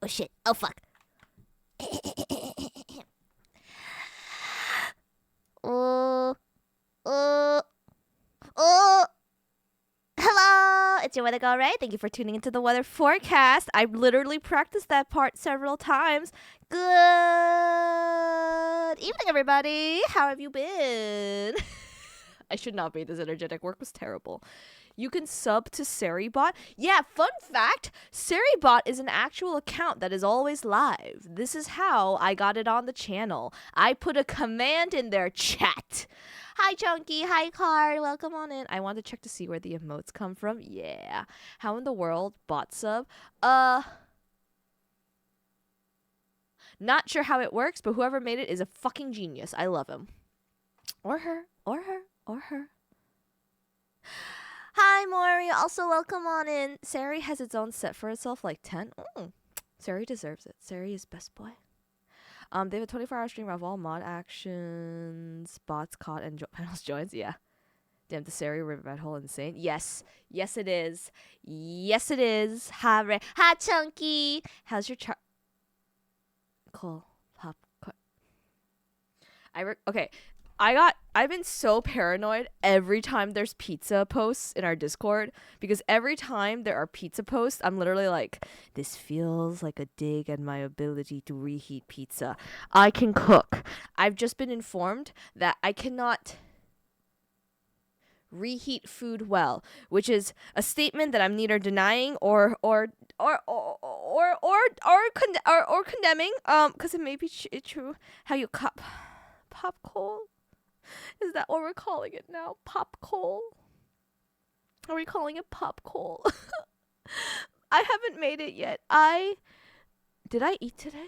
Oh shit. Oh fuck. Oh. Oh. Oh. Hello, it's your weather girl, Ray. Thank you for tuning into the weather forecast. I literally practiced that part several times. Good evening, everybody. How have you been? I should not be this energetic. Work was terrible. You can sub to Seribot. Yeah, fun fact, Seribot is an actual account that is always live. This is how I got it on the channel. I put a command in their chat. Hi, Chunky. Hi, Card. Welcome on in. I want to check to see where the emotes come from. Yeah. How in the world? Bot sub? Not sure how it works, but whoever made it is a fucking genius. I love him. Or her. Or her. Or her. Hi, Maury. Also, welcome on in. Sari has its own set for itself, like 10. Sari deserves it. Sari is best boy. They have a 24-hour stream of all mod actions, bots caught, and panels joins. Yeah. Damn, the Sari Riverbed Hole insane. Yes. Yes, it is. Yes, it is. Hi, Ray. Hi, Chunky. How's your Cool. Popcorn. Okay. I've been so paranoid every time there's pizza posts in our Discord, because every time there are pizza posts, I'm literally like, this feels like a dig at my ability to reheat pizza. I can cook. I've just been informed that I cannot reheat food well, which is a statement that I'm neither denying or condemning, because it may be true. How you cup popcorn. Is that what we're calling it now? Pop coal? Are we calling it pop coal? I haven't made it yet. Did I eat today?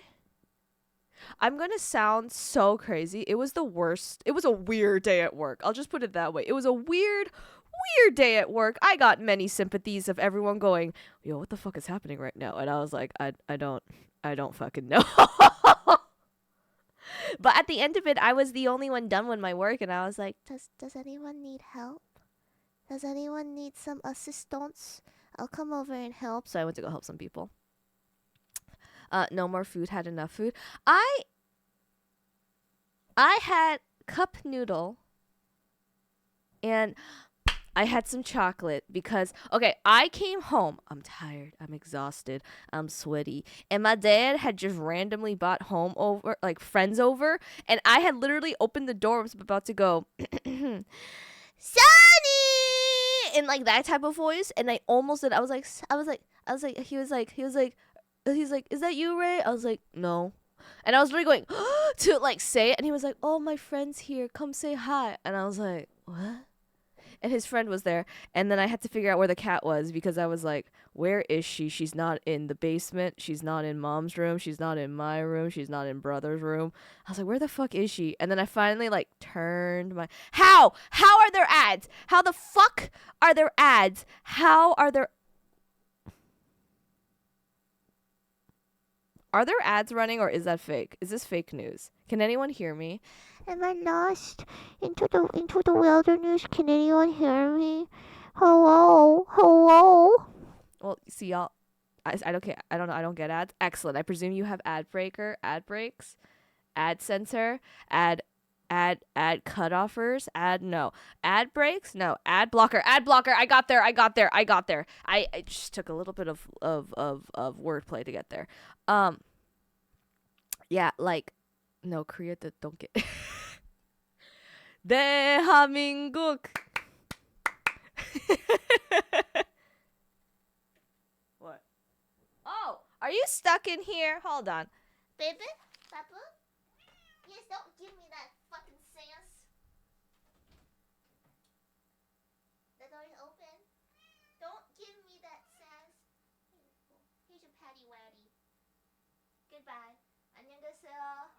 I'm gonna sound so crazy. It was the worst. It was a weird day at work. I'll just put it that way. It was a weird day at work. I got many sympathies of everyone going, yo, what the fuck is happening right now? And I was like, I don't fucking know. But at the end of it, I was the only one done with my work, and I was like, does anyone need help? Does anyone need some assistance? I'll come over and help. So I went to go help some people. No more food, had enough food. I had cup noodle, and I had some chocolate because, okay, I came home. I'm tired. I'm exhausted. I'm sweaty. And my dad had just randomly bought friends over. And I had literally opened the door. I was about to go, Sonny! In like that type of voice. And I almost did. He was like, is that you, Ray? I was like, no. And I was literally going to like say it. And he was like, oh, my friend's here. Come say hi. And I was like, what? And his friend was there, and then I had to figure out where the cat was, because I was like, where is she? She's not in the basement. She's not in mom's room. She's not in my room. She's not in brother's room. I was like, where the fuck is she? And then I finally like turned my... How are there ads? How the fuck are there ads? How are there... Are there ads running, or is that fake? Is this fake news? Can anyone hear me? Am I lost into the wilderness? Can anyone hear me? Hello? Well, see, y'all, I don't care. I don't know. I don't get ads. Excellent. I presume you have ad breaks, ad censor, ad cutoffers, ad breaks, no, ad blocker. I got there. I just took a little bit of wordplay to get there. Yeah, like, no, Korea don't get... 대한민국. What? Oh, are you stuck in here? Hold on. Baby? Papa? Yes, don't give me that fucking sass. The door is open. Don't give me that sass. Here's your patty waddy. Goodbye. 안녕하세요.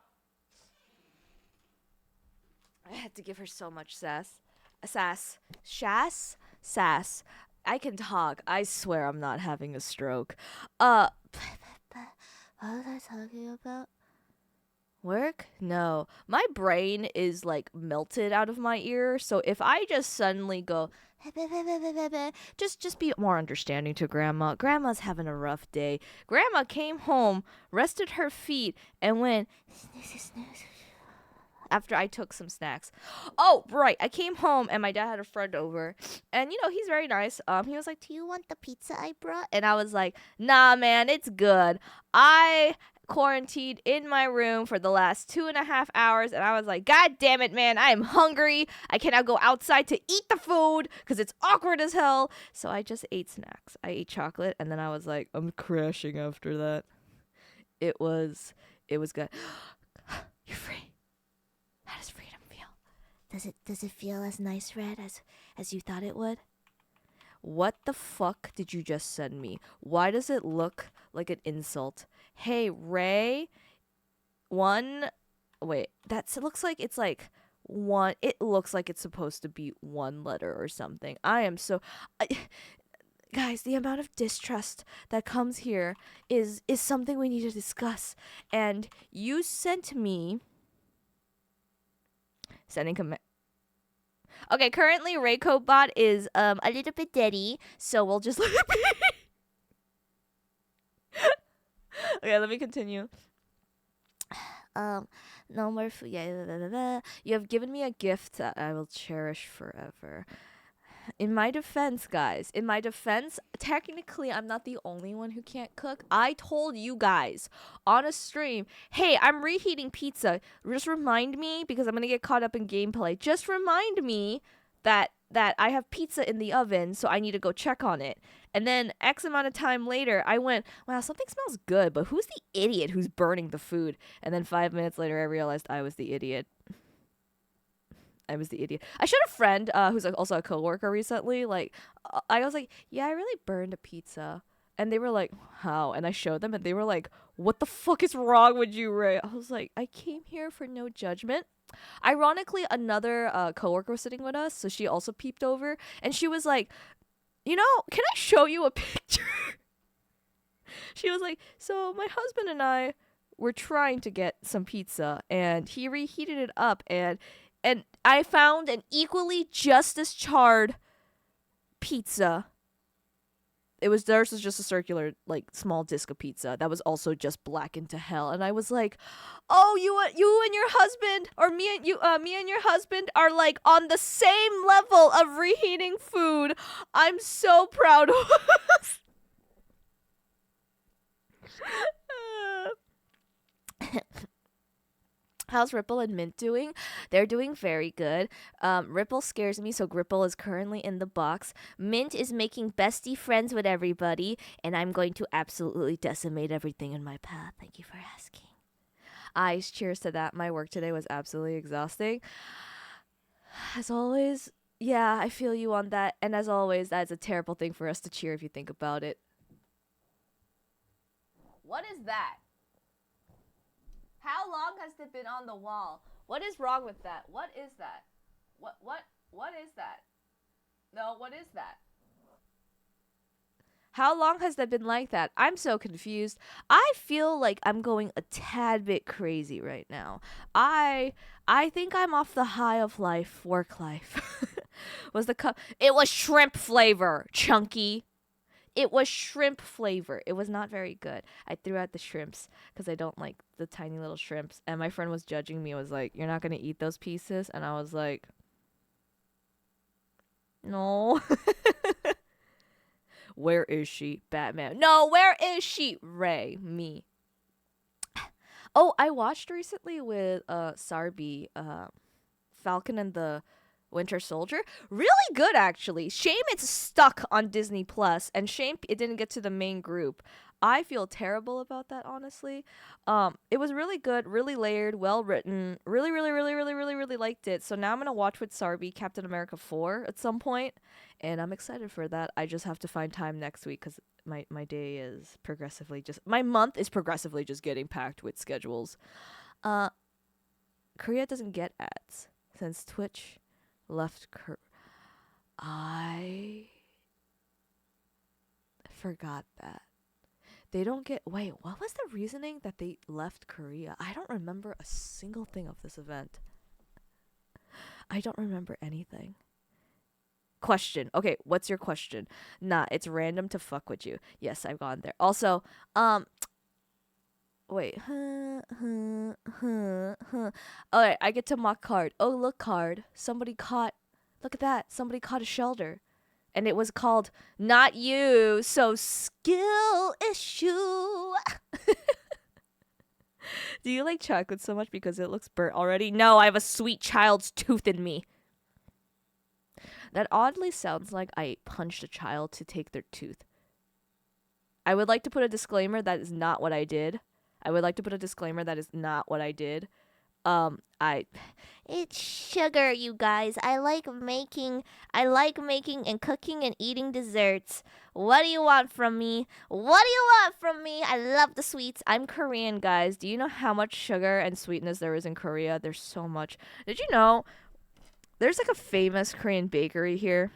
I had to give her so much sass. Sass. I can talk. I swear I'm not having a stroke. What was I talking about? Work? No. My brain is like melted out of my ear. So if I just suddenly go just be more understanding to grandma. Grandma's having a rough day. Grandma came home, rested her feet, and went after I took some snacks. Oh, right. I came home and my dad had a friend over. And he's very nice. He was like, "Do you want the pizza I brought?" And I was like, "Nah, man, it's good. I quarantined in my room for the last 2.5 hours, and I was like, God damn it, man, I am hungry. I cannot go outside to eat the food because it's awkward as hell." So I just ate snacks. I ate chocolate, and then I was like, I'm crashing after that. It was good. You're free. How does freedom feel? Does it feel as nice, Red, as you thought it would? What the fuck did you just send me? Why does it look like an insult? Hey, Ray. Wait, looks like it's like one. It looks like it's supposed to be one letter or something. Guys, the amount of distrust that comes here is something we need to discuss. And you sent me sending command. Okay, currently RayCodeBot is a little bit deady, so we'll just let it be. Okay, let me continue. No more food. Yeah, you have given me a gift that I will cherish forever. In my defense, guys, technically I'm not the only one who can't cook. I told you guys on a stream, hey, I'm reheating pizza. Just remind me, because I'm going to get caught up in gameplay. Just remind me that I have pizza in the oven, so I need to go check on it. And then X amount of time later, I went, wow, something smells good, but who's the idiot who's burning the food? And then 5 minutes later, I realized I was the idiot. I showed a friend who's also a coworker recently. Like, I was like, yeah, I really burned a pizza. And they were like, how? And I showed them, and they were like, what the fuck is wrong with you, Ray? I was like, I came here for no judgment. Ironically, another coworker was sitting with us, so she also peeped over. And she was like, can I show you a picture? She was like, so my husband and I were trying to get some pizza, and he reheated it up, and I found an equally just as charred pizza. Theirs was just a circular, like, small disc of pizza that was also just blackened to hell. And I was like, oh, you and your husband, or me and your husband are like on the same level of reheating food. I'm so proud of us. How's Ripple and Mint doing? They're doing very good. Ripple scares me, so Gripple is currently in the box. Mint is making bestie friends with everybody, and I'm going to absolutely decimate everything in my path. Thank you for asking. Eyes, cheers to that. My work today was absolutely exhausting. As always, yeah, I feel you on that. And as always, that's a terrible thing for us to cheer if you think about it. What is that? How long has it been on the wall? What is wrong with that? What is that? What is that? No, what is that? How long has that been like that? I'm so confused. I feel like I'm going a tad bit crazy right now. I think I'm off the high of life, work life. Was the cup? It was shrimp flavor, chunky. It was shrimp flavor. It was not very good. I threw out the shrimps because I don't like the tiny little shrimps. And my friend was judging me. Was like, "You're not gonna eat those pieces?" And I was like, "No." Where is she? Batman. No, where is she? Ray. Me. Oh, I watched recently with Sarbi, Falcon and the Winter Soldier. Really good, actually. Shame it's stuck on Disney Plus, and shame it didn't get to the main group. I feel terrible about that, honestly. It was really good, really layered, well written. Really, really, really, really, really, really liked it. So now I'm gonna watch with Sarbi Captain America 4 at some point, and I'm excited for that. I just have to find time next week because my day is progressively just my month is progressively just getting packed with schedules. Korea doesn't get ads since Twitch left I forgot that. They don't get. Wait, what was the reasoning that they left Korea? I don't remember a single thing of this event. I don't remember anything. Question. Okay, what's your question? Nah, it's random to fuck with you. Yes, I've gone there. Also, wait. Alright, I get to mock card. Oh, look, card. Somebody caught. Look at that. Somebody caught a shelter. And it was called Not You, so skill issue. Do you like chocolate so much because it looks burnt already? No, I have a sweet child's tooth in me. That oddly sounds like I punched a child to take their tooth. I would like to put a disclaimer that is not what I did. It's sugar, you guys. I like making and cooking and eating desserts. What do you want from me? I love the sweets. I'm Korean, guys. Do you know how much sugar and sweetness there is in Korea? There's so much. Did you know there's like a famous Korean bakery here?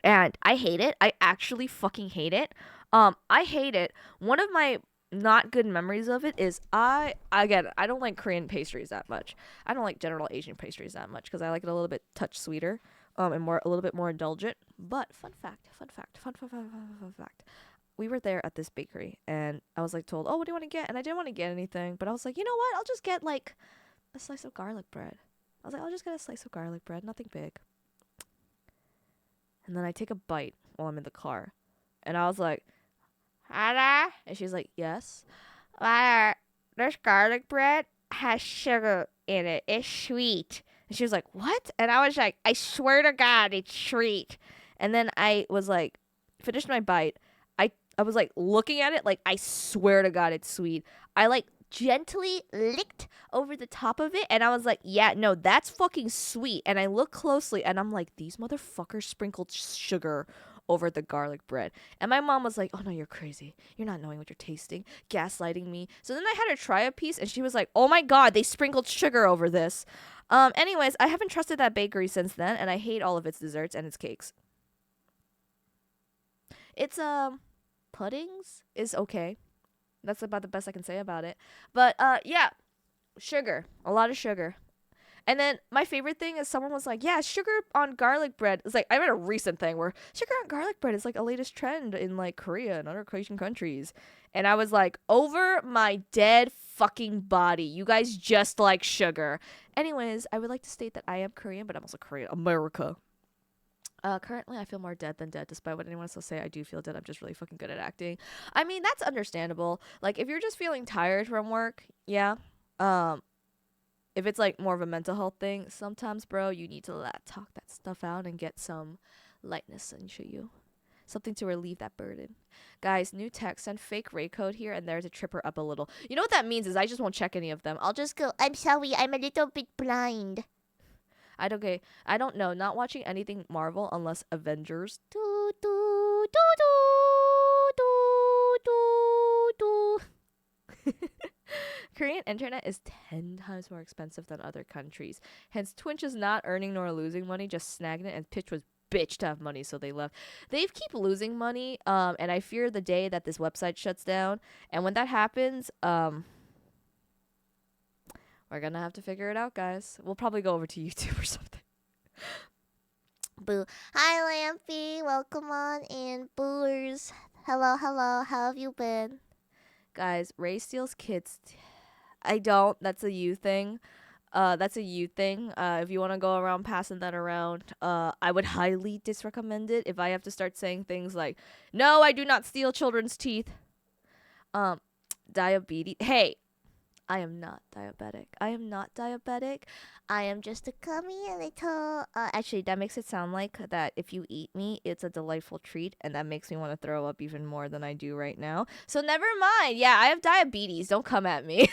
And I hate it. I actually fucking hate it. I hate it. One of my not good memories of it is I don't like Korean pastries that much. I don't like general Asian pastries that much because I like it a little bit touch sweeter, and a little bit more indulgent. But fun fact. We were there at this bakery and I was like told, "Oh, what do you want to get?" And I didn't want to get anything, but I was like, "You know what? I'll just get like a slice of garlic bread." I was like, "I'll just get a slice of garlic bread, nothing big." And then I take a bite while I'm in the car. And I was like, "Ada?" And she's like, "Yes." "This garlic bread has sugar in it. It's sweet." And she was like, "What?" And I was like, "I swear to God, it's sweet." And then I was like, finished my bite. I was like looking at it like, I swear to God, it's sweet. I like gently licked over the top of it and I was like, yeah, no, that's fucking sweet. And I look closely and I'm like, these motherfuckers sprinkled sugar over the garlic bread. And my mom was like, "Oh no, you're crazy. You're not knowing what you're tasting. Gaslighting me." So then I had her try a piece and she was like, "Oh my God, they sprinkled sugar over this." Anyways, I haven't trusted that bakery since then and I hate all of its desserts and its cakes. It's puddings is okay. That's about the best I can say about it. But yeah, sugar. A lot of sugar. And then my favorite thing is someone was like, "Yeah, sugar on garlic bread." It's like I read a recent thing where sugar on garlic bread is like a latest trend in like Korea and other Asian countries. And I was like, over my dead fucking body. You guys just like sugar. Anyways, I would like to state that I am Korean, but I'm also Korean America. Currently I feel more dead than dead, despite what anyone else will say. I do feel dead. I'm just really fucking good at acting. I mean, that's understandable. Like if you're just feeling tired from work, yeah. Um, if it's like more of a mental health thing, sometimes, bro, you need to talk that stuff out and get some lightness into you. Something to relieve that burden. Guys, new text, send fake Ray code here and there to trip her up a little. You know what that means is I just won't check any of them. I'll just go, "I'm sorry, I'm a little bit blind." I don't know. Not watching anything Marvel unless Avengers. Do, do, do, do, do, do, do. Korean internet is 10 times more expensive than other countries. Hence, Twitch is not earning nor losing money, just snagging it, and Pitch was bitch to have money, so they left. They keep losing money, and I fear the day that this website shuts down. And when that happens, we're gonna have to figure it out, guys. We'll probably go over to YouTube or something. Boo. Hi, Lampy. Welcome on in, booers. Hello. How have you been? Guys, Ray steals kids. I don't. That's a you thing. If you want to go around passing that around, I would highly disrecommend it. If I have to start saying things like, "No, I do not steal children's teeth." Diabetes. Hey, I am not diabetic. I am just a cummy little. Actually, that makes it sound like that if you eat me, it's a delightful treat, and that makes me want to throw up even more than I do right now. So never mind. Yeah, I have diabetes. Don't come at me.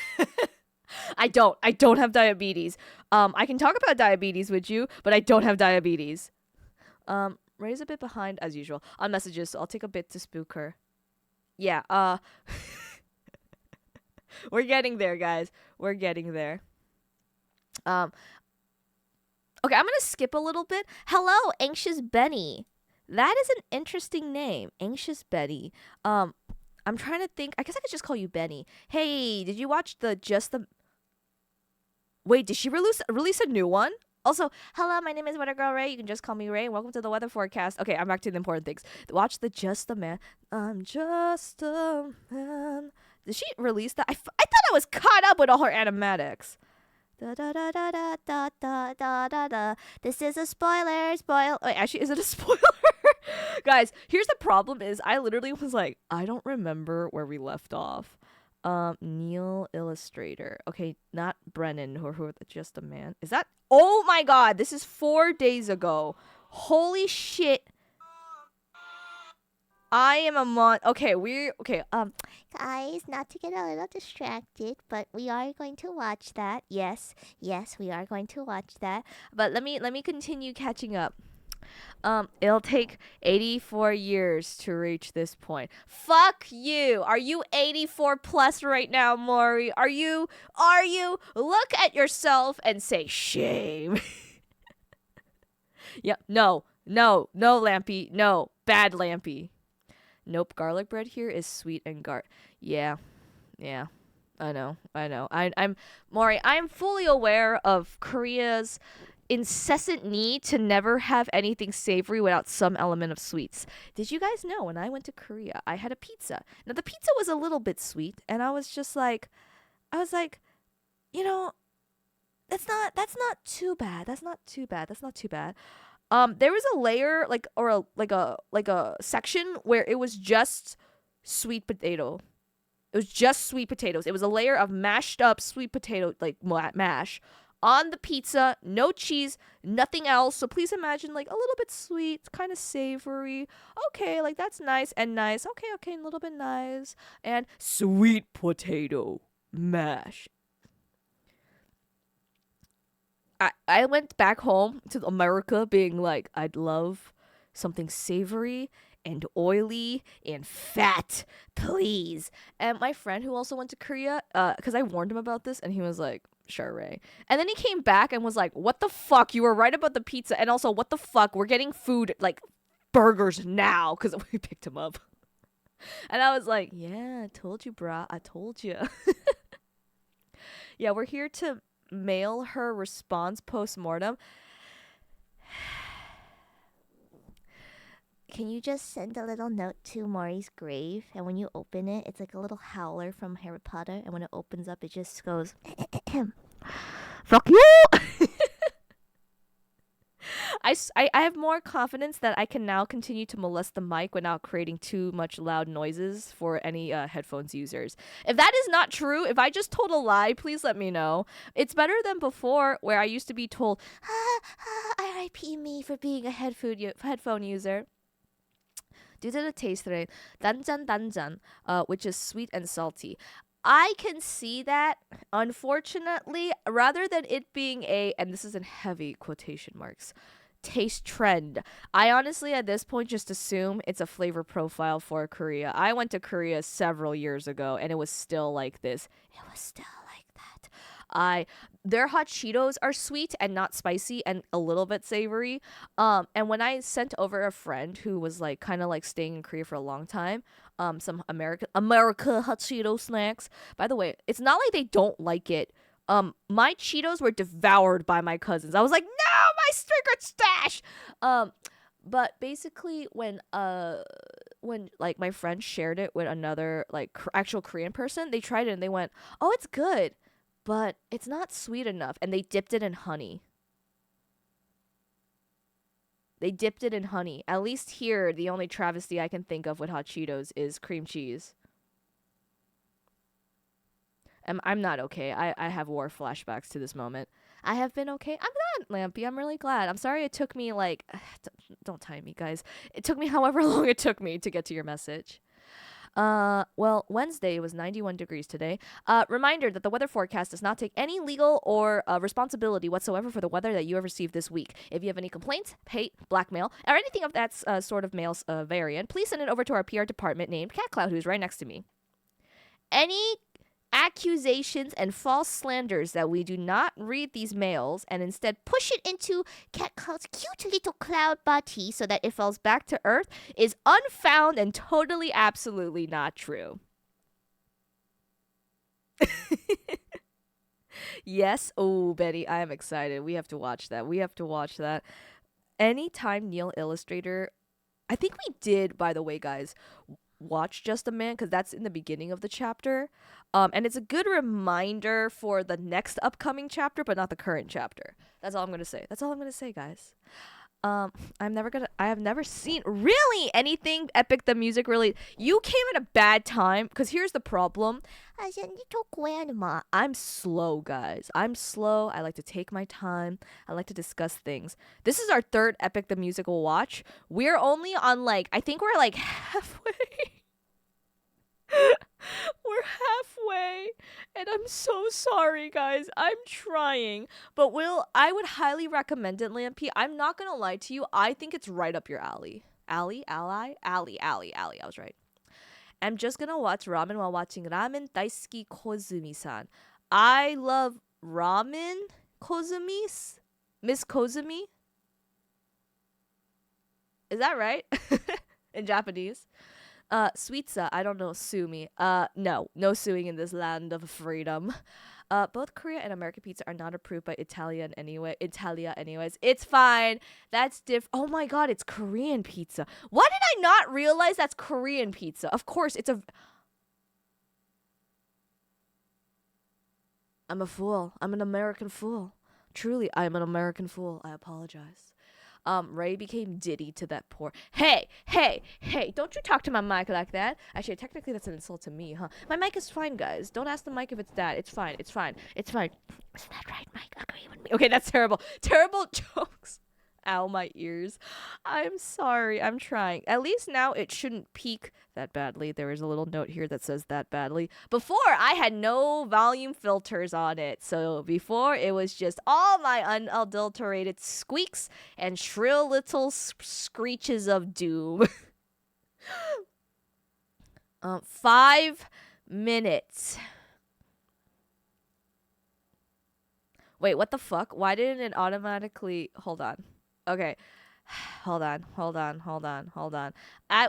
I don't have diabetes. I can talk about diabetes with you, but I don't have diabetes. Ray's a bit behind as usual on messages, so I'll take a bit to spook her. Yeah. We're getting there, guys. We're getting there. Okay, I'm gonna skip a little bit. Hello, Anxious Benny. That is an interesting name, Anxious Benny. I'm trying to think. I guess I could just call you Benny. Hey, did you watch Wait, did she release a new one? Also, hello, my name is Weather Girl Ray. You can just call me Ray. Welcome to the weather forecast. Okay, I'm back to the important things. Watch the Just a Man. I'm just a man. Did she release that? I thought I was caught up with all her animatics. Da da da da da da da da da da. This is a spoiler. Wait, actually, is it a spoiler? Guys, here's the problem: is I literally was like, I don't remember where we left off. Neil Illustrator. Okay, not Brennan who just a man. Is that? Oh my God! This is 4 days ago. Holy shit! I am a Okay, guys, not to get a little distracted, but we are going to watch that. Yes, we are going to watch that. But let me continue catching up. It'll take 84 years to reach this point. Fuck you. Are you 84 plus right now, Maury? Are you? Look at yourself and say shame. Yep. No, Lampy. No, bad Lampy. Nope, garlic bread here is sweet and Yeah. I know. I'm Maury, I am fully aware of Korea's incessant need to never have anything savory without some element of sweets. Did you guys know when I went to Korea, I had a pizza. Now the pizza was a little bit sweet, and I was like, you know, that's not too bad. That's not too bad. There was a layer like a section where it was just sweet potato. It was just sweet potatoes. It was a layer of mashed up sweet potato like mash on the pizza, no cheese, nothing else. So please imagine like a little bit sweet, kind of savory. Okay, like that's nice and nice. Okay, a little bit nice. And sweet potato mash. I went back home to America being like, I'd love something savory and oily and fat, please. And my friend who also went to Korea, because I warned him about this, and he was like, sure, Ray. And then he came back and was like, what the fuck? You were right about the pizza. And also, what the fuck? We're getting food, like burgers now, because we picked him up. And I was like, yeah, I told you, brah. I told you. Yeah, we're here to mail her response post-mortem. Can you just send a little note to Maury's grave, and when you open it, it's like a little howler from Harry Potter, and when it opens up, it just goes, fuck you! I have more confidence that I can now continue to molest the mic without creating too much loud noises for any headphones users. If that is not true, if I just told a lie, please let me know. It's better than before, where I used to be told, RIP me for being a headphone user. Due to the taste rate, danjan, which is sweet and salty. I can see that, unfortunately, rather than it being and this is in heavy quotation marks, taste trend, I honestly at this point just assume it's a flavor profile for Korea. I went to Korea several years ago and it was still like this. It was still like that. Their hot Cheetos are sweet and not spicy and a little bit savory. And when I sent over a friend who was like kind of like staying in Korea for a long time, some America hot Cheeto snacks. By the way, it's not like they don't like it. My Cheetos were devoured by my cousins. I was like, no, my secret stash. But basically when like my friend shared it with another like actual Korean person, they tried it and they went, oh, it's good, but it's not sweet enough, and they dipped it in honey. At least here, the only travesty I can think of with hot Cheetos is cream cheese. I'm not okay. I have war flashbacks to this moment. I have been okay. I'm glad, Lampy. I'm really glad. I'm sorry it took me like... Don't time me, guys. It took me however long it took me to get to your message. Well, Wednesday was 91 degrees today. Reminder that the weather forecast does not take any legal or responsibility whatsoever for the weather that you have received this week. If you have any complaints, hate, blackmail, or anything of that sort of mail variant, please send it over to our PR department named Cat Cloud, who's right next to me. Any accusations and false slanders that we do not read these mails and instead push it into Cat Cloud's cute little cloud body so that it falls back to Earth is unfound and totally absolutely not true. Yes. Oh, Betty, I am excited. We have to watch that. We have to watch that. Anytime Neil Illustrator, I think we did, by the way, guys, watch Just a Man because that's in the beginning of the chapter. And it's a good reminder for the next upcoming chapter, but not the current chapter. That's all I'm gonna say. That's all I'm gonna say, guys. Um, I have never seen really anything Epic the Music really. You came at a bad time because here's the problem. I'm slow, guys. I'm slow. I like to take my time. I like to discuss things. This is our third Epic the Musical watch. We're only on like, I think we're like halfway. We're halfway, and I'm so sorry, guys. I'm trying, but I would highly recommend it, Lampy. I'm not gonna lie to you. I think it's right up your alley. Alley. I was right. I'm just gonna watch ramen while watching Ramen Daisuki Kozumi-san. I love ramen Kozumi's Miss Kozumi. Is that right? In Japanese. Sweetsa, I don't know, sue me. No suing in this land of freedom. Both Korea and American pizza are not approved by Italia anyways. It's fine. That's Oh my god, it's Korean pizza. Why did I not realize that's Korean pizza? Of course, I'm a fool. I'm an American fool. Truly, I am an American fool. I apologize. Ray became Diddy to that poor. Hey, don't you talk to my mic like that. Actually, technically that's an insult to me, huh? My mic is fine, guys. Don't ask the mic if it's that. It's fine. Isn't that right, Mike? Agree with me. Okay, that's terrible. Terrible jokes. Ow, my ears. I'm sorry. I'm trying. At least now it shouldn't peak that badly. There is a little note here that says that badly. Before, I had no volume filters on it. So before, it was just all my unadulterated squeaks and shrill little screeches of doom. 5 minutes. Wait, what the fuck? Why didn't it automatically... Hold on. Okay. Hold on.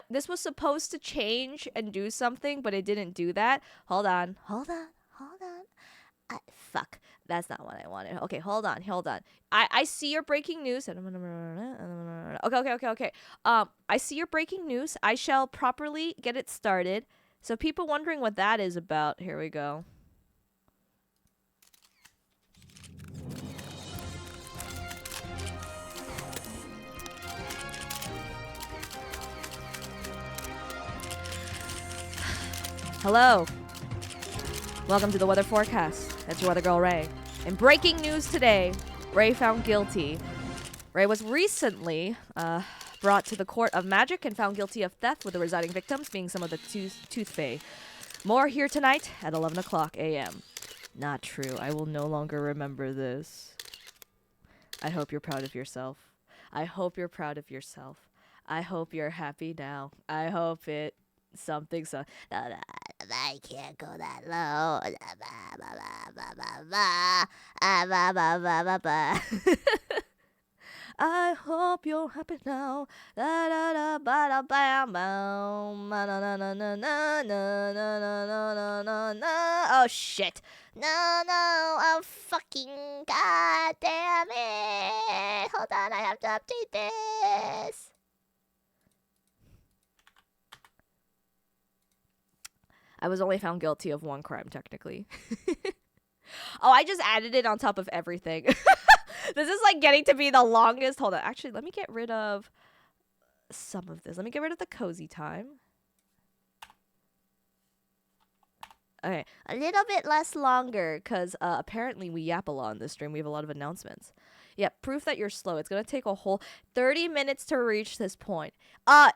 This was supposed to change and do something, but it didn't do that. Hold on. Fuck. That's not what I wanted. Okay, hold on. I see your breaking news. Okay. I see your breaking news. I shall properly get it started. So people wondering what that is about. Here we go. Hello. Welcome to the weather forecast. That's your weather girl, Ray. In breaking news today, Ray found guilty. Ray was recently brought to the court of magic and found guilty of theft, with the residing victims being some of the Tooth Fae. More here tonight at 11 o'clock a.m. Not true. I will no longer remember this. I hope you're proud of yourself. I hope you're happy now. I hope it... something so... I can't go that low. I hope you're happy now. Oh shit. No, oh fucking god damn it. Hold on, I have to update this. I was only found guilty of one crime, technically. Oh, I just added it on top of everything. This is like getting to be the longest. Hold on. Actually, let me get rid of some of this. Let me get rid of the cozy time. Okay, a little bit less longer because apparently we yap a lot on this stream. We have a lot of announcements. Yeah, proof that you're slow. It's going to take a whole 30 minutes to reach this point.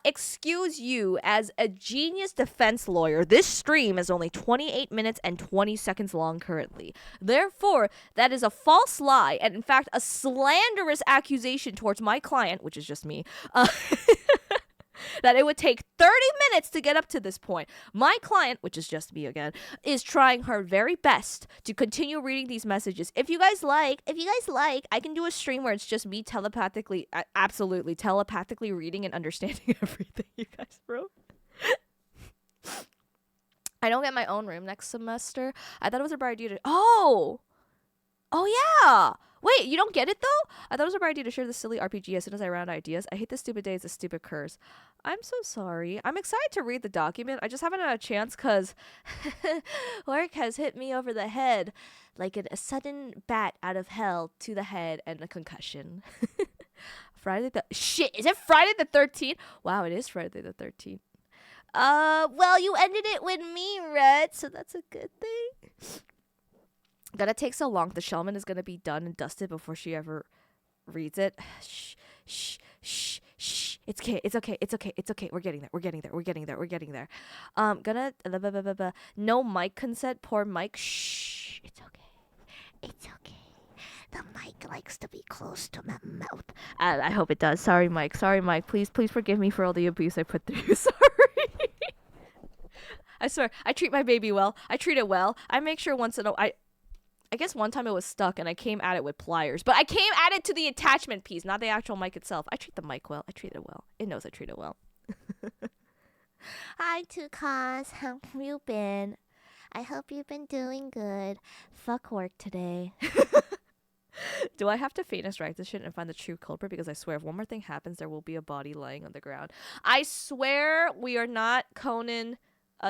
Excuse you, as a genius defense lawyer, this stream is only 28 minutes and 20 seconds long currently. Therefore, that is a false lie and, in fact, a slanderous accusation towards my client, which is just me. That it would take 30 minutes to get up to this point. My client, which is just me again, is trying her very best to continue reading these messages. If you guys like, I can do a stream where it's just me telepathically reading and understanding everything you guys wrote. I don't get my own room next semester. I thought it was a bright idea. Oh! Oh yeah. Wait, you don't get it though? I thought it was a bright idea to share this silly RPG as soon as I ran out of ideas. I hate this stupid day. It's a stupid curse. I'm so sorry. I'm excited to read the document. I just haven't had a chance because work has hit me over the head like a sudden bat out of hell to the head and a concussion. Friday the shit. Is it Friday the 13th? Wow, it is Friday the 13th. Well, you ended it with me, Red, so that's a good thing. Gonna take so long. The Shellman is gonna be done and dusted before she ever reads it. Shh, shh, shh, shh. It's okay. It's okay. It's okay. It's okay. We're getting there. We're getting there. We're getting there. We're getting there. Gonna no mic consent. Poor Mike. Shh. It's okay. It's okay. The mic likes to be close to my mouth. I hope it does. Sorry, Mike. Sorry, Mike. Please forgive me for all the abuse I put through you. Sorry. I swear, I treat my baby well. I treat it well. I make sure once in a I guess one time it was stuck and I came at it with pliers. But I came at it to the attachment piece, not the actual mic itself. I treat the mic well. I treat it well. It knows I treat it well. Hi, Tukas. How have you been? I hope you've been doing good. Fuck work today. Do I have to Phoenix write this shit and find the true culprit? Because I swear if one more thing happens, there will be a body lying on the ground. I swear we are not Conan...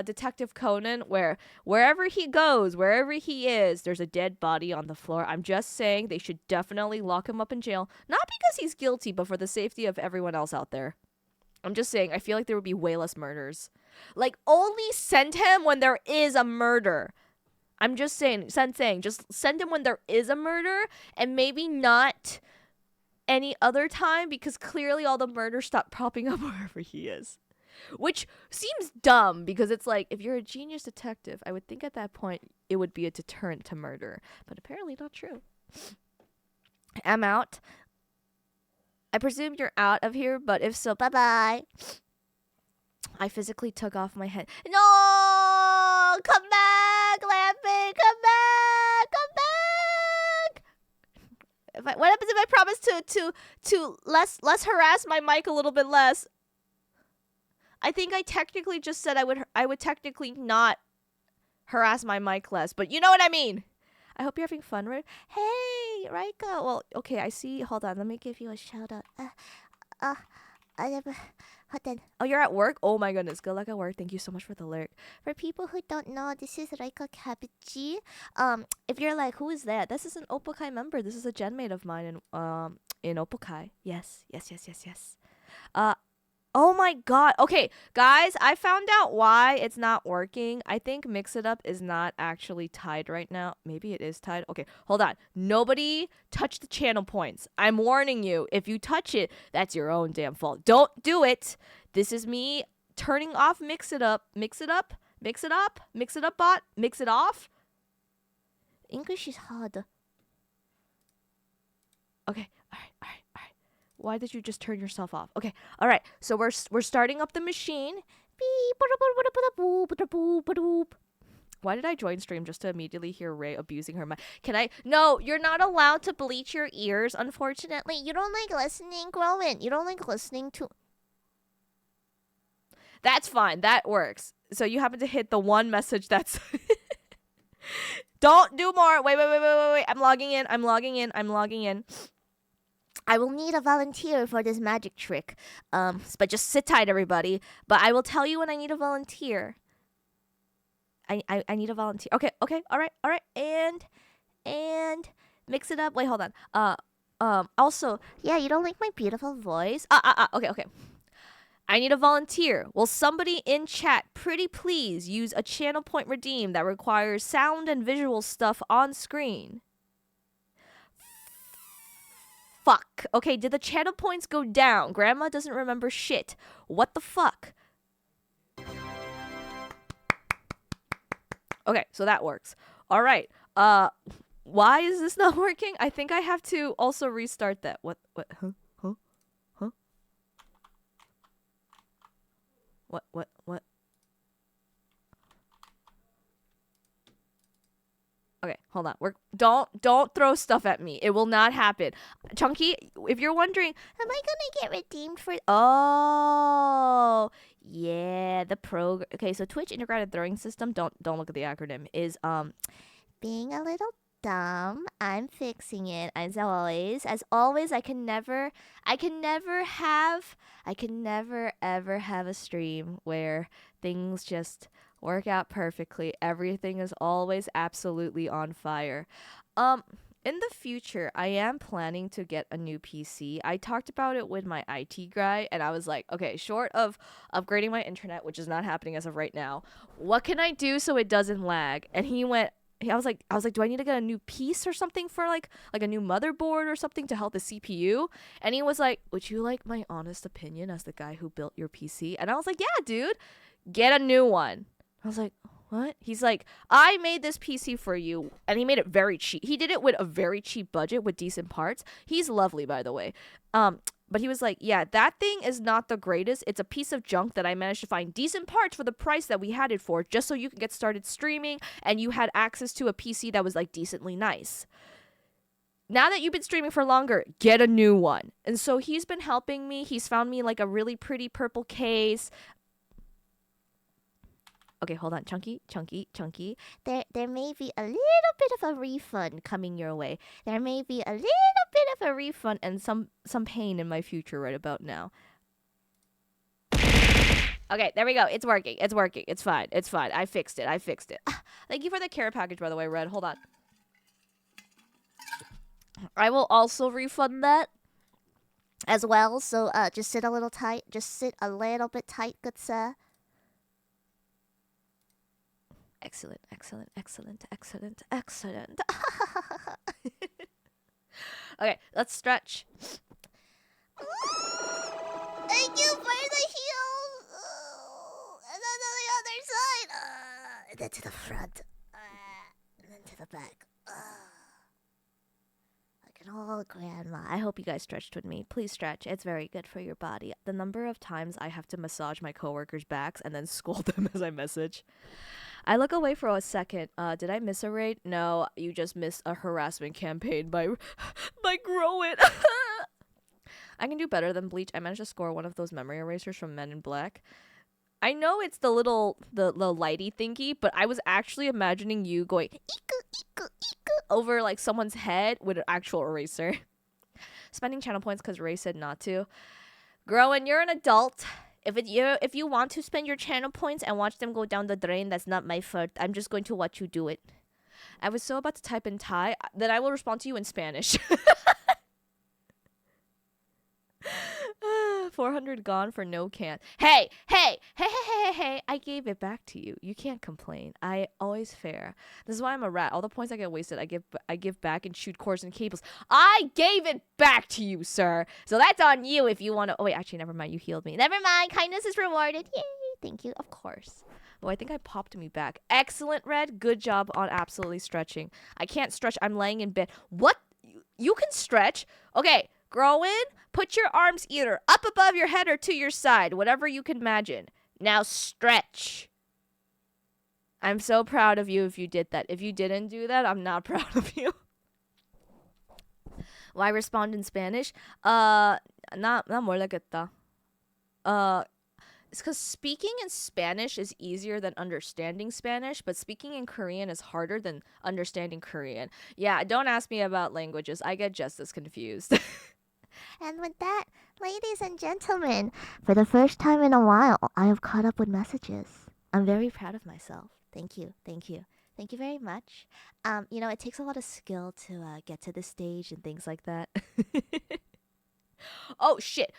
Detective Conan, where wherever he goes, wherever he is, there's a dead body on the floor. I'm just saying they should definitely lock him up in jail. Not because he's guilty, but for the safety of everyone else out there. I'm just saying, I feel like there would be way less murders. Like, only send him when there is a murder. I'm just saying, just send him when there is a murder, and maybe not any other time, because clearly all the murders stop popping up wherever he is. Which seems dumb because it's like, if you're a genius detective, I would think at that point it would be a deterrent to murder. But apparently not true. I'm out. I presume you're out of here, but if so, bye-bye. I physically took off my head. No! Come back, Lampin! Come back! Come back! What happens if I promise to less harass my mic a little bit less? I think I technically just said I would technically not harass my mic less, but you know what I mean. I hope you're having fun, right? Hey, Raika. Well, okay, I see. Hold on, let me give you a shout out. Oh, you're at work? Oh my goodness, good luck at work. Thank you so much for the lyric. For people who don't know, this is Raika Kabuchi. If you're like, who is that? This is an Opokai member. This is a genmate of mine in Opokai. Yes. Oh my god. Okay, guys, I found out why it's not working. I think Mix It Up is not actually tied right now. Maybe it is tied. Okay, hold on. Nobody touch the channel points. I'm warning you. If you touch it, that's your own damn fault. Don't do it. This is me turning off Mix It Up. Mix It Up. Mix It Up. Mix It Up bot. Mix it off. English is hard. Okay. All right. Why did you just turn yourself off? Okay, all right. So we're starting up the machine. Why did I join stream just to immediately hear Ray abusing her mic? No, you're not allowed to bleach your ears, unfortunately. You don't like listening, Growin. You don't like listening to... That's fine. That works. So you happen to hit the one message that's... Don't do more. Wait. I'm logging in. I will need a volunteer for this magic trick. But just sit tight, everybody. But I will tell you when I need a volunteer. I need a volunteer. Okay. All right. And Mix It Up. Wait, hold on. Also, yeah, you don't like my beautiful voice? Okay. I need a volunteer. Will somebody in chat pretty please use a channel point redeem that requires sound and visual stuff on screen? Fuck. Okay, did the channel points go down? Grandma doesn't remember shit. What the fuck? Okay, so that works. All right. Why is this not working? I think I have to also restart that. What? Huh? What? Okay, hold on. Don't throw stuff at me. It will not happen. Chunky, if you're wondering, am I gonna get redeemed for... Oh, yeah, the program. Okay, so Twitch Integrated Throwing System, don't look at the acronym, is being a little dumb. I'm fixing it. As always, I can never ever have a stream where things just work out perfectly. Everything is always absolutely on fire. In the future, I am planning to get a new PC. I talked about it with my IT guy, and I was like, okay, short of upgrading my internet, which is not happening as of right now, what can I do so it doesn't lag? And I was like, do I need to get a new piece or something for like a new motherboard or something to help the CPU? And he was like, would you like my honest opinion as the guy who built your PC? And I was like, yeah, dude, get a new one. I was like, what? He's like, I made this PC for you, and he made it very cheap. He did it with a very cheap budget with decent parts. He's lovely, by the way. But he was like, yeah, that thing is not the greatest. It's a piece of junk that I managed to find decent parts for the price that we had it for, just so you can get started streaming and you had access to a PC that was like decently nice. Now that you've been streaming for longer, get a new one. And so he's been helping me. He's found me like a really pretty purple case. Okay, hold on. Chunky. There may be a little bit of a refund coming your way. There may be a little bit of a refund and some pain in my future right about now. Okay, there we go. It's working. It's fine. I fixed it. Thank you for the care package, by the way, Red. Hold on. I will also refund that as well. So just sit a little tight. Just sit a little bit tight, good sir. Excellent. Okay, let's stretch. Thank you for the heels. And then to the other side. And then to the front. And then to the back. Like an old grandma. I hope you guys stretched with me. Please stretch. It's very good for your body. The number of times I have to massage my coworkers' backs and then scold them as I message. I look away for a second. Did I miss a raid? No, you just missed a harassment campaign by Grow It. I can do better than Bleach. I managed to score one of those memory erasers from Men in Black. I know it's the little lighty thingy, but I was actually imagining you going eek over like someone's head with an actual eraser. Spending channel points because Ray said not to. Growin', you're an adult. If you want to spend your channel points and watch them go down the drain, that's not my fault. I'm just going to watch you do it. I was so about to type in Thai, then I will respond to you in Spanish. 400 gone for no can. Hey, I gave it back to you. You can't complain. I always fair. This is why I'm a rat. All the points I get wasted, I give back and shoot cords and cables. I gave it back to you, sir. So that's on you if you want to. Oh wait, actually, never mind. You healed me. Never mind. Kindness is rewarded. Yay! Thank you. Of course. Oh, I think I popped me back. Excellent, Red. Good job on absolutely stretching. I can't stretch. I'm laying in bed. What? You can stretch? Okay. Grow in. Put your arms either up above your head or to your side, whatever you can imagine. Now stretch. I'm so proud of you if you did that. If you didn't do that, I'm not proud of you. Why respond in Spanish? Na molegueta. It's because speaking in Spanish is easier than understanding Spanish, but speaking in Korean is harder than understanding Korean. Yeah, don't ask me about languages. I get just as confused. And with that, ladies and gentlemen, for the first time in a while, I have caught up with messages. I'm very proud of myself. Thank you very much. It takes a lot of skill to get to this stage and things like that. Oh, shit.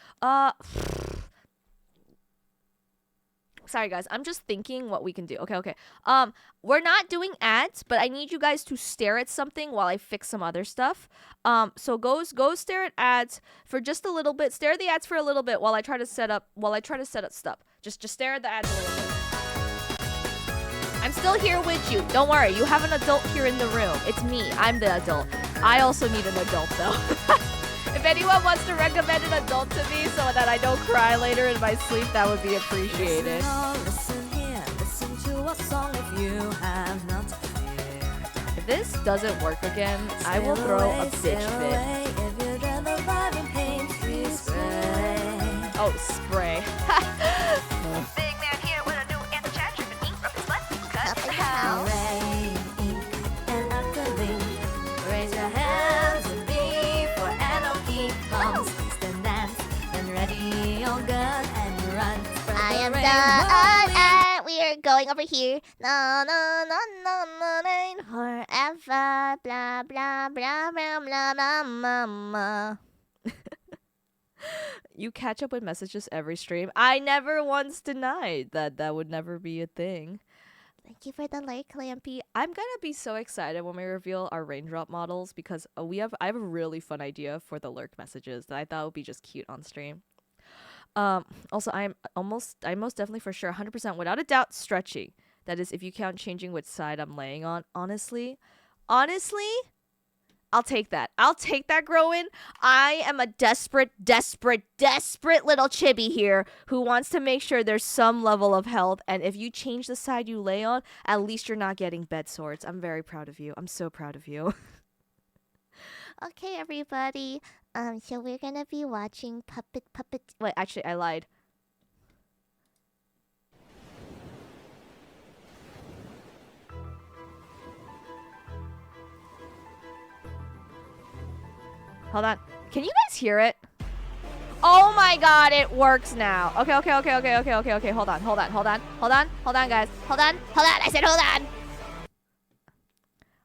Sorry, guys. I'm just thinking what we can do. Okay. We're not doing ads, but I need you guys to stare at something while I fix some other stuff. So go stare at ads for just a little bit. Stare at the ads for a little bit while I try to set up stuff. Just stare at the ads a little bit. I'm still here with you. Don't worry. You have an adult here in the room. It's me. I'm the adult. I also need an adult, though. If anyone wants to recommend an adult to me so that I don't cry later in my sleep, that would be appreciated. Listen here, listen to a song if you have not fear. If this doesn't work again, I will throw a bitch fit. Oh, spray. Big man here with a new anti-chat trip and ink from his left cut the house. We are going over here. No, no, no, no, no, no, forever. Blah, blah, blah, blah, blah, blah, blah, blah. You catch up with messages every stream. I never once denied that that would never be a thing. Thank you for the like, Clampy. I'm gonna be so excited when we reveal our raindrop models because I have a really fun idea for the lurk messages that I thought would be just cute on stream. Also I most definitely for sure 100% without a doubt stretching. That is if you count changing which side I'm laying on. Honestly, I'll take that. I'll take that, Growin. I am a desperate little chibi here who wants to make sure there's some level of health. And if you change the side you lay on, at least you're not getting bed sores. I'm very proud of you. I'm so proud of you. Okay, everybody. So we're gonna be watching Puppet. Wait, actually, I lied. Hold on. Can you guys hear it? Oh my god, it works now. Okay. Hold on, guys. Hold on. I said hold on.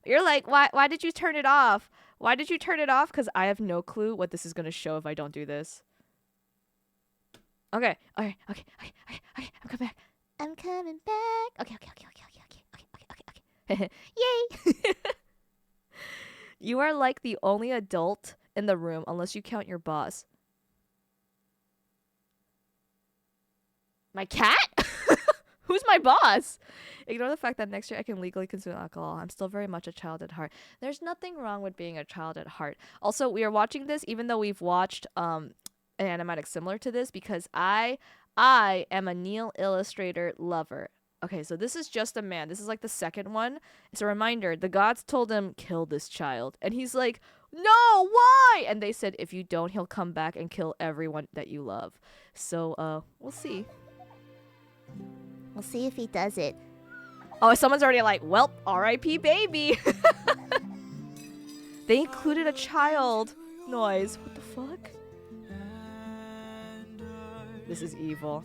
You're like, why did you turn it off? Why did you turn it off? Because I have no clue what this is going to show if I don't do this. Okay. I'm coming back. I'm coming back. Okay. Yay. You are like the only adult in the room unless you count your boss. My cat? Who's my boss? Ignore the fact that next year I can legally consume alcohol. I'm still very much a child at heart. There's nothing wrong with being a child at heart. Also, we are watching this even though we've watched an animatic similar to this because I am a Neil Illustrator lover. Okay, so this is just a man. This is like the second one. It's a reminder. The gods told him, kill this child. And he's like, no, why? And they said, if you don't, he'll come back and kill everyone that you love. So, we'll see. We'll see if he does it. Oh, someone's already like, well, R.I.P. baby. They included a child noise. What the fuck? This is evil.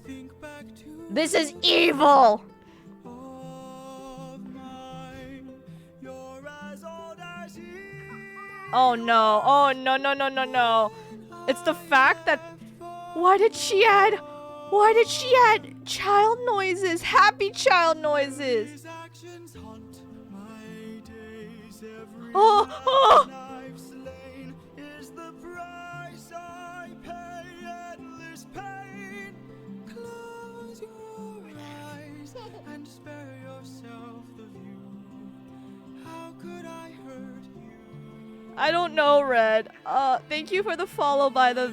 This is evil! Oh no. Oh no. It's the fact that... Why did she add child noises? Happy child noises! Oh! And spare yourself the view. How could I hurt you? I don't know, Red. Thank you for the follow by the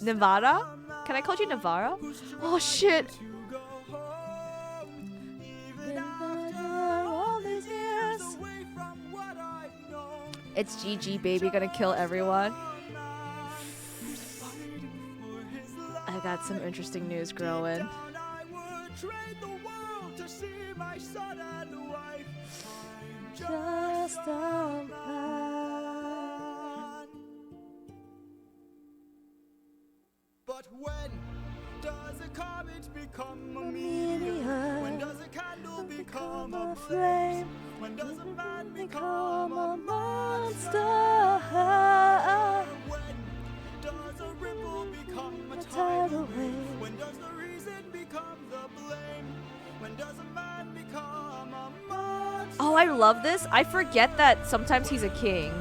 Nevada? Can I call you Navara? Oh shit. It's GG, baby, gonna kill everyone. I got some interesting news, Growin. Just a man. But when does a comet become a meteor? When does a candle become a flame? When does a man become a monster? When does a ripple become a tidal wave? When does the reason become the blame? When does a man become a monster? Oh, I love this. I forget that sometimes he's a king.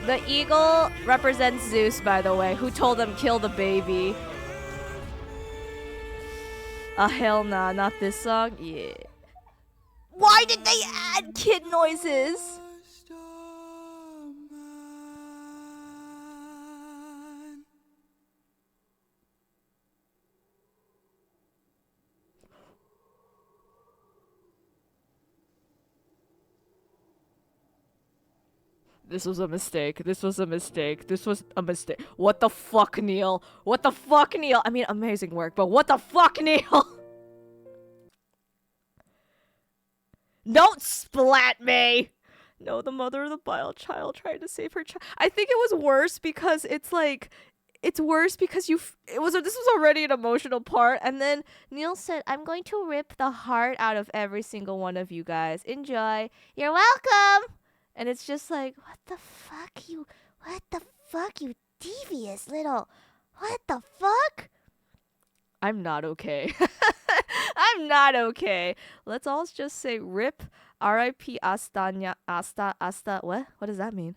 The eagle represents Zeus, by the way, who told him kill the baby. Hell nah, not this song. Yeah. Why did they add kid noises? This was a mistake. What the fuck, Neil? I mean, amazing work, but what the fuck, Neil? Don't splat me. No, the mother of the child tried to save her child. I think it was worse because it's like, it's worse because this was already an emotional part, and then Neil said, "I'm going to rip the heart out of every single one of you guys. Enjoy. You're welcome." And it's just like, what the fuck, you devious little, what the fuck? I'm not okay. I'm not okay. Let's all just say rip, R.I.P. Asta. What does that mean?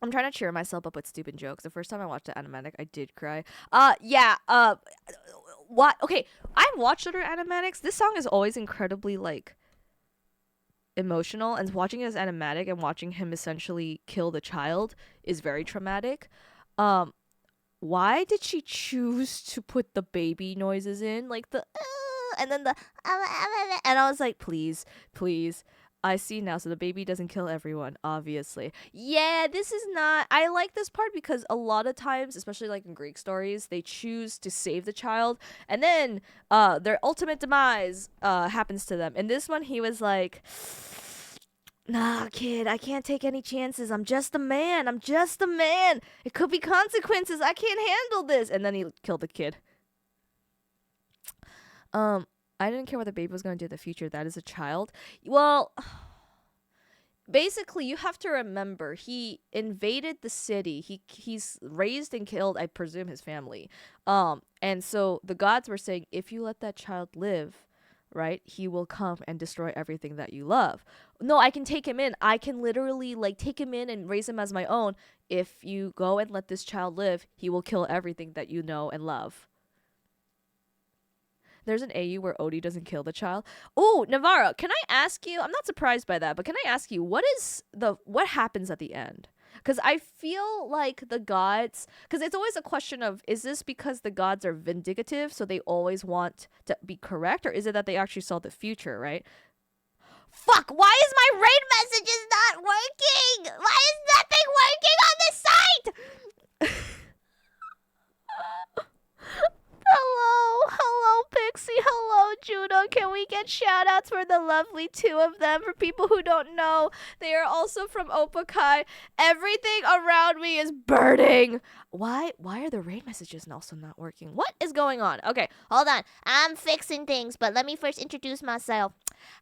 I'm trying to cheer myself up with stupid jokes. The first time I watched the animatic, I did cry. What? Okay, I've watched other animatics. This song is always incredibly, like, emotional, and watching it as animatic and watching him essentially kill the child is very traumatic. Why did she choose to put the baby noises in? Like the, and then the, and I was like, please. I see now, so the baby doesn't kill everyone, obviously. Yeah, this is not... I like this part because a lot of times, especially like in Greek stories, they choose to save the child, and then their ultimate demise happens to them. In this one, he was like, nah, kid, I can't take any chances. I'm just a man. It could be consequences. I can't handle this. And then he killed the kid. I didn't care what the baby was going to do in the future. That is a child. Well, basically, you have to remember, he invaded the city. He's raised and killed, I presume, his family. And so the gods were saying, if you let that child live, right, he will come and destroy everything that you love. No, I can take him in. I can literally, like, take him in and raise him as my own. If you go and let this child live, he will kill everything that you know and love. There's an AU where Odie doesn't kill the child. Oh, Navarro, can I ask you? I'm not surprised by that, but can I ask you, what happens at the end? Because I feel like the gods, because it's always a question of, is this because the gods are vindicative, so they always want to be correct, or is it that they actually saw the future, right? Fuck, why is my raid messages not working? Why is nothing working on this site? Hello, Pixie. Hello, Juno. Can we get shout-outs for the lovely two of them? For people who don't know, they are also from Opakai. Everything around me is burning. Why are the raid messages also not working? What is going on? Okay, Hold on. I'm fixing things, but let me first introduce myself.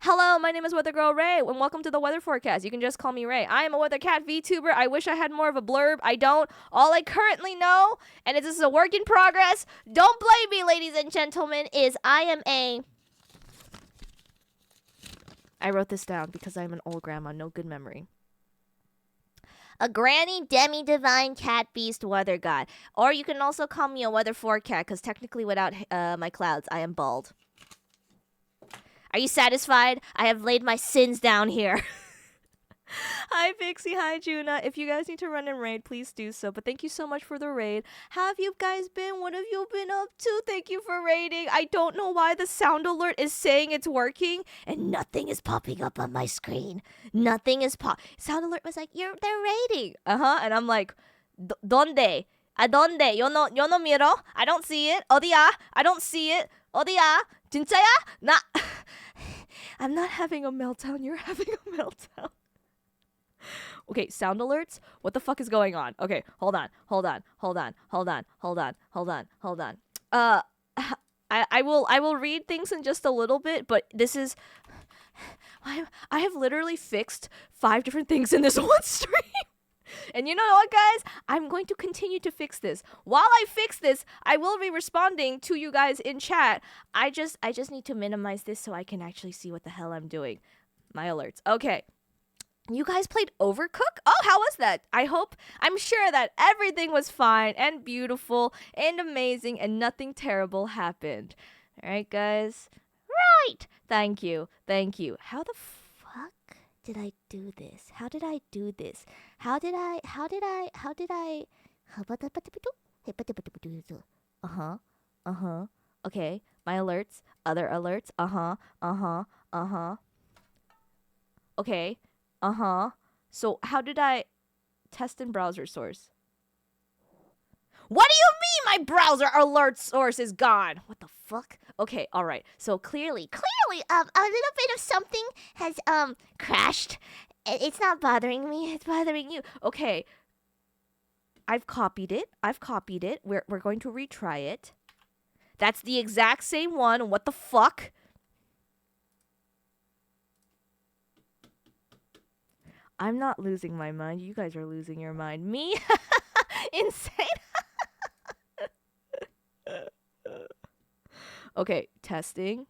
hello, my name is Weather Girl Ray, and welcome to the weather forecast. You can just call me Ray. I am a Weather Cat VTuber. I wish I had more of a blurb. I don't. All I currently know, and this is a work in progress, don't blame me, ladies and gentlemen, is I am a... I wrote this down because I'm an old grandma, no good memory. A granny demi-divine cat beast weather god. Or you can also call me a weather forecast, because technically without my clouds, I am bald. Are you satisfied? I have laid my sins down here. Hi, Pixie. Hi, Juna. If you guys need to run and raid, please do so. But thank you so much for the raid. How have you guys been? What have you been up to? Thank you for raiding. I don't know why the sound alert is saying it's working, and nothing is popping up on my screen. Nothing is Sound alert was like, they're raiding. And I'm like, ¿Dónde? ¿A dónde? Yo no miro. I don't see it. 어디야? I don't see it. 어디야? 진짜야? I'm not having a meltdown. You're having a meltdown. Okay, sound alerts? What the fuck is going on? Okay, hold on. I will read things in just a little bit, but this is... I have literally fixed 5 different things in this one stream. And you know what, guys? I'm going to continue to fix this. While I fix this, I will be responding to you guys in chat. I just need to minimize this so I can actually see what the hell I'm doing. My alerts. Okay. You guys played Overcooked? Oh, how was that? I'm sure that everything was fine and beautiful and amazing and nothing terrible happened. All right, guys? Right. Thank you. How the fuck did I do this? How did I do this? Okay, my alerts, other alerts, okay, so how did I test in browser source? What do you mean my browser alert source is gone? What the fuck? Okay, all right. So clearly, A little bit of something has crashed. It's not bothering me. It's bothering you. okay. I've copied it. We're going to retry it. That's the exact same one. What the fuck? I'm not losing my mind. You guys are losing your mind. Me? Insane. Okay, testing.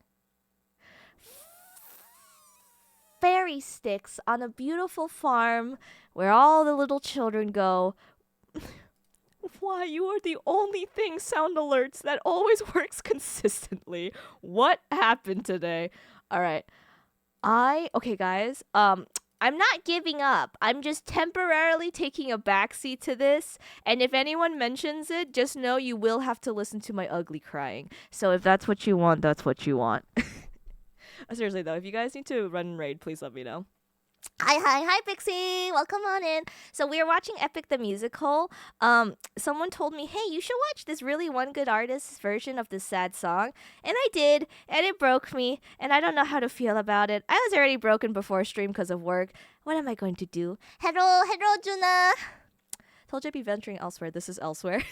Fairy sticks on a beautiful farm where all the little children go. Why, you are the only thing, sound alerts, that always works consistently. What happened today? All right. Okay, guys. I'm not giving up. I'm just temporarily taking a backseat to this. And if anyone mentions it, just know you will have to listen to my ugly crying. So if that's what you want, that's what you want. Seriously, though, if you guys need to run and raid, please let me know. Hi, Pixie. Welcome on in. So we are watching Epic the Musical. Someone told me, hey, you should watch this really one good artist's version of this sad song. And I did, and it broke me, and I don't know how to feel about it. I was already broken before stream because of work. What am I going to do? Hello, Juna. Told you I'd be venturing elsewhere. This is elsewhere.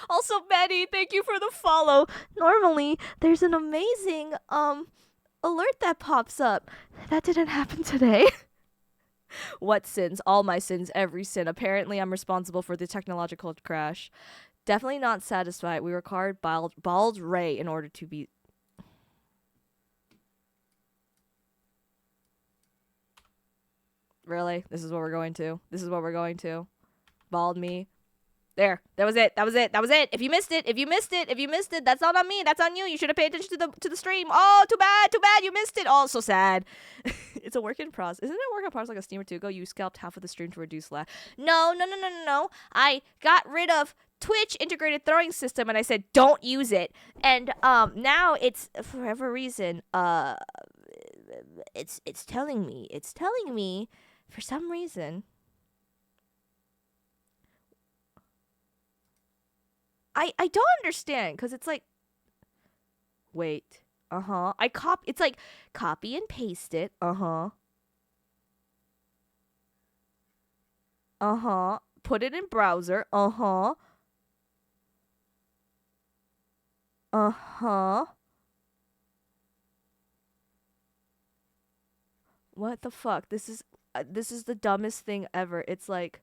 Also, Betty, thank you for the follow. Normally, there's an amazing, alert that pops up. That didn't happen today. What sins? All my sins, every sin. Apparently, I'm responsible for the technological crash. Definitely not satisfied. We required Bald Ray in order to be... Really? This is what we're going to? Bald me. There. That was it. If you missed it, that's not on me. That's on you. You should have paid attention to the stream. Oh, too bad. You missed it. Oh, so sad. It's a work in progress. Isn't it a work in progress like a Steam or two ago? You scalped half of the stream to reduce lag. No. I got rid of Twitch integrated throwing system and I said don't use it. And now it's for whatever reason it's telling me for some reason I don't understand because it's like, wait, it's like copy and paste it, put it in browser, what the fuck, this is the dumbest thing ever. It's like,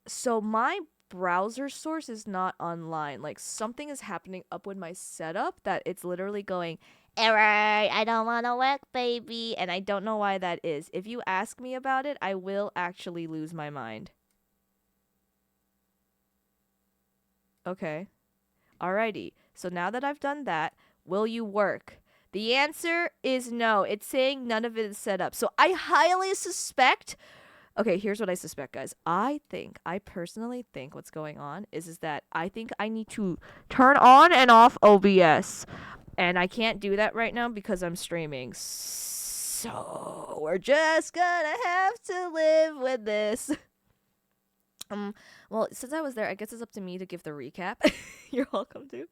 so my browser source is not online. Like something is happening up with my setup that it's literally going, error, I don't want to work, baby. And I don't know why that is. If you ask me about it, I will actually lose my mind. Okay. Alrighty. So now that I've done that, will you work? The answer is no. It's saying none of it is set up. So I highly suspect... Okay, here's what I suspect, guys. I personally think what's going on is that I think I need to turn on and off OBS. And I can't do that right now because I'm streaming. So we're just gonna have to live with this. Well, since I was there, I guess it's up to me to give the recap. You're welcome to.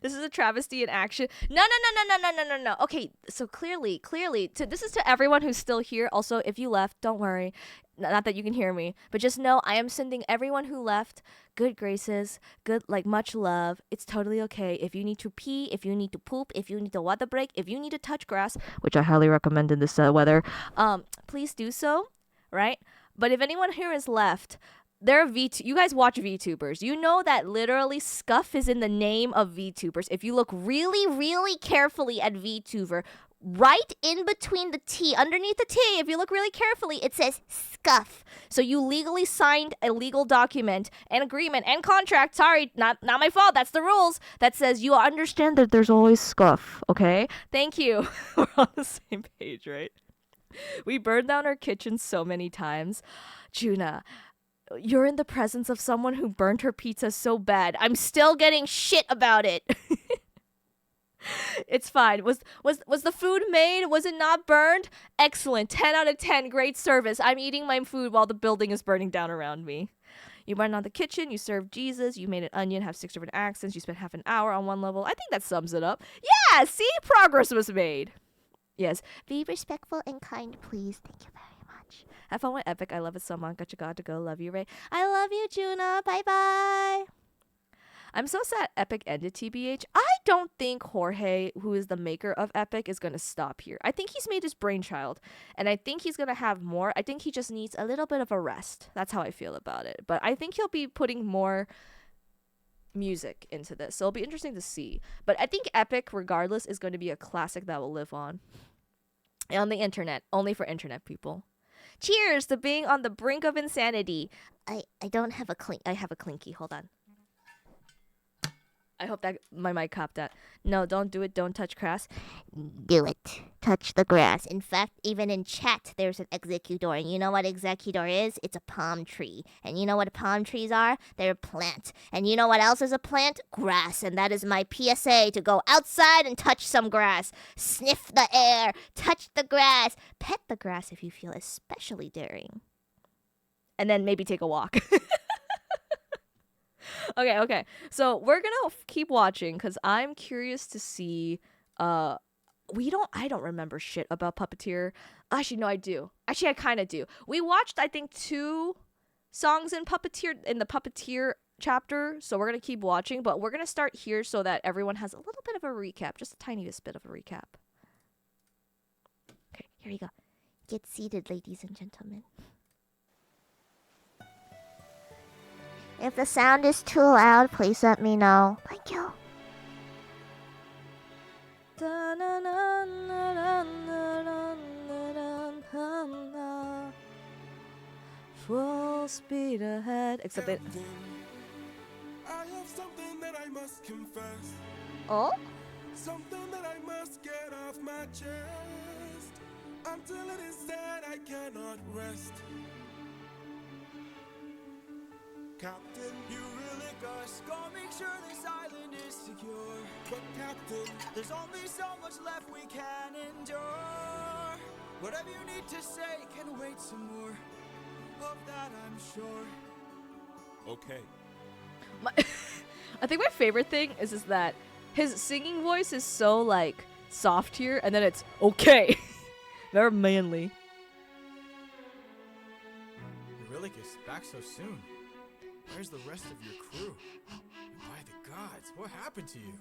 This is a travesty in action. No. Okay, so clearly, this is to everyone who's still here. Also, if you left, don't worry. Not that you can hear me, but just know I am sending everyone who left good graces, much love. It's totally okay. If you need to pee, if you need to poop, if you need to water break, if you need to touch grass, which I highly recommend in this weather, please do so, right? But if anyone here is left, there are you guys watch VTubers. You know that literally scuff is in the name of VTubers. If you look really, really carefully at VTuber, right in between the T, underneath the T, if you look really carefully, it says scuff. So you legally signed a legal document, an agreement, and contract. Sorry, not my fault. That's the rules. That says you understand that there's always scuff. Okay? Thank you. We're on the same page, right? We burned down our kitchen so many times. Juna, you're in the presence of someone who burnt her pizza so bad. I'm still getting shit about it. It's fine. Was the food made? Was it not burned? Excellent. 10 out of 10. Great service. I'm eating my food while the building is burning down around me. You run on the kitchen, you serve Jesus, you made an onion, have 6 different accents, you spent half an hour on one level. I think that sums it up. Yeah, see, progress was made. Yes. Be respectful and kind, please. Thank you very much. Have fun with Epic. I love it so much. Got you got to go. Love you, Ray. I love you, Juna. Bye bye. I'm so sad Epic ended, TBH. I don't think Jorge, who is the maker of Epic, is going to stop here. I think he's made his brainchild, and I think he's going to have more. I think he just needs a little bit of a rest. That's how I feel about it. But I think he'll be putting more music into this, so it'll be interesting to see. But I think Epic, regardless, is going to be a classic that will live on the internet, only for internet people. Cheers to being on the brink of insanity. I don't have a clink. I have a clinky. Hold on. I hope that my mic copped that. No, don't do it. Don't touch grass. Do it. Touch the grass. In fact, even in chat, there's an executor. And you know what executor is? It's a palm tree. And you know what palm trees are? They're a plant. And you know what else is a plant? Grass. And that is my PSA to go outside and touch some grass. Sniff the air. Touch the grass. Pet the grass if you feel especially daring. And then maybe take a walk. Okay. So we're gonna keep watching because I'm curious to see. I don't remember shit about Puppeteer. Actually, no, I do. Actually, I kind of do. We watched, I think, 2 songs in the Puppeteer chapter. So we're gonna keep watching, but we're gonna start here so that everyone has a little bit of a recap, just a tiniest bit of a recap. Okay, here we go. Get seated, ladies and gentlemen. If the sound is too loud, please let me know. Thank you. Full speed ahead. Except it. I have something that I must confess. Oh? Something that I must get off my chest. Until it is said, I cannot rest. Captain, you really gotta make sure this island is secure. But Captain, there's only so much left we can endure. Whatever you need to say can wait some more. Of that I'm sure. Okay. I think my favorite thing is that his singing voice is so like soft here, and then it's okay. Very manly. Eurylicus, back so soon. Where's the rest of your crew? And by the gods, what happened to you?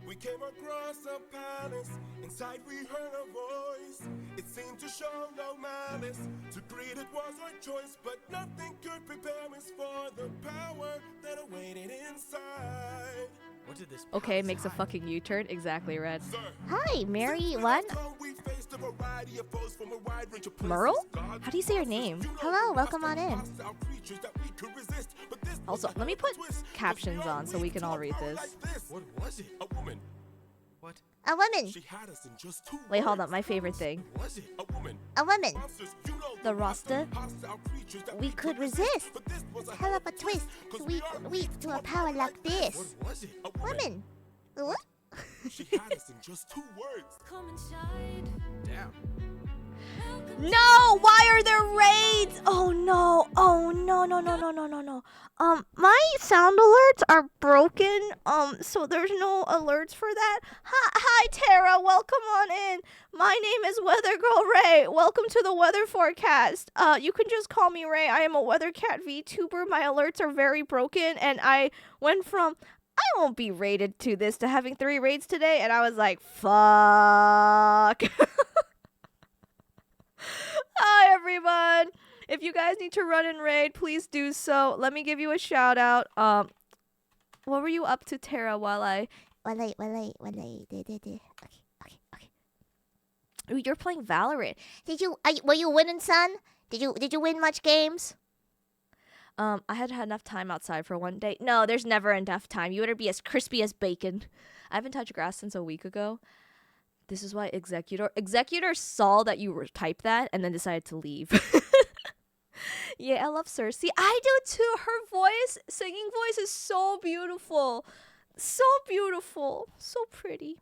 We came across a palace. Inside we heard a voice. It seemed to show no malice. To greet it was our choice, but nothing could prepare us for the power that awaited inside. What did this Okay, makes a fucking U-turn. Exactly, Red. Hi, Mary one. Merle? How do you say your name? Hello, welcome on in. Also, let me put captions on so we can all read this. What was it? A woman. What? A woman. She had us in just 2 Wait, hold words. up. My favorite thing. What was it? A woman. A woman. Monsters, you know The roster. hostile creatures that We could resist. But this was a Hell of a twist. We could reach to a power like this. What was it? A Woman. What? She had us in just 2 words. Come inside. Damn. No! Why are there raids? Oh no! Oh no! No! My sound alerts are broken. So there's no alerts for that. Hi, Tara. Welcome on in. My name is Weather Girl Ray. Welcome to the weather forecast. You can just call me Ray. I am a Weather Cat VTuber. My alerts are very broken, and I went from I won't be rated to this to having 3 raids today, and I was like, fuck. Hi, everyone. If you guys need to run and raid, please do so. Let me give you a shout out. What were you up to, Tara, while I... Okay. Ooh, you're playing Valorant. Were you winning, son? Did you win much games? I had enough time outside for one day. No, there's never enough time. You better be as crispy as bacon. I haven't touched grass since a week ago. This is why Executor saw that you typed that and then decided to leave. Yeah, I love Cersei. I do too. Her singing voice is so beautiful. So beautiful. So pretty.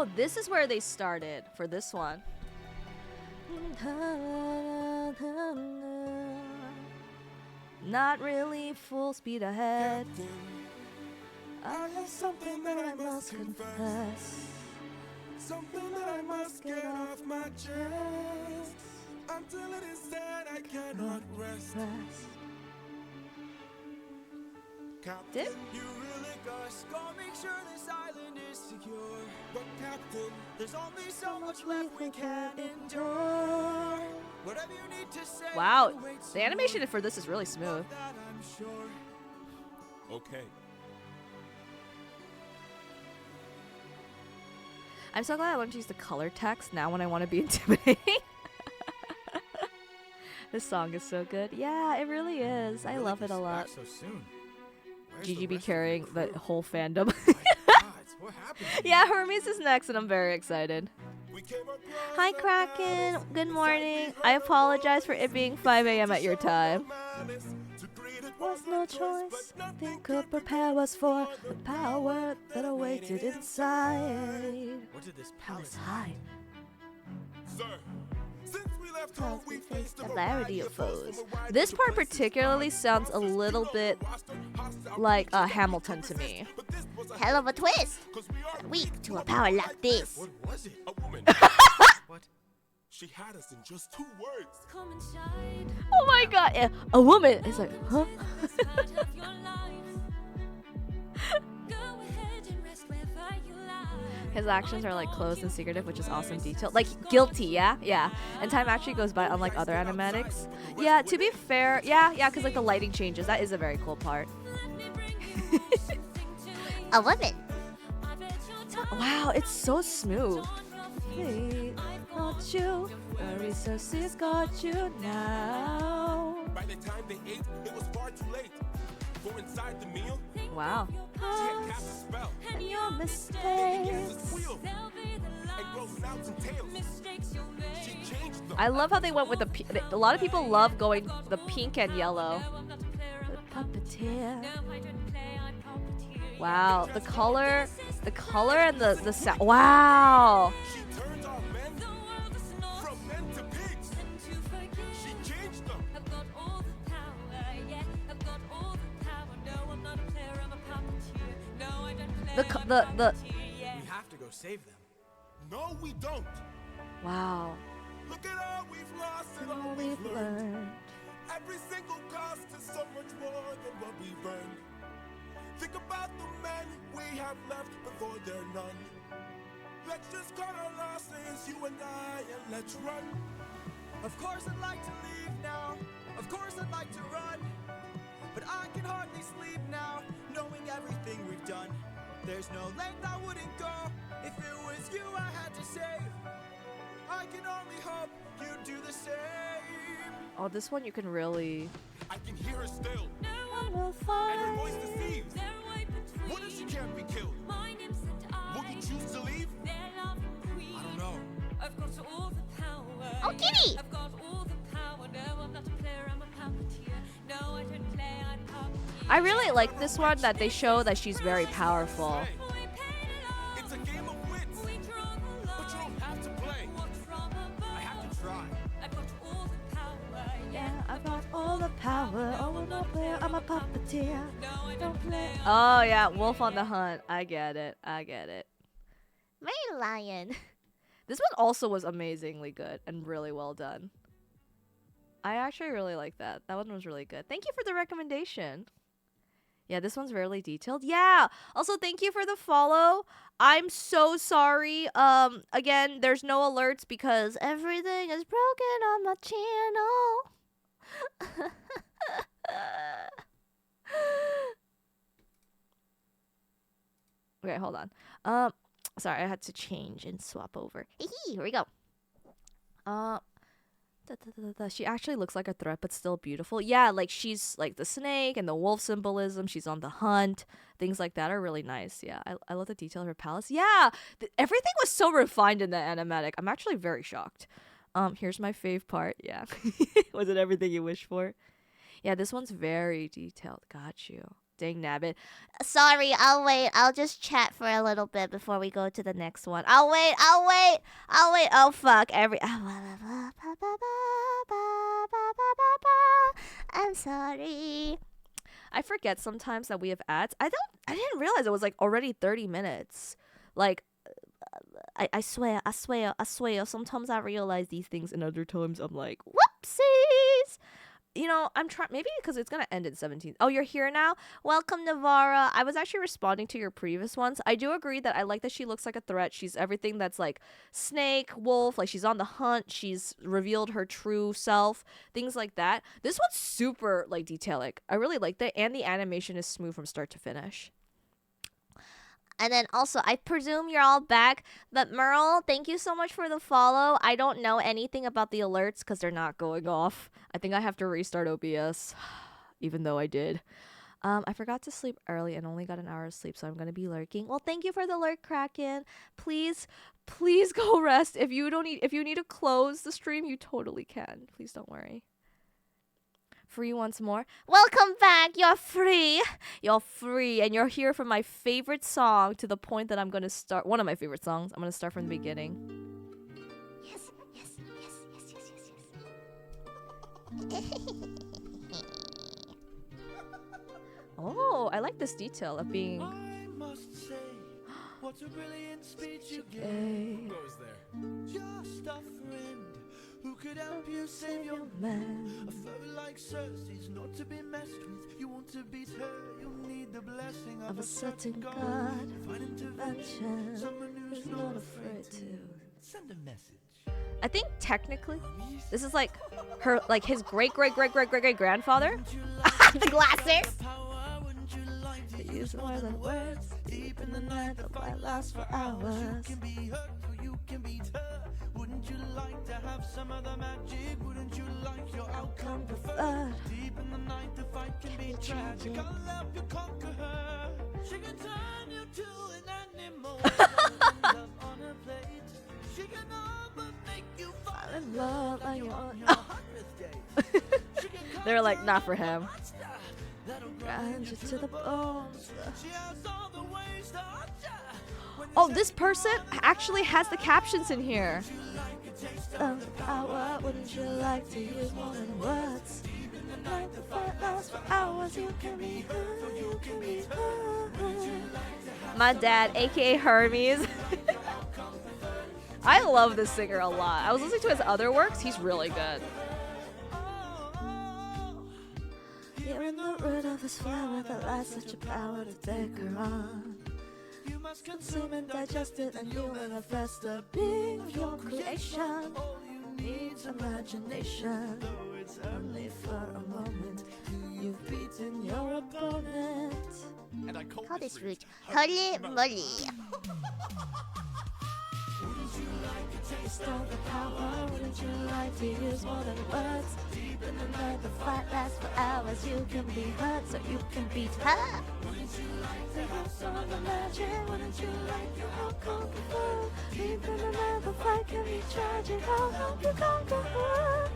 Oh, this is where they started for this one. Not really full speed ahead. I have something that I must confess. Something that I must get off my chest. Until it is said I cannot rest. Captain, Dip? you really go make sure this island is secure. But Captain, there's only so much left we can endure. Whatever you need to say. Wow, we'll wait the animation for this is really smooth. that I'm sure. Okay. I'm so glad I learned to use the color text now when I want to be intimidating. This song is so good. Yeah, it really is. I love it a lot. So soon. Gigi be carrying the whole fandom. What happened? Yeah, Hermes is next, and I'm very excited. Hi, Kraken. Good morning. I apologize for it being 5 a.m. at your time. Was no choice. Nothing could prepare us for the power that awaited inside. What did this Palace hide. Sir, since we left home, we faced A variety of foes. This part particularly sounds a little bit like Hamilton to me. Hell of a twist. Weak to a power like this. What was it? A woman. What? She had us in just 2 words. Come and shine. Oh my god, yeah, a woman! It's like, huh? This part of your life. Go ahead and rest wherever you lie. His actions are like closed and secretive, which is awesome detail. Like guilty, yeah, yeah. And time actually goes by, unlike other animatics. Yeah, to be fair, yeah, because like the lighting changes. That is a very cool part. Let me bring you something to eat. A woman. I bet your time Wow, it's so smooth. on your Wait, feet. not you. The resources got you now. By the time they ate, it was far too late. For inside the meal, Wow. she had cast a spell. And your Begins mistakes. to squeal They'll be the and grow snouts and tails. mistakes you She made. changed them. I love how they went with a lot of people love going the pink and yellow. No, I'm not a player, I'm a Puppeteer. No, I don't play, I puppeteer. Wow, the color and the sound. Wow. She turned our men The world is not from men to pigs. to forget. She changed them. I've got all the power, yeah. I've got all the power. No, I'm not a player, I'm a puppeteer. No, I don't play, The co- I'm the- a the- puppeteer, yeah. We have to go save them. No, we don't. Wow. Look at all we've lost and all All we've we've learned. learned. Every single cost is so much more than what we've earned. Think about the men we have left before they're none. Let's just cut our losses, you and I, and let's run. Of course I'd like to leave now. Of course I'd like to run. But I can hardly sleep now, knowing everything we've done. There's no length I wouldn't go if it was you I had to save. I can only hope you do the same. Oh, this one you can really. I can hear her still, No one will and her find. voice deceives. they're right between. What if she can't be killed? My name's and Will I. you choose to leave? Their loving queen. I don't know. I've got all the power. Oh, kitty. I've got all the power. No, I'm not a player, I'm a puppeteer. No, I don't play, I puppeteer. I really like this one that they show that she's very powerful. We paid it all. It's a game of wits, We draw the but you line. don't have to play. Watch from above. I have to try. I've got all the power. Yeah, I've got all the power. Oh, I'm not player, I'm a puppeteer. No, I don't play. Oh yeah, Wolf on the Hunt. I get it. I get it. Very lion. This one also was amazingly good and really well done. I actually really like that. That one was really good. Thank you for the recommendation. Yeah, this one's really detailed. Yeah. Also, thank you for the follow. I'm so sorry. Again, there's no alerts because everything is broken on my channel. Okay, hold on. Sorry, I had to change and swap over. Here we go. She actually looks like a threat, but still beautiful. Yeah, like she's like the snake and the wolf symbolism. She's on the hunt. Things like that are really nice. Yeah, I love the detail of her palace. Yeah, everything was so refined in the animatic. I'm actually very shocked. Here's my fave part. Yeah, was it everything you wish for? Yeah, this one's very detailed. Got you. Dang nabbit. Sorry, I'll wait. I'll just chat for a little bit before we go to the next one. I'll wait. Oh fuck. I'm sorry. I forget sometimes that we have ads. I didn't realize it was like already 30 minutes. Like I swear. Sometimes I realize these things and other times I'm like, whoopsies. You know, I'm trying, maybe because it's going to end at 17. Oh, you're here now? Welcome, Navara. I was actually responding to your previous ones. I do agree that I like that she looks like a threat. She's everything that's like snake, wolf, like she's on the hunt. She's revealed her true self, things like that. This one's super like detailing. I really like that. And the animation is smooth from start to finish. And then also, I presume you're all back. But Merle, thank you so much for the follow. I don't know anything about the alerts because they're not going off. I think I have to restart OBS, even though I did. I forgot to sleep early and only got an hour of sleep, so I'm gonna be lurking. Well, thank you for the lurk, Kraken. Please go rest. If you need to close the stream, you totally can. Please don't worry. Free once more. Welcome back. You're free. You're free, and you're here for my favorite song. To the point that I'm gonna start one of my favorite songs. I'm gonna start from the beginning. Yes. Oh, I like this detail of being. I must say, what a brilliant speech you gave. Gay. Goes there. Just a friend who could help you save your Man. A foe like Cersei's not to be messed with. You want to beat her, you'll need the blessing of a certain God. Divine intervention, someone who's not afraid to send a message. I think technically, this is like his great grandfather. The glasses. They use more than words. Deep in the night, the fight lasts for hours. You can be hurt, or you can beat her. Wouldn't you like to have some of the magic? Wouldn't you like your outcome preferred? Deep in the night, the fight can be tragic. I'll help you conquer her. She can turn you to an animal. Love on her plate. She can all but make you fall in love like you're on your 100th day. She can They're like, not for him. that'll Grind you to the bones. She has all the ways to hurt ya. Oh, this person actually has the captions in here. Of the power, wouldn't you like to use more than words? Night the fight lasts for hours. You can be hurt, you can be hurt. My dad, aka Hermes. I love this singer a lot. I was listening to his other works. He's really good. You're in the root of this flower that lies such a power to take her on. You must Consume and digest it, and you manifest the being of your creation. all you need. Needs imagination. Though it's Only for a moment, you've beaten your opponent. and I call How this this route root? Holy moly! Taste of the power, wouldn't you like to use more than words? Deep in the night, the fight lasts for hours. You can be hurt, so you can beat her. Wouldn't you like to have some of the magic? Wouldn't you like to help conquer her? Deep in the night, the fight can be tragic. I'll help you conquer her.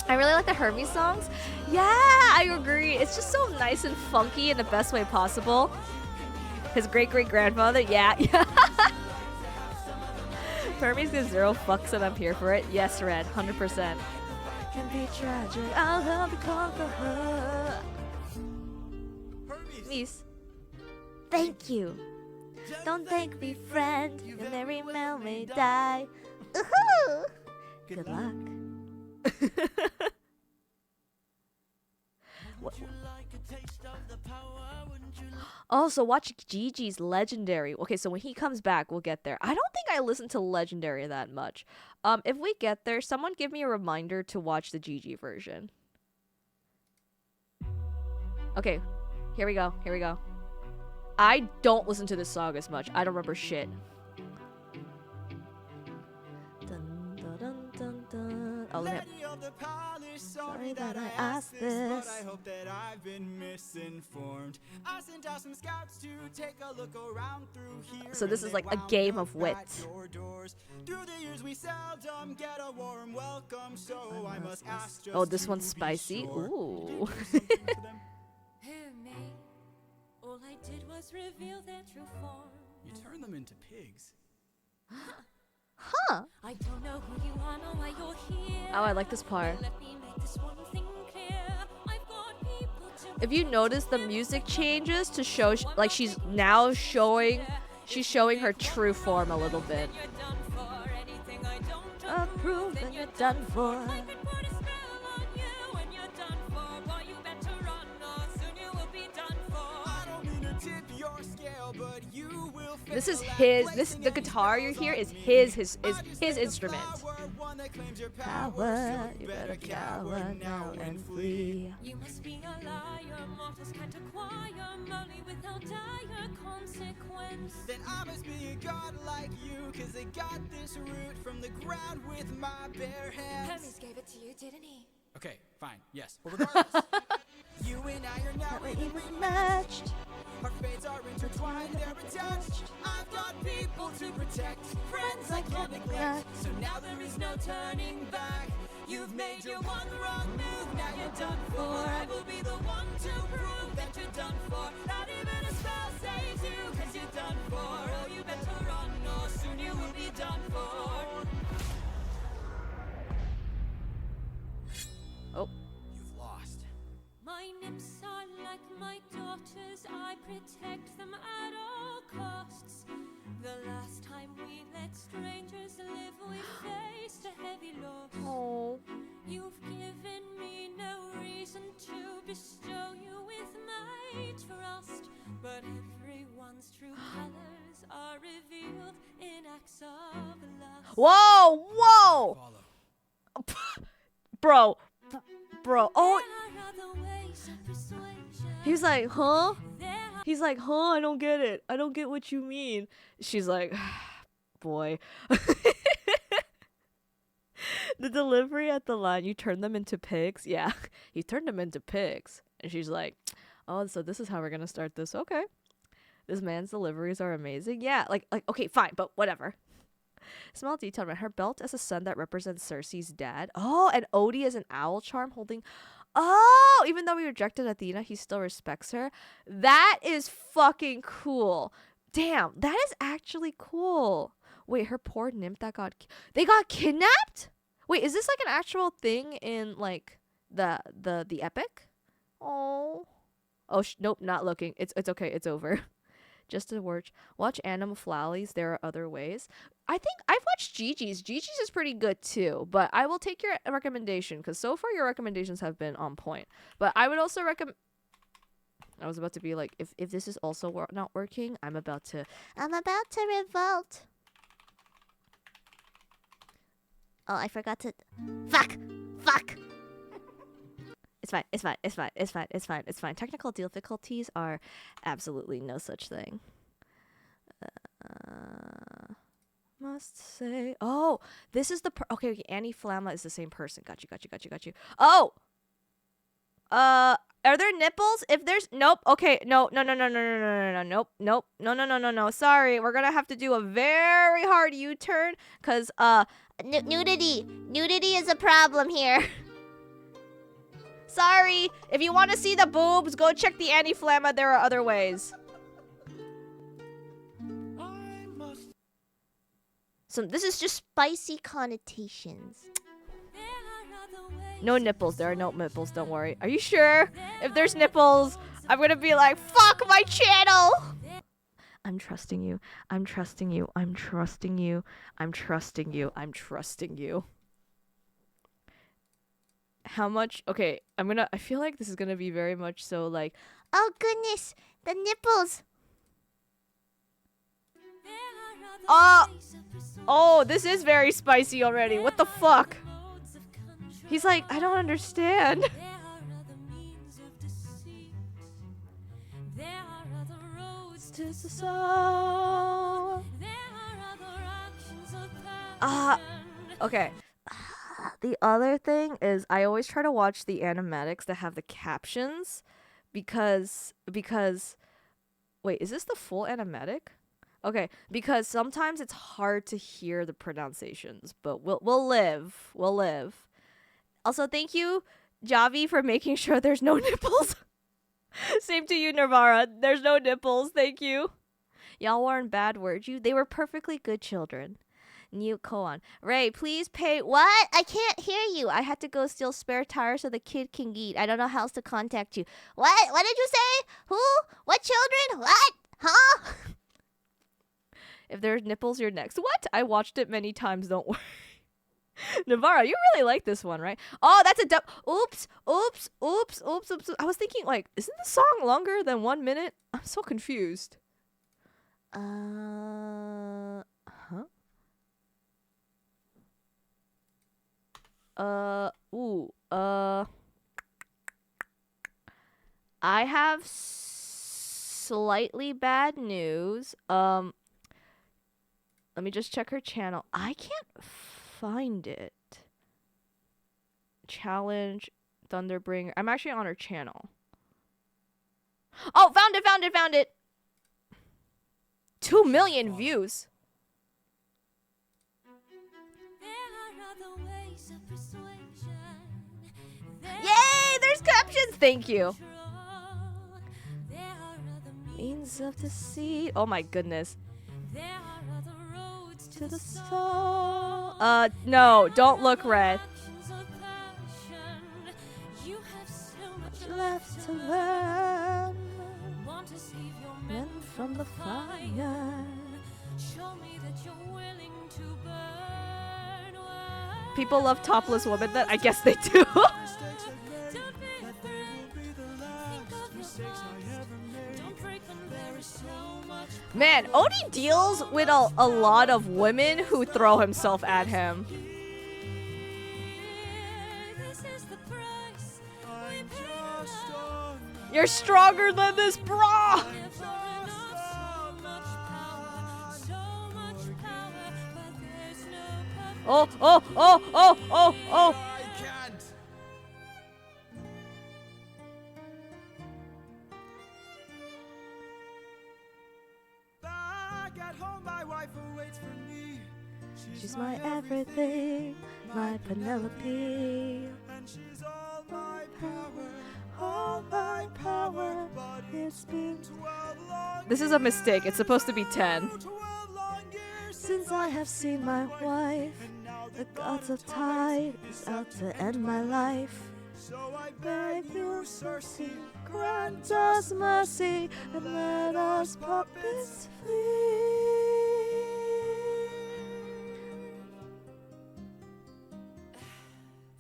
I really like the Hermes songs. Yeah, I agree. It's just so nice and funky in the best way possible. His great grandfather, yeah. Hermes gives 0 fucks and I'm here for it. Yes, Red, 100%. Can be tragic. I'll help you conquer her. Hermes. Mies. Thank you. Don't thank me, friend. Your merry mail may die. Ooh-hoo. Good luck. Would you like a taste of the power? Wouldn't you like Also, watch Gigi's Legendary. Okay, so when he comes back, we'll get there. I don't think I listen to Legendary that much. If we get there, someone give me a reminder to watch the Gigi version. Okay, here we go. I don't listen to this song as much. I don't remember shit. Dun, dun, dun, dun, dun. Oh, let me- Lady of the palace, Sorry that I asked this. but I hope that I've been misinformed. I sent out some scouts to take a look around through here. So this and is they like a wound game up of wit. at your doors. Through the years we seldom get a warm welcome, so I must ask just Oh, this to one's be spicy. sure. Ooh. Did you do something to them? All I did was reveal their true form. You turn them into pigs. Huh. I don't know who you are, nor why you're here. Oh, I like this part. But let me make this one thing clear. I've got people to If you notice, the music changes to show like she's now showing her true form a little bit. You're done for. Anything I don't Approve, then you're done for. I could put a spell on you when you're done for. Boy, you better run, or soon you will be done for. I don't mean to tip your scale, but you will fail This is at his. placing The any guitar you spells hear on is me. his I just like a instrument. flower, one that claims your Power, power, so you better cower now and flee. You must be a liar. Mortals can't acquire money without dire consequence. Then I must be a god like you, cause I got this root from the ground with my bare hands. Hermes gave it to you, didn't he? Okay, fine, yes. But regardless, you and I are now even Matched. Our fates are intertwined, they're attached. I've got people to protect, friends I can't neglect. So now there is no turning back. You've made your one wrong move, now you're done for. I will be the one to prove that you're done for. Not even a spell saves you, cause you're done for. Oh, you better run, or soon you will be done for. Oh, You've lost. My nymphs are like my daughters. I protect them at all costs. The last time we let strangers live, we faced a heavy loss. oh. You've given me no reason to bestow you with my trust. But everyone's true colors are revealed in acts of lust. Whoa, whoa, Follow. bro. Oh, There are other ways of persuasion. he's like, huh? There are He's like, huh? I don't get it. I don't get what you mean. She's like, boy. The delivery at the line, you turn them into pigs. Yeah, you turned them into pigs. And she's like, oh, so this is how we're gonna start this. Okay. This man's deliveries are amazing. Yeah, like okay, fine, but whatever. Small detail, right? Her belt as a sun that represents Cersei's dad. Oh, and Odie is an owl charm holding. Oh, even though he rejected Athena, he still respects her. That is fucking cool. Damn, that is actually cool. Wait, her poor nymph that they got kidnapped? Wait, is this like an actual thing in like the epic? Oh. Oh, nope, not looking. It's okay. It's over. Just to watch Anima Flowley's There Are Other Ways. I think I've watched Gigi's. Gigi's is pretty good too, but I will take your recommendation because so far your recommendations have been on point. But I would also recommend. I was about to be like, if this is also not working, I'm about to revolt. Oh, I forgot to. Fuck! It's fine. Technical difficulties are absolutely no such thing. Must say. Oh, this is the okay. Annie Flamma is the same person. Got you. Oh. Are there nipples? If there's nope. Okay, no. Nope. No. Sorry, we're gonna have to do a very hard U-turn, cause Nudity is a problem here. sorry. If you want to see the boobs, go check the Annie Flamma. There are other ways. I must. So this is just Spicy connotations. There are other ways no nipples. There are no nipples. Don't worry. Are you sure? If there's nipples, I'm gonna be like, fuck my channel. I'm trusting you. I'm trusting you. I'm trusting you. I'm trusting you. I'm trusting you. How much? Okay, I feel like this is gonna be very much so like, Oh goodness, the nipples. There are other oh, ways of persuasion. oh, this is very spicy already. What the fuck? Modes of control. He's like, I don't understand. There are other means of deceit. There are other roads to So, There are other actions of Ah, passion. okay. The other thing is I always try to watch the animatics that have the captions because wait, is this the full animatic? Okay, because sometimes it's hard to hear the pronunciations, but we'll live. We'll live. Also, thank you, Javi, for making sure there's no nipples. Same to you, Nirvara. There's no nipples, thank you. Y'all weren't bad words. They were perfectly good children. New koan. Ray, please pay. What? I can't hear you. I had to go steal spare tires so the kid can eat. I don't know how else to contact you. What? What did you say? Who? What children? What? Huh? If there's nipples, you're next. What? I watched it many times, don't worry. Navarra, you really like this one, right? Oh, that's a oops. I was thinking, like, isn't the song longer than 1 minute? I'm so confused. Huh? I have slightly bad news. Let me just check her channel. I can't find it. Challenge Thunderbringer. I'm actually on her channel. Oh, found it. 2 million views. Yay, there's captions. Thank you. Means of deceit. Oh my goodness. To the soul. No, don't look red. Left to learn. Men from the fire. People love topless women. That I guess they do. Man, Odie deals with a lot of women who throw himself at him. You're stronger than this bra! Oh! I can't. Back at home, my wife awaits for me. She's my everything, my Penelope. And she's all my power. But it's been 12 long This is a mistake. It's supposed to be 10. 12 long years Since I have seen my wife, the gods of tide is out to end my life. So I beg you, Circe, Grant us mercy and let us puppets flee.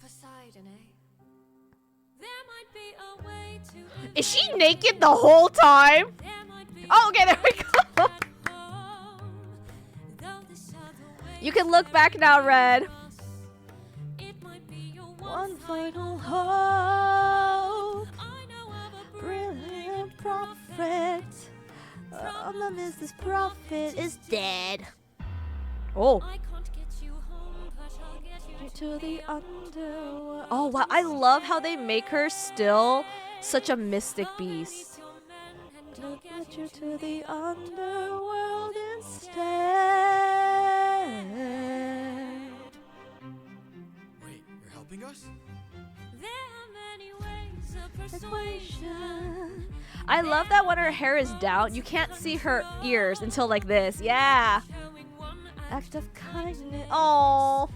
Poseidon, eh? There might be a way to. Is she naked the whole time? There might be Oh, okay, there we go. You can look back now, Red. It might be your One final hope. I know of a Brilliant prophet. Problem is this prophet is Dead. Oh. I can't get you home, but I'll get you To the underworld. Oh wow, I love how they make her still such a mystic beast. Get you to the underworld instead. Wait, you're helping us? There are many ways of Persuasion. I love that when her hair is down, you can't see her ears until like this. Yeah. showing one Act of kindness. Oh.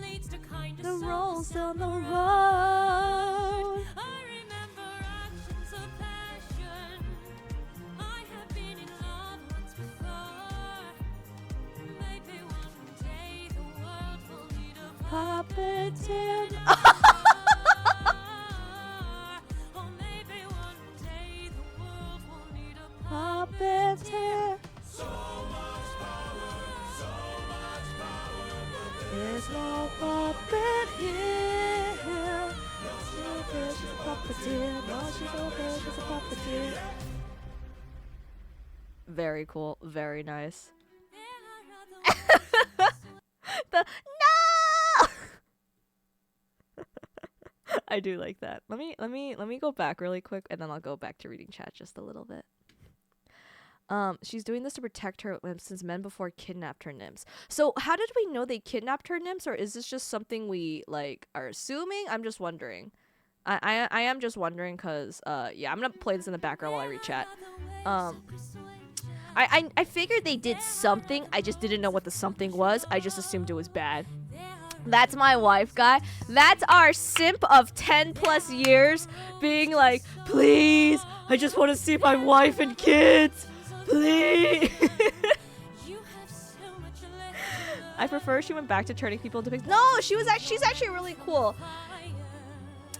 leads to kindness. The rolls down the road. I remember actions of passion. I have been in love once before. Maybe one day the world will need a Puppeteer. or maybe one day the world will need a Puppeteer. There's no puppet here. She's no bitch, she's a puppeteer. No, she's no bitch, she's a puppeteer. Very cool, very nice. The no. I do like that. Let me go back really quick, and then I'll go back to reading chat just a little bit. She's doing this to protect her since men before kidnapped her nymphs. So how did we know they kidnapped her nymphs, or is this just something we like are assuming? I'm just wondering. I am just wondering because yeah, I'm gonna play this in the background while I read chat. I figured they did something. I just didn't know what the something was. I just assumed it was bad. That's my wife, guy. That's our simp of 10 plus years being like, please, I just want to see my wife and kids. Please. I prefer she went back to turning people into pigs. No, she's actually really cool.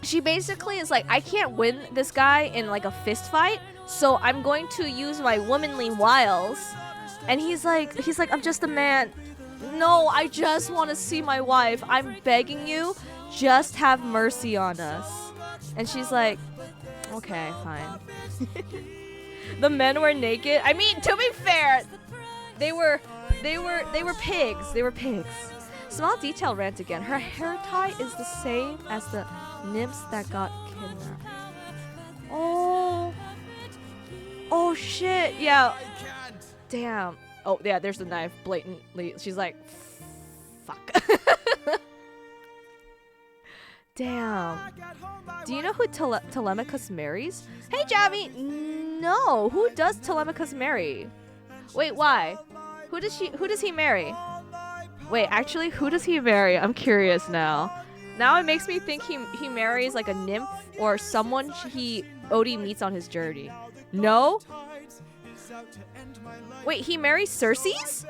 She basically is like, I can't win this guy in like a fist fight, so I'm going to use my womanly wiles. And he's like, I'm just a man. No, I just want to see my wife. I'm begging you, just have mercy on us. And she's like, okay, fine. The men were naked. I mean, to be fair, they were pigs. They were pigs. Small detail rant again. Her hair tie is the same as the nymphs that got kidnapped. Oh. Oh shit. Yeah. Damn. Oh yeah, there's the knife blatantly. She's like, fuck. Damn. Do you know who Telemachus marries? Hey Javi. No. Who does Telemachus marry? Wait, why? Who does he marry? Wait, actually, who does he marry? I'm curious now. Now it makes me think he marries like a nymph or someone Odie meets on his journey. No? Wait, he marries Circe's?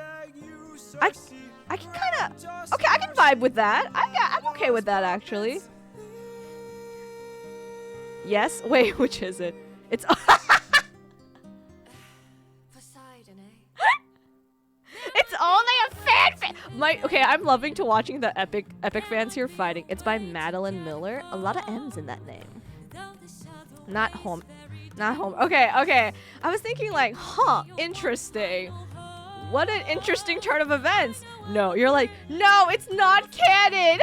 I can kind of... Okay, I can vibe with that. I'm okay with that, actually. Yes? Wait, which is it? It's... It's only a fanfic. Okay, I'm loving to watching the epic fans here fighting. It's by Madeline Miller. A lot of M's in that name. Not home. Okay. I was thinking like, huh, interesting. What an interesting turn of events. No, you're like, no, it's not canon.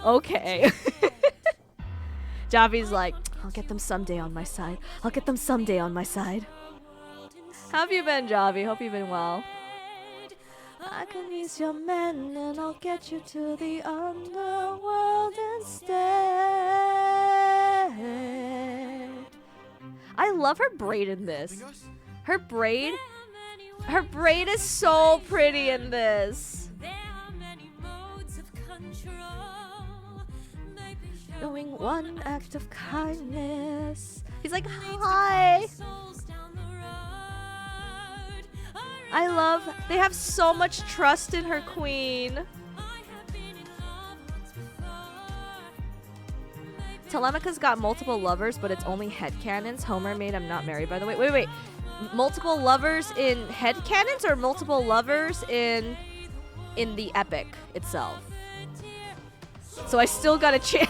Okay. Javi's like, I'll get them someday on my side. How have you been, Javi? Hope you've been well. I can ease your man and I'll get you to the underworld instead. I love her braid in this. Her braid is so pretty in this. Doing one act of kindness. He's like, hi. I love, they have so much trust in her queen. Telemachus got multiple lovers, but it's only headcanons. Homer made I'm not married, by the way. Wait. Multiple lovers in headcanons or multiple lovers in the epic itself? So I still got a chance.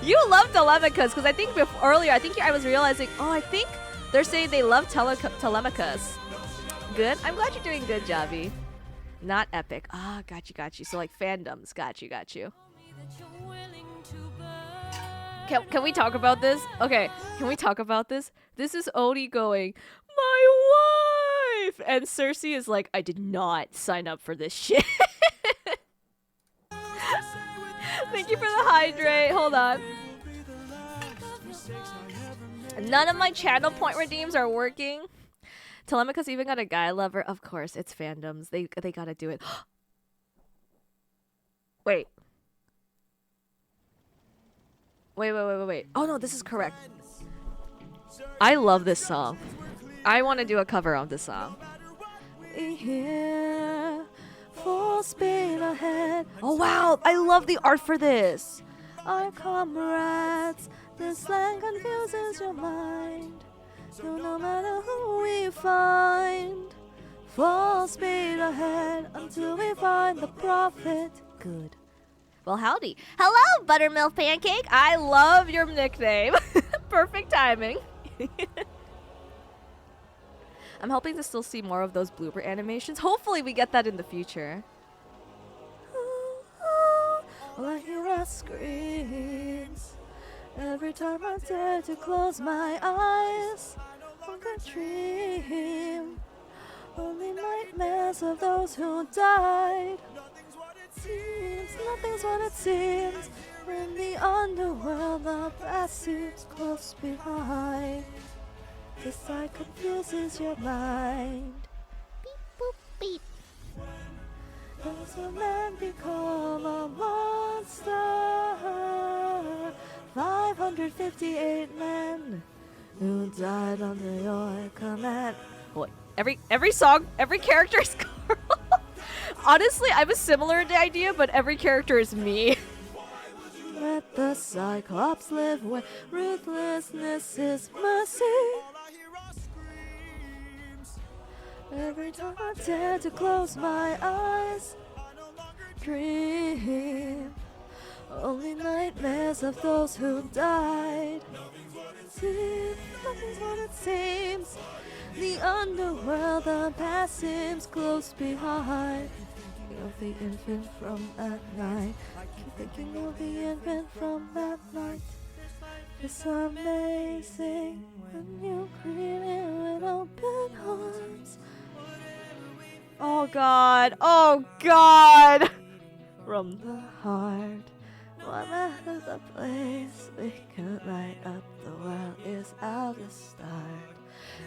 You love Telemachus, because I think earlier, I was realizing, I think they're saying they love Telemachus. Good. I'm glad you're doing good, Javi. Not epic. Got you. So like fandoms. Got you. Can we talk about this? Okay, can we talk about this? This is Odie going, my wife! And Circe is like, I did not sign up for this shit. Thank you for the hydrate. Hold on. None of my channel point redeems are working. Telemachus even got a guy lover. Of course, it's fandoms. They gotta do it. Wait. Oh no, this is correct. I love this song. I want to do a cover of this song. Here, full speed ahead. Oh wow, I love the art for this. Our comrades, this land confuses your mind. So no matter who we find, full speed ahead until we find the prophet. Good. Well, howdy. Hello, Buttermilk Pancake. I love your nickname. Perfect timing. I'm hoping to still see more of those blooper animations. Hopefully we get that in the future. All I hear are screams. Every time I dare to close my eyes, I can dream. Only nightmares of those who died. seems, nothing's what it seems. In the underworld, the past seems close behind. This sight confuses your mind. Boop, beep. Does a man become a monster? 558 men who died under your command. Boy, every song, every character is Carl. Honestly, I have a similar idea, but every character is me. Let the Cyclops live where ruthlessness is mercy. All I hear are screams. Every time I dare to close my eyes, I no longer dream only nightmares of those who died. Nothing's what it seems. The underworld, the past seems close behind. Thinking of the infant from that night. Keep thinking of the infant from that night. It's amazing when you greet it with open arms. Oh God, oh God! From the heart, what matters the place? We can light up the world is our start.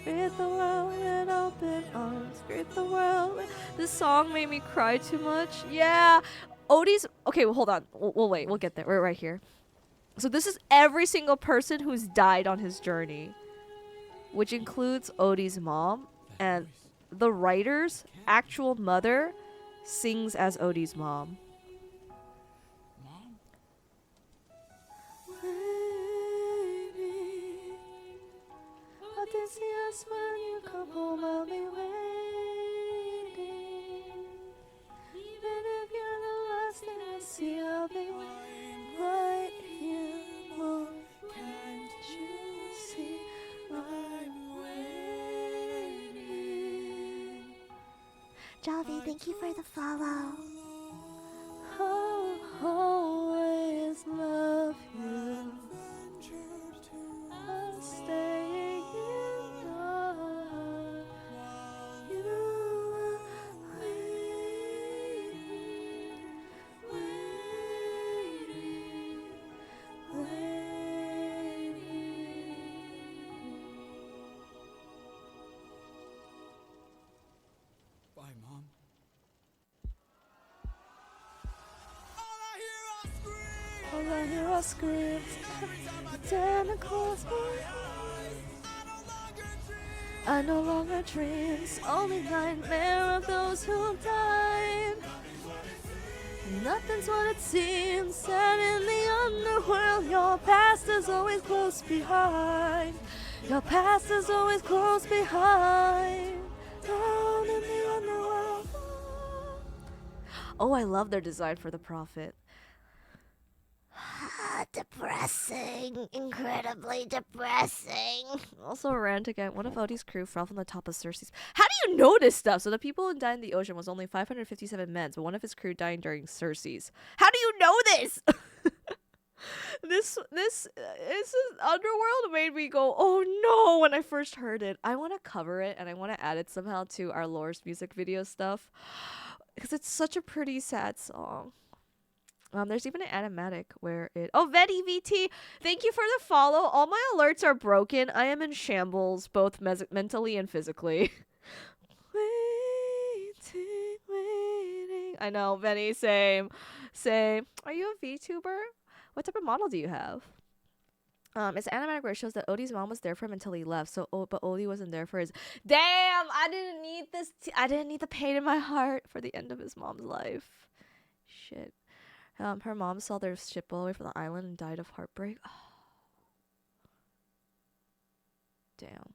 Greet the world with open arms. Greet the world. This song made me cry too much. Yeah, Odie's. Okay, well, hold on. We'll wait. We'll get there. We're right here. So this is every single person who's died on his journey, which includes Odie's mom, and the writer's actual mother sings as Odie's mom. Odysseus, when you come home, I'll be waiting. Even if you're the last thing I see, I'll be right here. Lord, can't you see I'm waiting? Javi, thank you for the follow. I'll always love you. I'll stay in love. You are waiting. Bye, Mom. All I hear are screams. All I hear are screams. I turn and close my eyes. I no longer dreams. Only nightmare of those who died. Nothing's what it seems. And in the underworld, your past is always close behind. Your past is always close behind. Down in the underworld. Oh, I love their design for the prophet. Depressing. Incredibly depressing. Also ran again. One of Odie's crew fell from the top of Circe's. How do you know this stuff? So the people who died in the ocean was only 557 men, but one of his crew died during Circe's. How do you know this? This Underworld made me go, oh no, when I first heard it. I want to cover it and I want to add it somehow to our Lore's music video stuff because it's such a pretty sad song. There's even an animatic where it... Oh, Veti VT, thank you for the follow. All my alerts are broken. I am in shambles, both mentally and physically. Waiting. I know, Veti, same. Are you a VTuber? What type of model do you have? It's an animatic where it shows that Odie's mom was there for him until he left. But Odie wasn't there for his... Damn, I didn't need this. I didn't need the pain in my heart for the end of his mom's life. Shit. Her mom saw their ship blow away from the island and died of heartbreak. Oh. Damn.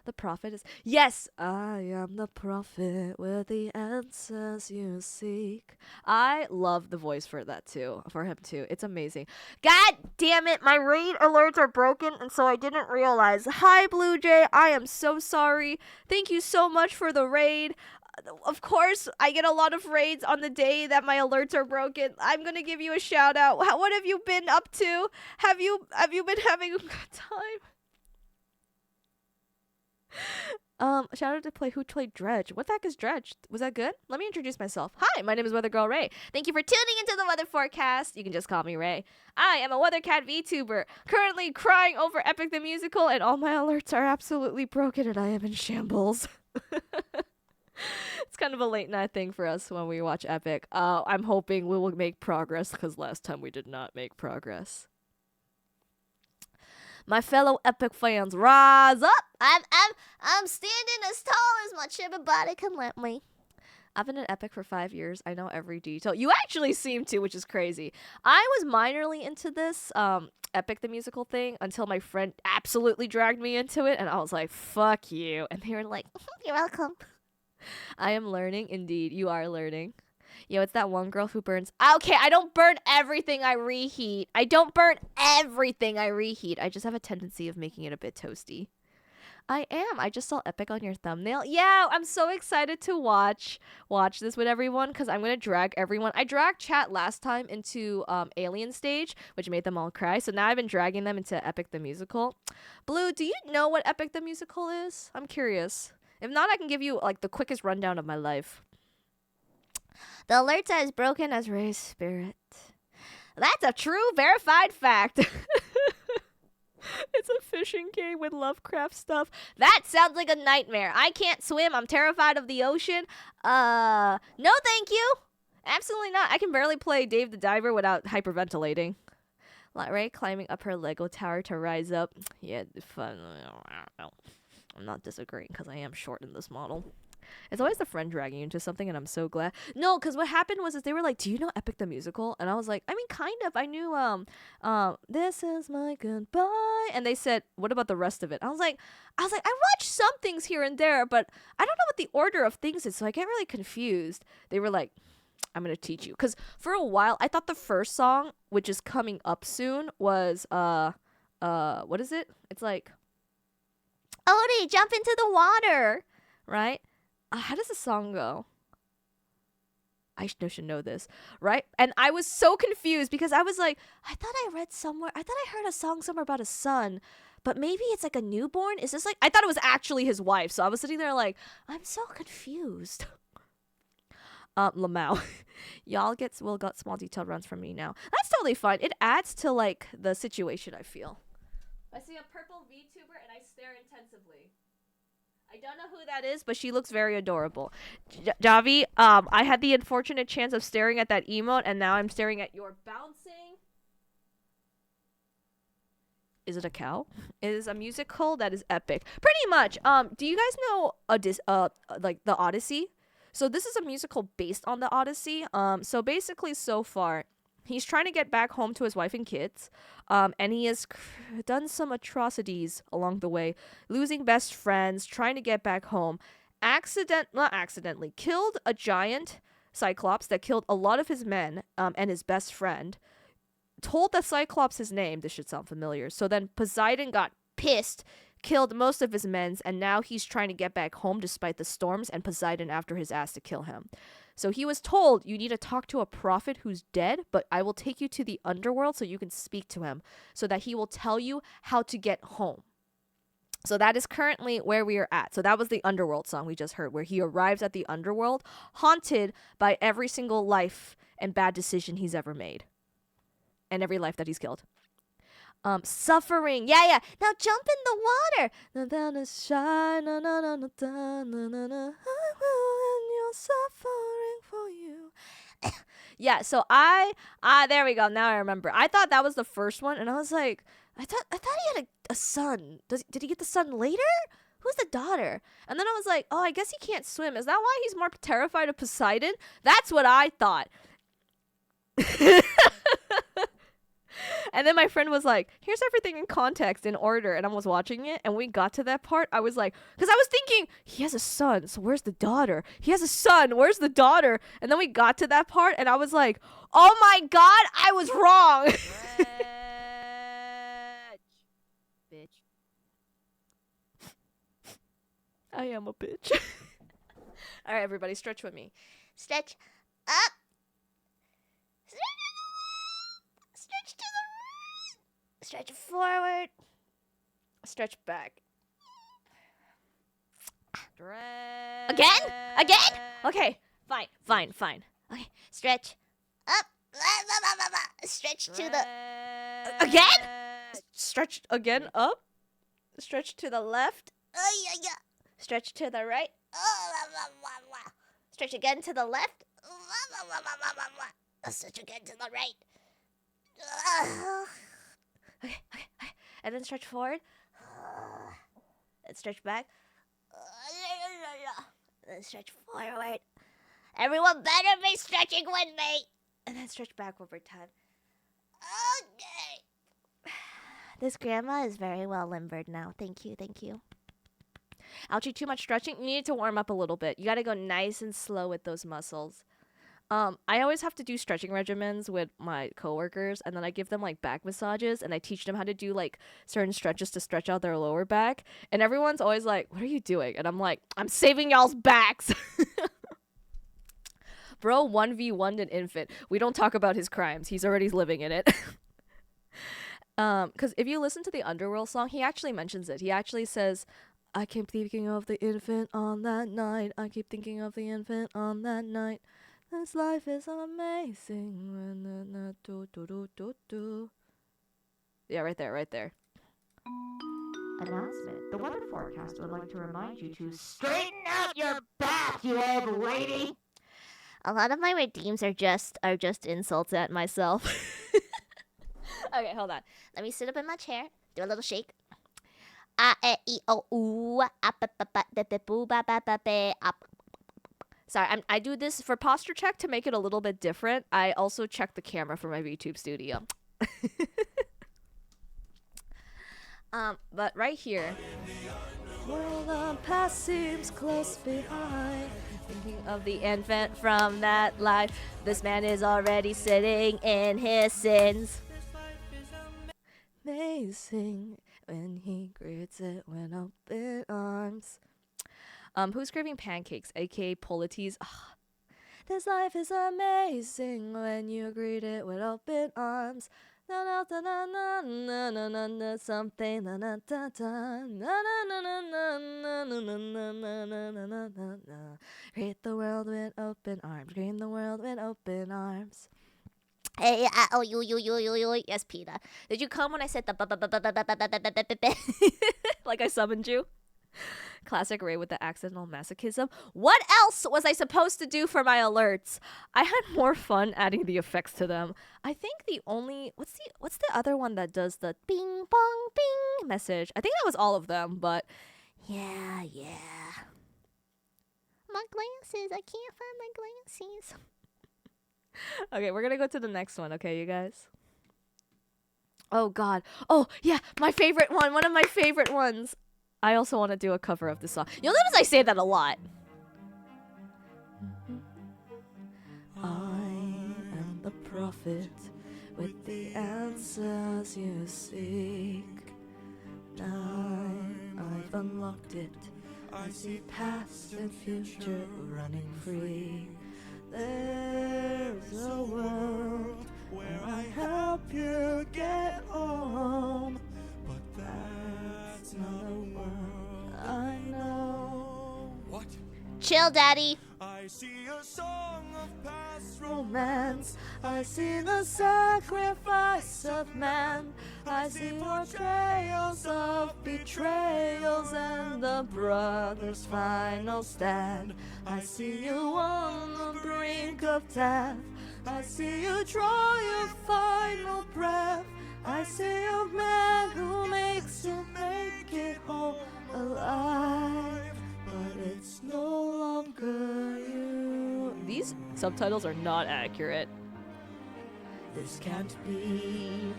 The prophet is... Yes! I am the prophet with the answers you seek. I love the voice for that too. For him too. It's amazing. God damn it! My raid alerts are broken and so I didn't realize. Hi Blue Jay! I am so sorry. Thank you so much for the raid. Of course, I get a lot of raids on the day that my alerts are broken. I'm gonna give you a shout out. What have you been up to? Have you been having a good time? Shout out to play who played Dredge. What the heck is Dredge? Was that good? Let me introduce myself. Hi, my name is Weather Girl Ray. Thank you for tuning into the weather forecast. You can just call me Ray. I am a WeatherCat VTuber, currently crying over Epic the Musical, and all my alerts are absolutely broken, and I am in shambles. It's kind of a late night thing for us when we watch Epic. I'm hoping we will make progress because last time we did not make progress. My fellow Epic fans, rise up! I'm standing as tall as my chubby body can let me. I've been in Epic for 5 years. I know every detail. You actually seem to, which is crazy. I was minorly into this Epic the Musical thing until my friend absolutely dragged me into it, and I was like, fuck you. And they were like, You're welcome. I am learning. Indeed, you are learning. Yo, it's that one girl who burns. Okay, I don't burn everything I reheat. I just have a tendency of making it a bit toasty. I am. I just saw Epic on your thumbnail. Yeah, I'm so excited to watch this with everyone because I'm going to drag everyone. I dragged chat last time into Alien Stage, which made them all cry. So now I've been dragging them into Epic the Musical. Blue, do you know what Epic the Musical is? I'm curious. If not, I can give you like the quickest rundown of my life. The alerts are as broken as Ray's spirit. That's a true, verified fact. It's a fishing game with Lovecraft stuff. That sounds like a nightmare. I can't swim. I'm terrified of the ocean. No thank you. Absolutely not. I can barely play Dave the Diver without hyperventilating. Ray climbing up her Lego tower to rise up. Yeah, fun. I'm not disagreeing because I am short in this model. It's always the friend dragging you into something, and I'm so glad. No, because what happened was is they were like, "Do you know Epic the Musical?" And I was like, "I mean, kind of. I knew This Is My Goodbye." And they said, "What about the rest of it?" I was like, I watched some things here and there, but I don't know what the order of things is, so I get really confused. They were like, "I'm gonna teach you," because for a while I thought the first song, which is coming up soon, was what is it? It's like, Odie, jump into the water. right? How does the song go? I should know this, right? And I was so confused because I was like, I thought I heard a song somewhere about a son, but maybe it's like a newborn. Is this like, I thought it was actually his wife. So I was sitting there like, I'm so confused. Lamau, y'all will got small detailed runs from me now. That's totally fine. It adds to like the situation, I feel. I see a purple VTuber and I stare intensively. I don't know who that is, but she looks very adorable. Javi, I had the unfortunate chance of staring at that emote, and now I'm staring at your bouncing. Is it a cow? It is a musical that is epic. Pretty much. Do you guys know like the Odyssey? So this is a musical based on the Odyssey. So basically, so far, he's trying to get back home to his wife and kids, and he has done some atrocities along the way, losing best friends, trying to get back home, not accidentally, killed a giant Cyclops that killed a lot of his men and his best friend, told the Cyclops his name, this should sound familiar, so then Poseidon got pissed, killed most of his men, and now he's trying to get back home despite the storms and Poseidon after his ass to kill him. So he was told, you need to talk to a prophet who's dead, but I will take you to the underworld so you can speak to him, so that he will tell you how to get home. So that is currently where we are at. So that was the underworld song we just heard, where he arrives at the underworld, haunted by every single life and bad decision he's ever made. And every life that he's killed. Suffering. Yeah. Now jump in the water. You're suffering for you. Yeah, so I there we go. Now I remember. I thought that was the first one, and I was like, I thought he had a son. Did he get the son later? Who's the daughter? And then I was like, oh, I guess he can't swim. Is that why he's more terrified of Poseidon? That's what I thought. And then my friend was like, here's everything in context, in order. And I was watching it, and we got to that part. I was like, because I was thinking, he has a son, so where's the daughter? He has a son, where's the daughter? And then we got to that part, and I was like, oh my God, I was wrong. Bitch. I am a bitch. All right, everybody, stretch with me. Stretch up. Stretch to the right. Stretch forward. Stretch back. Again? Okay, fine. Okay, stretch up. Stretch to the. Again? Stretch again up. Stretch to the left. Stretch to the right. Stretch again to the left. Stretch again to the right. Okay. And then stretch forward. And stretch back. Then stretch forward. Everyone better be stretching with me. And then stretch back over time. Okay. This grandma is very well limbered now. Thank you. Ouchie, too much stretching. You need to warm up a little bit. You gotta go nice and slow with those muscles. I always have to do stretching regimens with my coworkers, and then I give them like back massages, and I teach them how to do like certain stretches to stretch out their lower back. And everyone's always like, "What are you doing?" And I'm like, "I'm saving y'all's backs." Bro, 1v1'd an infant. We don't talk about his crimes. He's already living in it. Because if you listen to the Underworld song, he actually mentions it. He actually says, "I keep thinking of the infant on that night. I keep thinking of the infant on that night. This life is amazing." Yeah, right there. Announcement. The weather forecast would like to remind you to straighten out your back, you old lady. A lot of my redeems are just insults at myself. Okay, hold on. Let me sit up in my chair. Do a little shake. Sorry, I do this for posture check to make it a little bit different. I also check the camera for my VTube studio. But right here. World of past seems close behind. Thinking of the infant from that life. This man is already sitting in his sins. Amazing when he greets it with open arms. Who's craving pancakes, aka Polites? This life is amazing when you greet it with open arms. Na na na na na na na na something na na na na na na na na na na na na na na. Greet the world with open arms. Greet the world with open arms. Hey, you. Yes, Peter. Did you come when I said the like I summoned you? Classic Ray with the accidental masochism. What else was I supposed to do for my alerts? I had more fun adding the effects to them. I think the only what's the other one that does the bing bong bing message? I think that was all of them, but yeah. My glasses. I can't find my glasses. Okay, we're gonna go to the next one, okay, you guys? Oh god. Oh yeah, my favorite one. One of my favorite ones. I also want to do a cover of this song. You'll notice I say that a lot. I am the prophet with the answers you seek. Now I've unlocked it. I see past and future running free. There's a world where I help you get home, but that's not a world I know. What? Chill, Daddy. I see a song of past Romance, I see the sacrifice of man. I see portrayals of betrayals and the brother's final stand. I see you on the brink of death. I see you draw your final breath. I see a man who makes you make it home alive, but it's no longer you. These subtitles are not accurate. This can't be.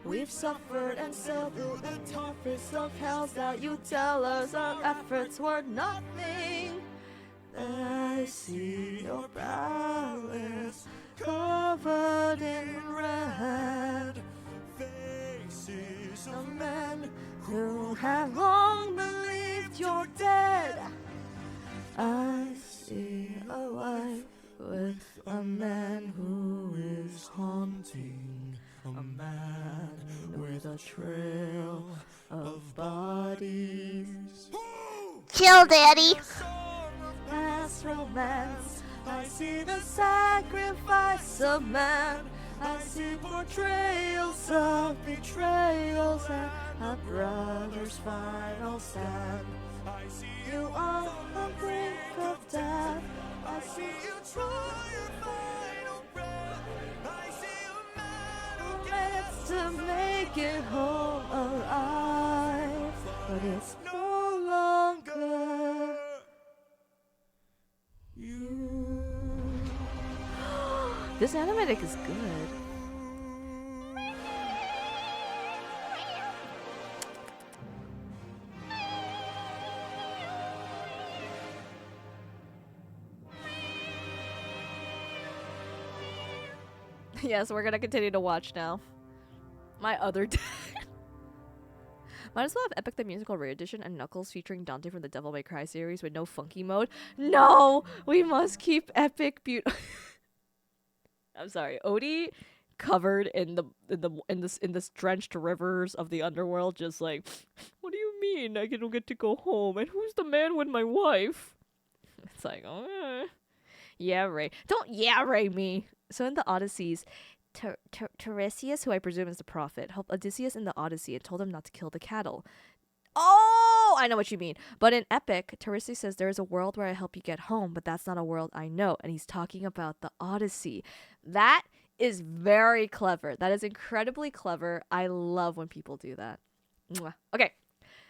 We've suffered and sailed through the toughest of hells that you tell us our efforts were nothing. I see your prowess covered in red. Faces of men who have long believed you're dead. I see a life with a man who is haunting, a man with a trail of bodies. Chill, Daddy. Past romance. I see the sacrifice of man. I see portrayals of betrayals and a brother's final stand. I see you on the brink of death. I see you try your final breath. I see a man who gets to make it home alive, but it's no longer you. This animatic is good. Yes, we're gonna continue to watch now. My other dad. Might as well have Epic the Musical Rare Edition and Knuckles featuring Dante from the Devil May Cry series with no funky mode. No, we must keep Epic beautiful. I'm sorry, Odie covered in this drenched rivers of the underworld, just like, what do you mean I don't get to go home? And who's the man with my wife? It's like, oh, yeah, Ray. Don't yeah, Ray me. So in the Odysseys, Tiresias, who I presume is the prophet, helped Odysseus in the Odyssey and told him not to kill the cattle. Oh, I know what you mean. But in Epic, Tiresias says there is a world where I help you get home, but that's not a world I know. And he's talking about the Odyssey. That is very clever. That is incredibly clever. I love when people do that. Mwah. Okay.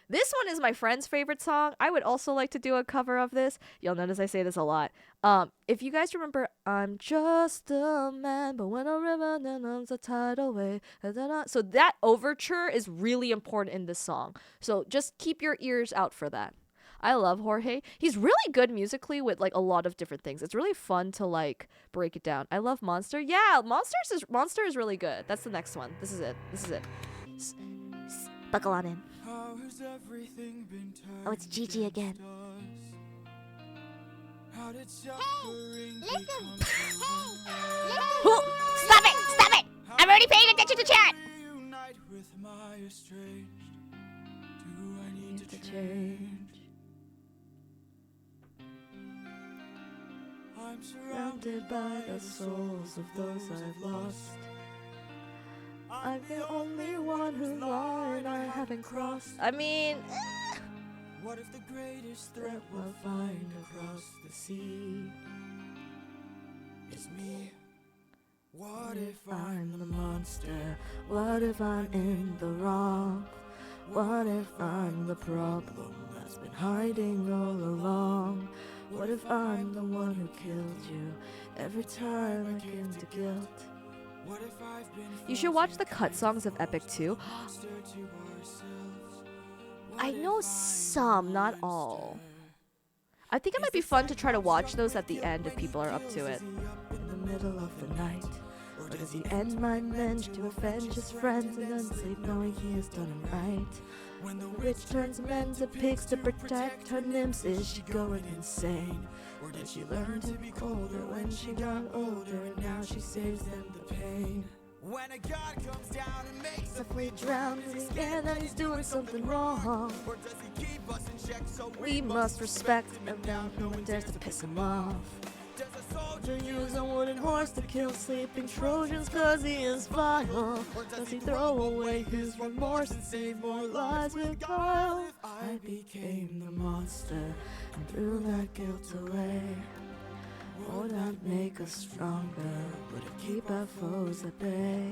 This one is my friend's favorite song. I would also like to do a cover of this. You'll notice I say this a lot. If you guys remember, I'm just a man, but when a river numbs a tidal wave. So that overture is really important in this song. So just keep your ears out for that. I love Jorge. He's really good musically with like a lot of different things. It's really fun to like break it down. I love Monster. Yeah, Monster is really good. That's the next one. This is it. Buckle on in. How has everything been Oh, it's Gigi again. against us? How did suffering become Stop it! I'm already paying attention to chat. reunite with my estranged? Do I need to change? I'm surrounded by the souls of those I've lost. I'm the only one who lied I haven't crossed. I mean, What if the greatest threat we'll find across the sea is me? What if I'm the monster? what if I'm in the wrong? What if I'm the problem that's been hiding all along? What if I'm the one who killed you every time I give to guilt? What if I've been You should watch the cut songs of Epic too. monster to ourselves? I know some, not all. I think it might be fun to try to watch those at the end if people are up to it. In the middle of the night, or does he end my mensch to avenge his friends and then sleep knowing he has done him right? When the witch turns men to pigs to protect her nymphs, is she going insane? Or did she learn to be colder when she got older and now she saves them the pain? When a god comes down and makes If we drown, is he scared that he's doing something wrong? or does he keep us in check so We must respect him now, no one dares to piss him off. does a soldier To use a wooden horse to kill sleeping Trojans cause he is vile? Or does he throw away his remorse and save more lives with guile? I became the monster and threw that guilt away. Would not make us stronger, would it keep our foes at bay?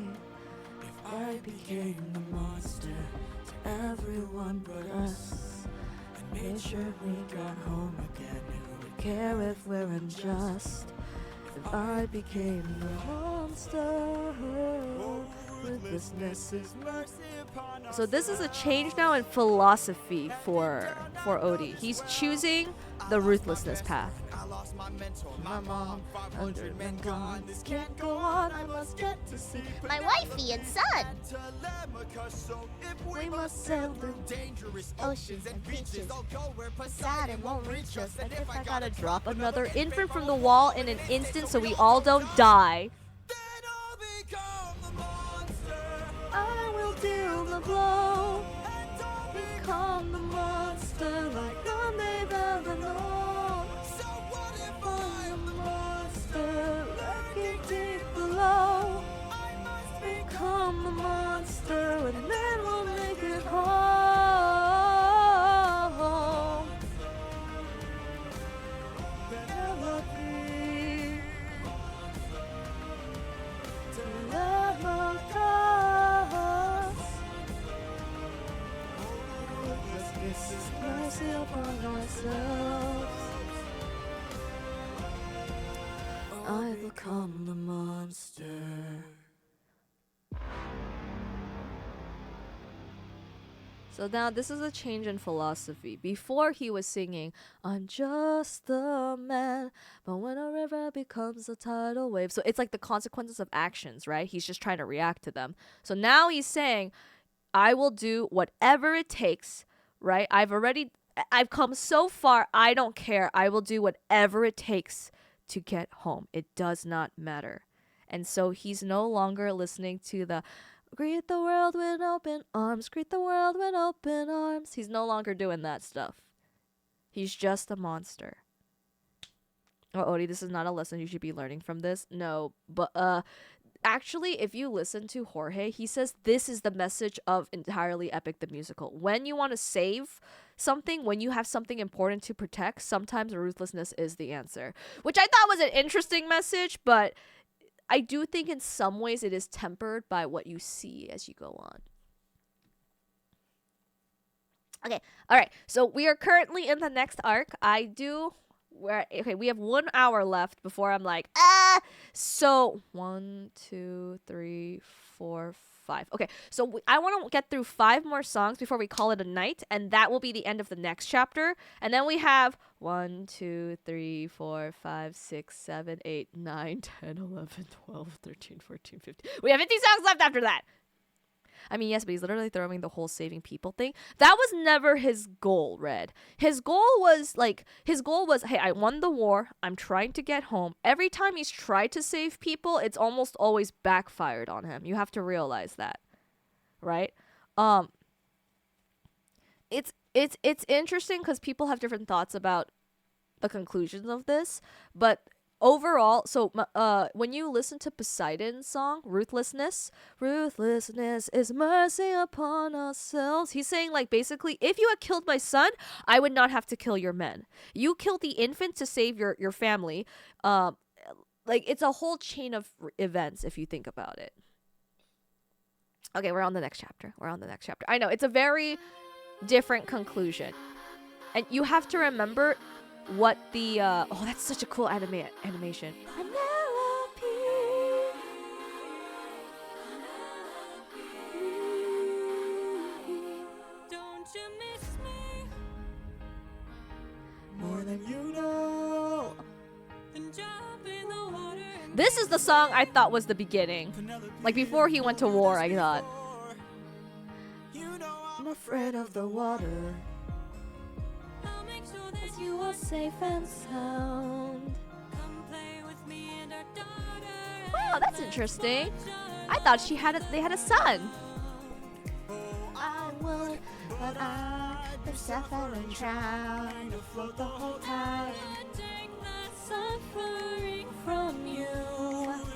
If I became the monster to everyone but us, and made sure we got home again, who would care if we're unjust? If I became the monster, ruthlessness is mercy upon us. So this is a change now in philosophy for Odie. He's choosing the ruthlessness path. I lost my mentor, My mom, 100 men gone. This can't go on. I must get to see My wifey and son. Telemachus, so if We must sail through dangerous Oceans and beaches. I'll go where Poseidon won't reach us. And if I gotta drop another infant from the wall in an instant so we all don't die, then I'll become the monster. I will deal the blow. And I'll Become the monster like None become the monster. So now this is a change in philosophy. Before he was singing, I'm just a man, but when a river becomes a tidal wave. So it's like the consequences of actions, right? He's just trying to react to them. So now he's saying, I will do whatever it takes, right? I've come so far, I don't care. I will do whatever it takes to get home. It does not matter. And so he's no longer listening to the greet the world with open arms, greet the world with open arms. He's no longer doing that stuff. He's just a monster. Oh, Odie, this is not a lesson you should be learning from this. No, but actually, if you listen to Jorge, he says this is the message of Entirely Epic the musical. When you want to save something, when you have something important to protect, sometimes ruthlessness is the answer. Which I thought was an interesting message, but I do think in some ways it is tempered by what you see as you go on. Okay, all right. So we are currently in the next arc. We have 1 hour left before I'm like, So 1, 2, 3, 4, 5. Okay, so I want to get through 5 more songs before we call it a night, and that will be the end of the next chapter. And then we have 1, 2, 3, 4, 5, 6, 7, 8, 9, 10, 11, 12, 13, 14, 15. We have 50 songs left after that. I mean, yes, but he's literally throwing the whole saving people thing. That was never his goal, Red. His goal was, hey, I won the war. I'm trying to get home. Every time he's tried to save people, it's almost always backfired on him. You have to realize that, right? It's interesting because people have different thoughts about the conclusions of this, but overall, so when you listen to Poseidon's song, Ruthlessness is mercy upon ourselves. He's saying, like, basically, if you had killed my son, I would not have to kill your men. You killed the infant to save your family. Like, it's a whole chain of events if you think about it. Okay, we're on the next chapter. I know, it's a very different conclusion. And you have to remember what the oh, that's such a cool animation. Don't you miss me? More than you know. And jump in the water. This is the song I thought was the beginning. Like before he went to war, I thought. You know I'm afraid of the water. I'll make sure that You are safe and sound. come play with me and our daughter. Wow, that's interesting. I thought they had a son. I would, but I've been suffering, trying to float the whole time. Take that suffering from you.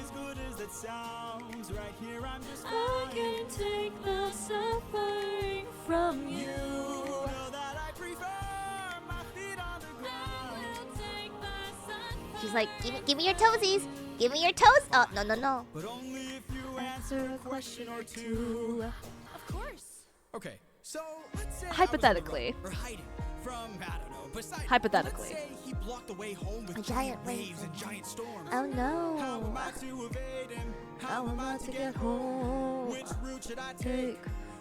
as good as that sounds. Right here, I'm just I can take the suffering from you. know that I prefer my feet on the ground. I'll take the suffering. She's like, give me your toesies. Give me your toes. Oh, no. But only if you answer a question or two. Of course. Okay, so let's say Hypothetically. I was on the run or hiding from, I don't know, Poseidon. Hypothetically. Let's say he blocked the way home with A giant giant waves and giant storms. Oh How am no. I to evade him? How am I to get home? Which route should I take?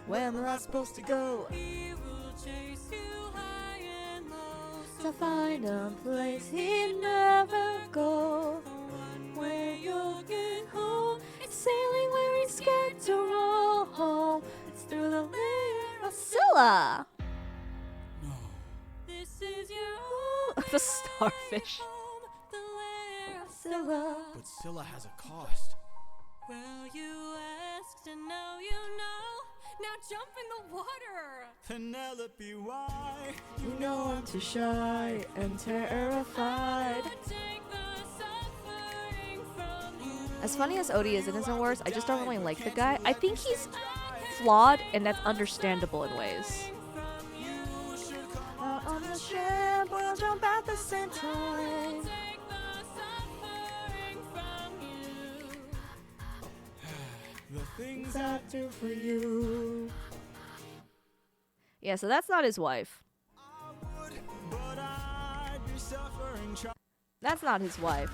Where am I supposed to go? He will chase you high and low. To find a place he'd never go. The one where you'll get home. It's sailing where he's scared to roll home. It's through the layer of Scylla. No. This is your home. The starfish. Home, the lair of Scylla. But Scylla has a cost. Well, you asked and now you know. Now jump in the water. Penelope, why? You know I'm too shy and terrified. Take the suffering from you. As funny as Odie is in his own words, I just don't really like the guy. I think he's flawed, and that's understandable in ways. On the ship, we'll jump at the same time. Take the suffering from you. The things I do for you. Yeah, so that's not his wife. I would, but I'd be suffering. That's not his wife.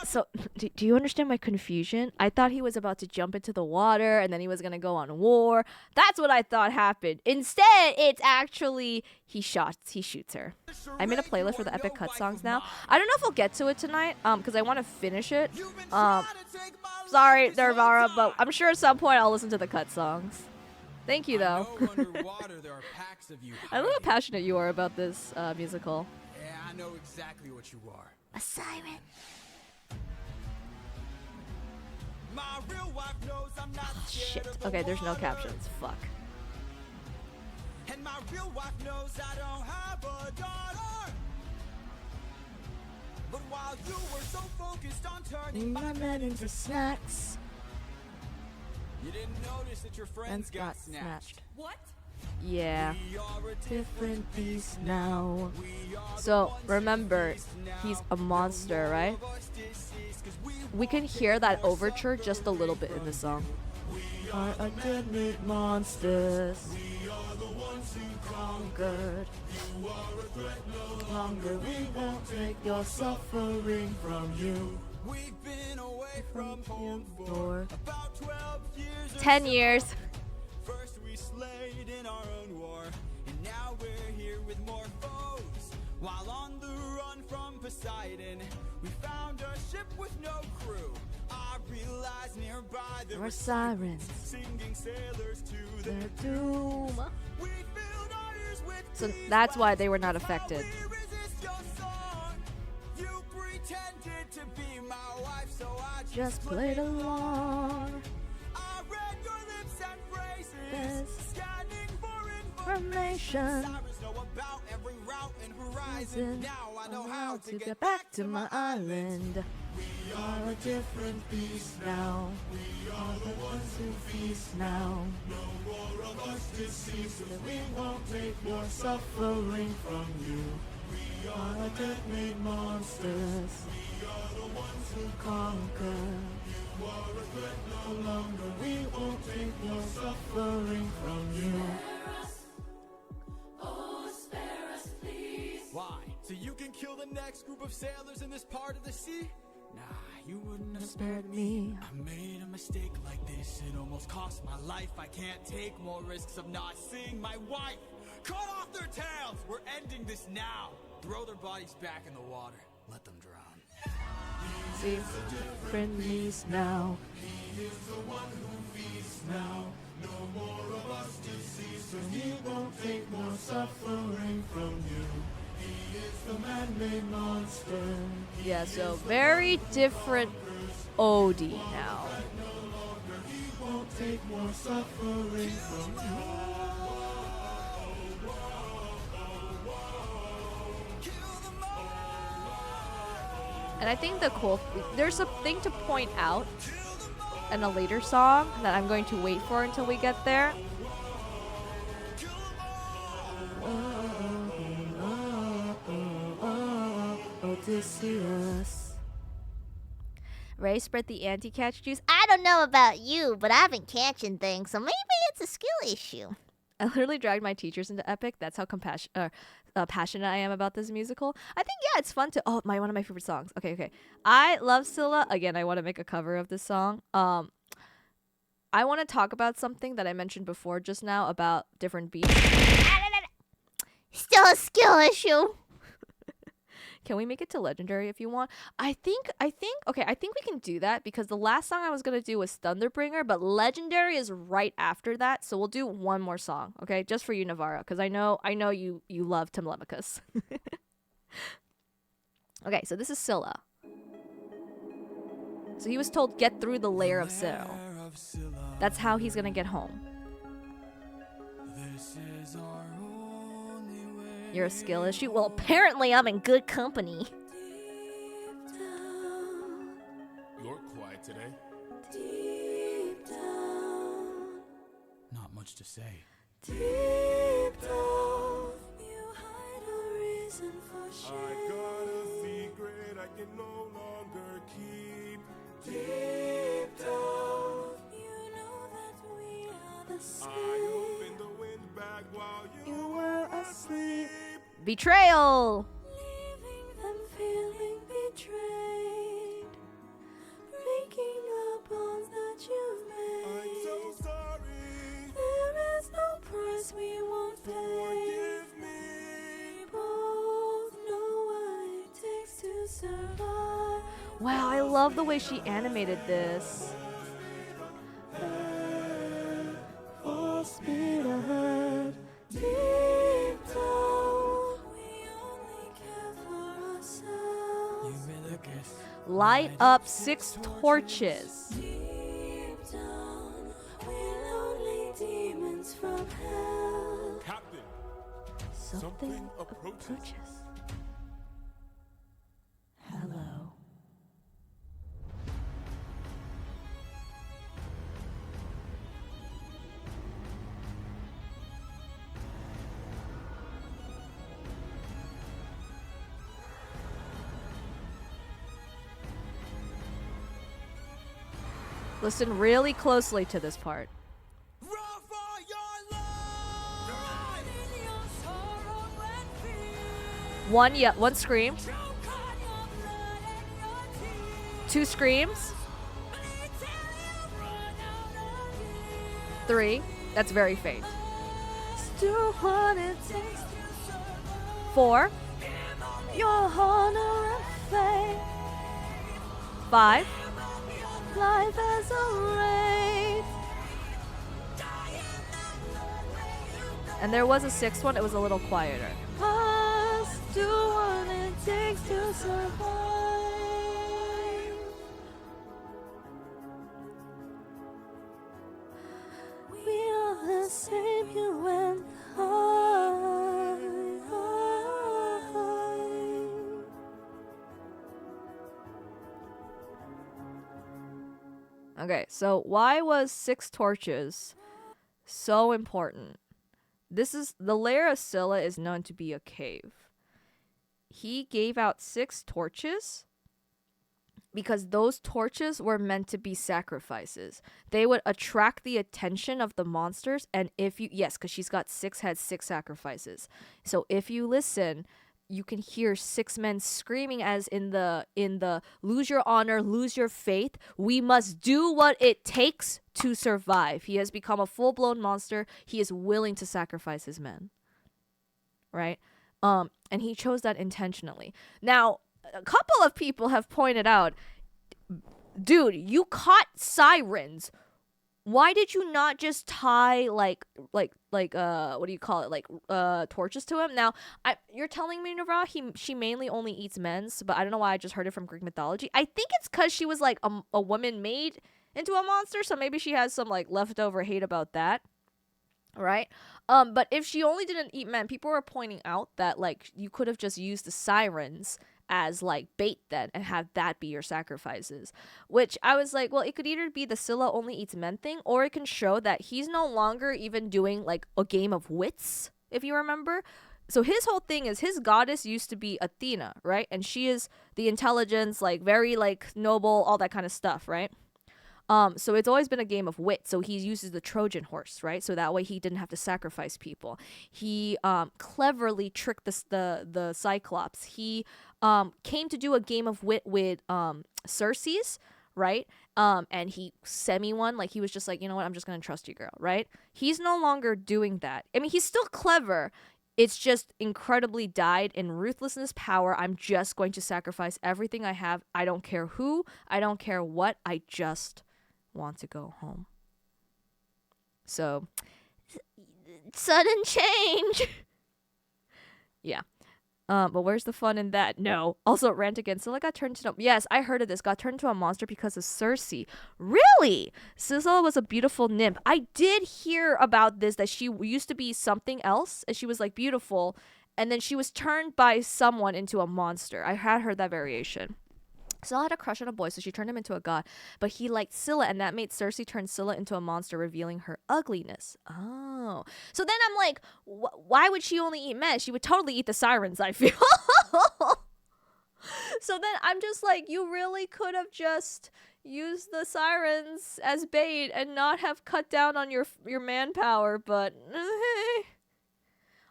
So, do you understand my confusion? I thought he was about to jump into the water and then he was gonna go on war. That's what I thought happened. Instead, it's actually he shoots her. I made a playlist for the epic cut songs now. I don't know if I'll get to it tonight, because I want to finish it. Sorry, Nirvana, but I'm sure at some point I'll listen to the cut songs. Thank you, though. I love how passionate you are about this musical. Yeah, I know exactly what you are. A siren. My real wife knows I'm not Shit. Okay, there's no captions. Fuck. And my real wife knows I don't have a daughter. But while you were so focused on turning my men into snacks. you didn't notice that your friends got snatched. What? Yeah. We are a Different beast now. We are So remember, he's a monster, right? We can hear that overture just a little bit in the song. Are a deadly monsters. We are the ones who conquered. You are a threat no longer. We won't take your suffering from you. We've been away from home for For about 12 years. or 10 so. years. First we slayed in our own war, and now we're here with more foes. While on the run from Poseidon, we found a ship with no crew. I realized nearby there Or were sirens. singing sailors to Their their doom. We filled our ears with So peace that's why while they were not how affected. we resist your song. You pretended to be my wife, so I Just played along. I read your lips and phrases, Yes. scanning for Information. Sirens know about every route and horizon. Now I know how to get back to my island. We are a different beast now. We are the ones who feast now. No more of us deceased. We won't take more suffering from you. We are a dead-made monsters. We are the ones who conquer. You are a threat no longer. We won't take more suffering from you. Why? So you can kill the next group of sailors in this part of the sea? Nah, you wouldn't have Spared me. I made a mistake like this, it almost cost my life. I can't take more risks of not seeing my wife. Cut off their tails! We're ending this now. Throw their bodies back in the water. Let them drown. See, different beast now. Yeah, so very different Odie now. And I think there's a thing to point out in a later song that I'm going to wait for until we get there. Odysseus. Ray spread the anti-catch juice. I don't know about you, but I've been catching things, so maybe it's a skill issue. I literally dragged my teachers into Epic. That's how passionate I am about this musical. I think, yeah, it's fun to... one of my favorite songs. Okay. I love Scylla. Again, I want to make a cover of this song. I want to talk about something that I mentioned before just now about different beats. Still a skill issue. Can we make it to legendary if you want? I think we can do that because the last song I was going to do was Thunderbringer, but legendary is right after that. So we'll do one more song, okay? Just for you, Navarra, because I know you love Telemachus. Okay, so this is Scylla. So he was told get through the layer of Scylla. That's how he's going to get home. This is our only way. You're a skill issue? Well, apparently I'm in good company. You're quiet today. Not much to say. I got a secret I can no longer keep. Deep down, I opened the wind back while you were asleep. Betrayal! Wow, I love the way she animated this. Full speed ahead. Deep down, we only care for ourselves. Light up 6 torches. Deep down, we're lonely demons from hell. Captain, Something approaches. approaches. Hello. Listen really closely to this part. Run for your life! In your sorrow and fear. One scream, Choke on your blood and your tears. 2 screams, Bleed till you run out of years. 3. That's very faint. Do what it takes to survive. 4, Your honor and faith. 5, Life as a race. and there was a 6th one. It was a little quieter. Must do what it takes to survive. We are the same, you and Okay, so why was 6 torches so important? This is the lair of Scylla is known to be a cave. He gave out 6 torches because those torches were meant to be sacrifices. They would attract the attention of the monsters, and if you because she's got 6 heads, 6 sacrifices. So if you listen, you can hear 6 men screaming as in the lose your honor, lose your faith. We must do what it takes to survive. He has become a full-blown monster. He is willing to sacrifice his men. Right? And he chose that intentionally. Now, a couple of people have pointed out, dude, you caught sirens. Why did you not just tie like what do you call it, torches to him? Now, you're telling me, Navra, she mainly only eats men's, but I don't know why I just heard it from Greek mythology. I think it's because she was like a woman made into a monster, so maybe she has some like leftover hate about that, right? But if she only didn't eat men, people were pointing out that like you could have just used the sirens as like bait then and have that be your sacrifices, which I was like, well, it could either be the Scylla only eats men thing, or it can show that he's no longer even doing like a game of wits, if you remember. So his whole thing is his goddess used to be Athena, right? And she is the intelligence, like very like noble, all that kind of stuff, right? So it's always been a game of wit. So he uses the Trojan horse, right? So that way he didn't have to sacrifice people. He cleverly tricked the Cyclops. He came to do a game of wit with Circe's, right? And he semi-won. Like he was just like, you know what? I'm just gonna trust you, girl, right? He's no longer doing that. I mean, he's still clever. It's just incredibly dyed in ruthlessness power. I'm just going to sacrifice everything I have. I don't care who. I don't care what. I just want to go home. So, sudden change. Yeah. But where's the fun in that? No. Also, rant again. Scylla got turned into... Yes, I heard of this. Got turned into a monster because of Circe. Really? Scylla was a beautiful nymph. I did hear about this, that she used to be something else, and she was, like, beautiful, and then she was turned by someone into a monster. I had heard that variation. Scylla had a crush on a boy, so she turned him into a god. But he liked Scylla, and that made Circe turn Scylla into a monster, revealing her ugliness. Oh. So then I'm like, why would she only eat men? She would totally eat the sirens, I feel. So then I'm just like, you really could have just used the sirens as bait and not have cut down on your manpower, but...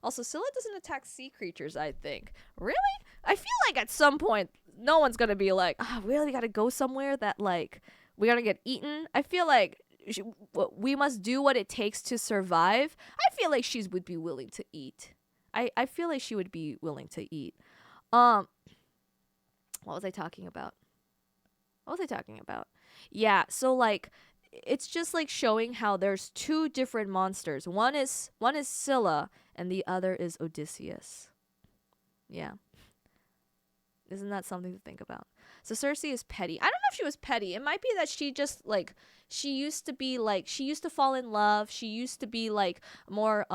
Also, Scylla doesn't attack sea creatures, I think. Really? I feel like at some point, no one's gonna be like, really, we gotta go somewhere that, like, we gotta get eaten? I feel like we must do what it takes to survive. I feel like she would be willing to eat. I feel like she would be willing to eat. What was I talking about? What was I talking about? Yeah, so like it's just like showing how there's two different monsters. One is Scylla and the other is Odysseus. Yeah. Isn't that something to think about? So Cersei is petty. I don't know if she was petty. It might be that she just like she used to fall in love. She used to be like more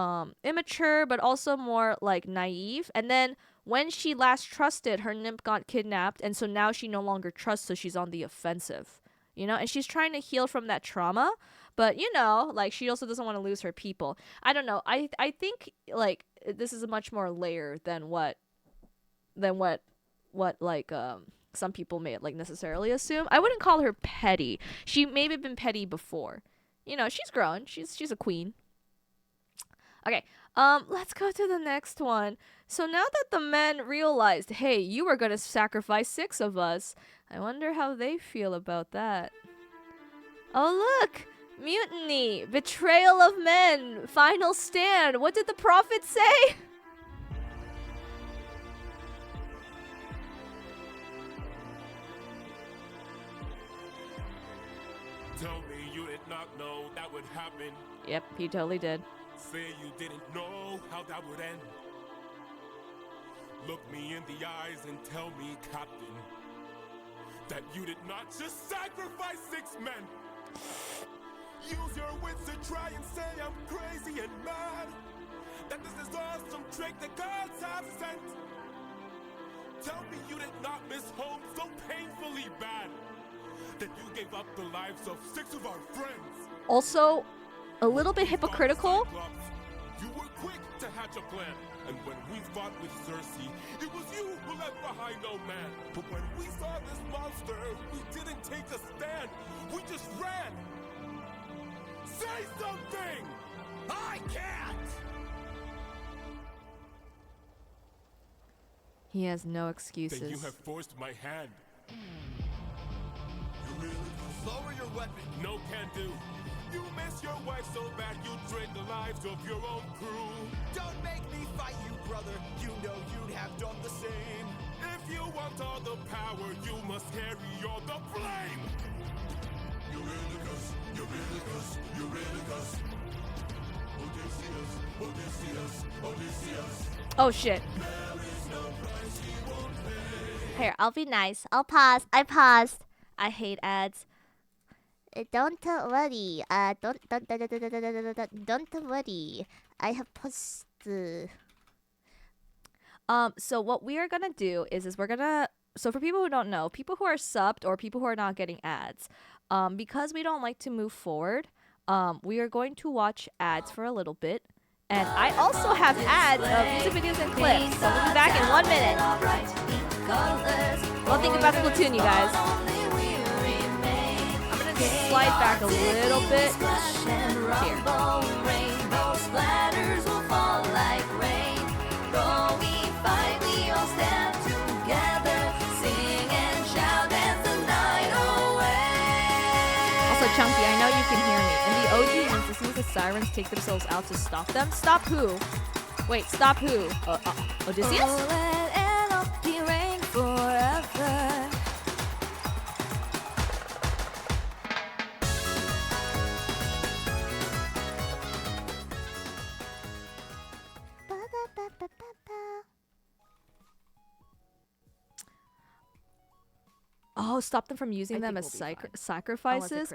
immature but also more like naive. And then when she last trusted, her nymph got kidnapped, and so now she no longer trusts, so she's on the offensive. You know, and she's trying to heal from that trauma, but you know, like she also doesn't want to lose her people. I don't know. I think like this is a much more layer than what like some people may like necessarily assume. I wouldn't call her petty. She maybe have been petty before. You know, she's grown. She's a queen. Okay. Let's go to the next one. So now that the men realized, hey, you were gonna sacrifice 6 of us, I wonder how they feel about that. Oh look! Mutiny! Betrayal of men! Final stand! What did the prophet say? Tell me you did not know that would happen. Yep, he totally did. Say you didn't know how that would end. Look me in the eyes and tell me, Captain, that you did not just sacrifice 6 men. Use your wits to try and say I'm crazy and mad. That this is all some trick the gods have sent. Tell me you did not miss home so painfully bad that you gave up the lives of 6 of our friends. Also, a little bit hypocritical. Cyclops, you were quick to hatch a plan. And when we fought with Cersei, it was you who left behind no man. But when we saw this monster, we didn't take a stand. We just ran. Say something! I can't! He has no Then excuses. you have forced my hand. You really lower your weapon. No can do. You miss your wife so bad you trade the lives of your own crew. Don't make me fight you, brother. You know you'd have done the same. If you want all the power, you must carry all the blame. Eurylochus, Eurylochus, Eurylochus. Odysseus, Odysseus, Odysseus. Oh shit. Here, I'll be nice. I'll pause. I paused. I hate ads. Don't worry. Don't worry. I have paused. So what we are gonna do is we're gonna, so for people who don't know, people who are subbed or people who are not getting ads, because we don't like to move forward, we are going to watch ads for a little bit. And I also have ads of music videos and clips, so we'll be back in 1 minute. Well, think about Splatoon, you guys. I'm gonna slide back a little bit. Here. Also, Chunky, I know you can hear me. In the OG instances, the sirens take themselves out to stop them. Stop who? Wait, stop who? Odysseus? Oh, stop them from using them as sacrifices.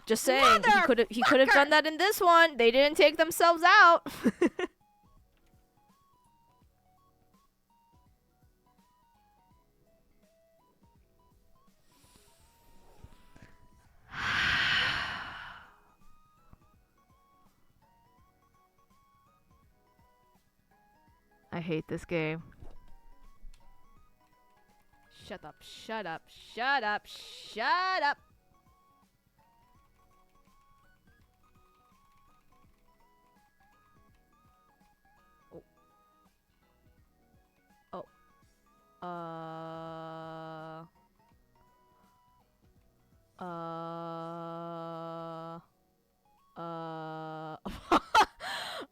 Just saying, he could have done that in this one. They didn't take themselves out. I hate this game. Shut up, shut up, shut up, shut up. Oh.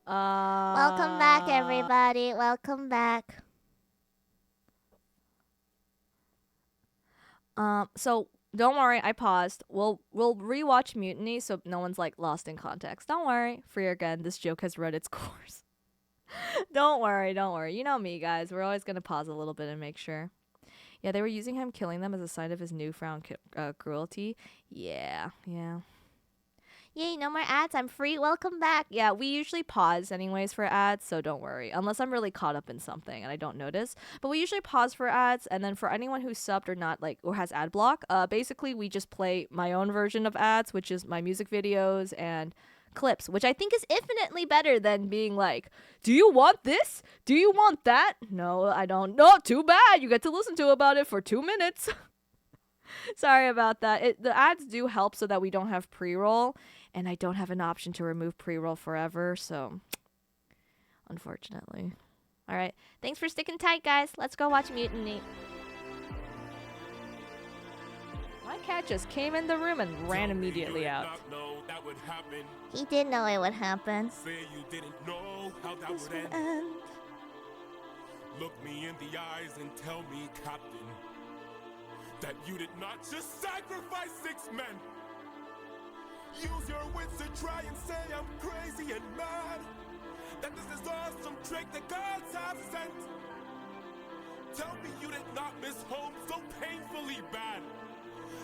Welcome back, everybody. Welcome back. So don't worry, I paused. We'll rewatch Mutiny so no one's like lost in context. Don't worry. Free again. This joke has run its course. Don't worry. You know me, guys. We're always gonna pause a little bit and make sure. Yeah, they were using him killing them as a sign of his newfound cruelty. Yeah. Yay, no more ads. I'm free. Welcome back. Yeah, we usually pause anyways for ads, so don't worry. Unless I'm really caught up in something and I don't notice. But we usually pause for ads, and then for anyone who's subbed or not, like, or has ad block, basically we just play my own version of ads, which is my music videos and clips, which I think is infinitely better than being like, do you want this? Do you want that? No, I don't. No, too bad. You get to listen to about it for 2 minutes. Sorry about that. The ads do help so that we don't have pre-roll, and I don't have an option to remove pre-roll forever, so unfortunately. All right. Thanks for sticking tight, guys. Let's go watch Mutiny. My cat just came in the room and ran immediately out. He did know it would happen. Say you didn't know how that This would would end. end. Look me in the eyes and tell me, Captain, that you did not just sacrifice 6 men. Use your wits to try and say I'm crazy and mad. That this is all some trick the gods have sent. Tell me you did not miss home so painfully bad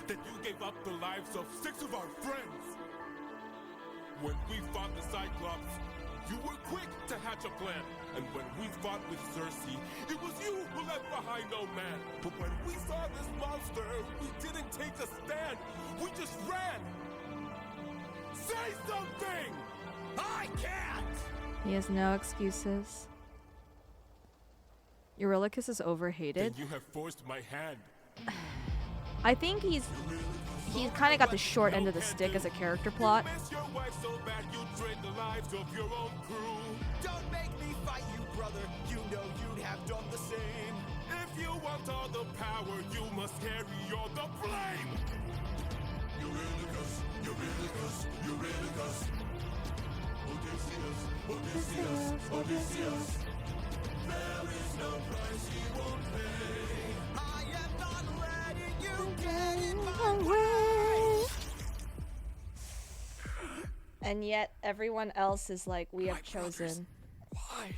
that you gave up the lives of 6 of our friends. When we fought the Cyclops, you were quick to hatch a plan. And when we fought with Cersei, it was you who left behind no man. But when we saw this monster, we didn't take a stand. We just ran. Say something! I can't! He has no excuses. Eurylochus is overhated. Then you have forced my hand. I think he's kind of got the short end of the stick as a character plot. Miss your wife so bad you trade the lives of your own crew. Don't make me fight you, brother. You know you'd have done the same. If you want all the power, you must carry all the blame. Eurylochus, Eurylochus, Eurylochus. Odysseus, Odysseus, Odysseus. There is no price he won't pay. I am not letting you get in my way. And yet everyone else is like, we have My brothers. chosen. Why?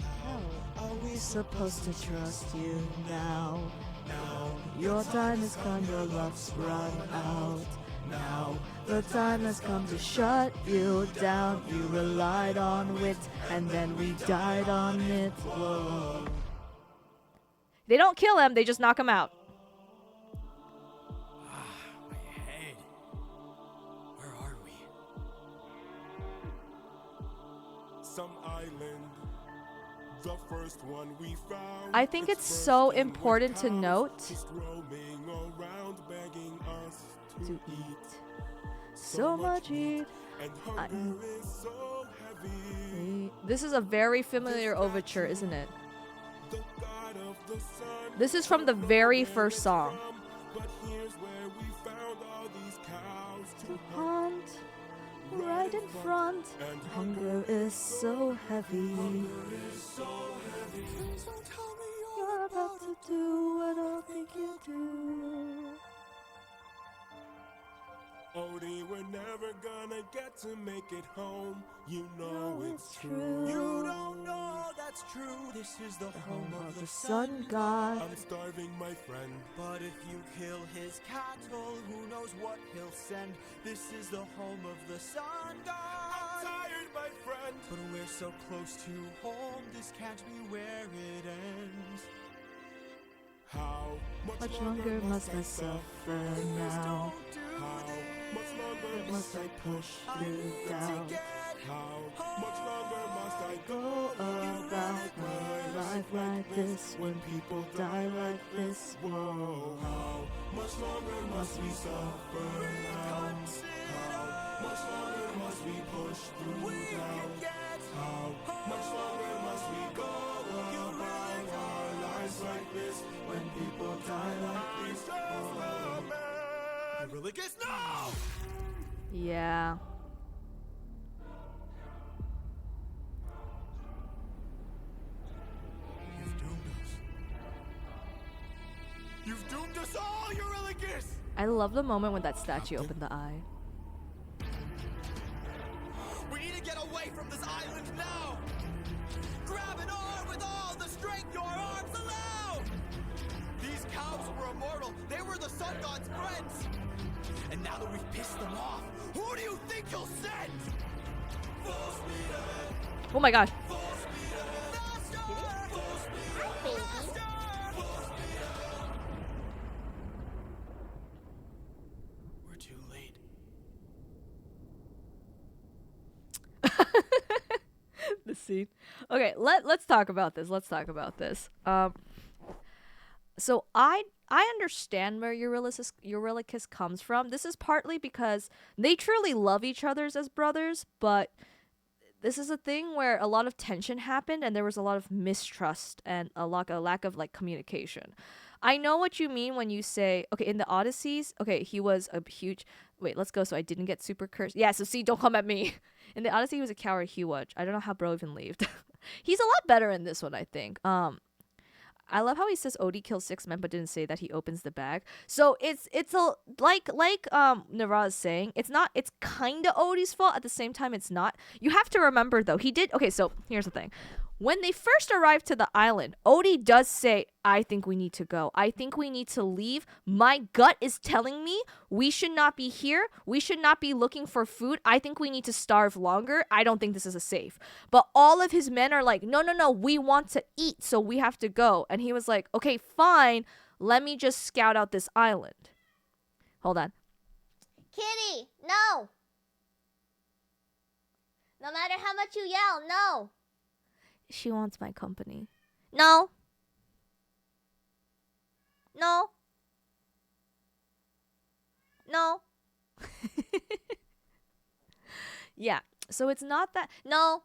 How are we supposed to trust you now? Now your time has come, your love's run out. Now the time has come to shut you down. You relied on wit, and then we died on it. Whoa. They don't kill him, they just knock him out. My head. Where are we? Some island. The first one we found. I think it's first so and with important to cows, note just roaming around begging us to eat. so much heat. And hunger is so heavy. This is a very familiar overture, isn't it? The god of the sun. This is from the very first song. But here's where we found all these cows to Hunt right in front. and Hunger is so heavy. so heavy. Don't tell me You're about to do what I think you do. Odie, we're never gonna get to make it home. You know it's true. You don't know that's true. This is the home of the Sun God. I'm starving, my friend. But if you kill his cattle, who knows what he'll send? This is the home of the sun I'm god. tired, my friend. But we're so close to home, this can't be where it ends. How Much longer must I suffer now? Don't do How much longer Must I push I through need to doubt? get How much longer must I Go about my life like this when people die like this. Whoa, how much longer must we suffer now? How much longer must we push through doubt? How much longer must we go about our lives like this when people die like this? I really guess no! Yeah. You've doomed us. You've doomed us all, Eurylochus! I love the moment when that statue opened the eye. We need to get away from this island now! Grab an arm with all the strength your arms allow! These cows were immortal. They were the sun god's friends. And now that we've pissed them off, who do you think he'll send? Full speed ahead! Oh my gosh. Full speed ahead! Faster! Full speed ahead! Baby. Faster! Full speed ahead! We're too late. The scene. Okay, let's talk about this. Let's talk about this. So I understand where Eurylochus comes from. This is partly because they truly love each other as brothers, but this is a thing where a lot of tension happened and there was a lot of mistrust and a lack of like communication. I know what you mean when you say, okay, in the Odysseys, okay, he was a huge. Wait, let's go. So I didn't get super cursed. Yeah, so see, don't come at me. In the Odyssey, he was a coward huge. I don't know how bro even lived. He's a lot better in this one, I think. I love how he says Odie kills 6 men, but didn't say that he opens the bag. So it's a like Nara is saying, it's kind of Odie's fault. At the same time, it's not. You have to remember though, he did. Okay, so here's the thing. When they first arrived to the island, Odie does say, I think we need to go. I think we need to leave. My gut is telling me we should not be here. We should not be looking for food. I think we need to starve longer. I don't think this is a safe. But all of his men are like, no, we want to eat, so we have to go. And he was like, okay, fine. Let me just scout out this island. Hold on. Kitty, no. No matter how much you yell, no. She wants my company. No. No. No. Yeah. So it's not that No.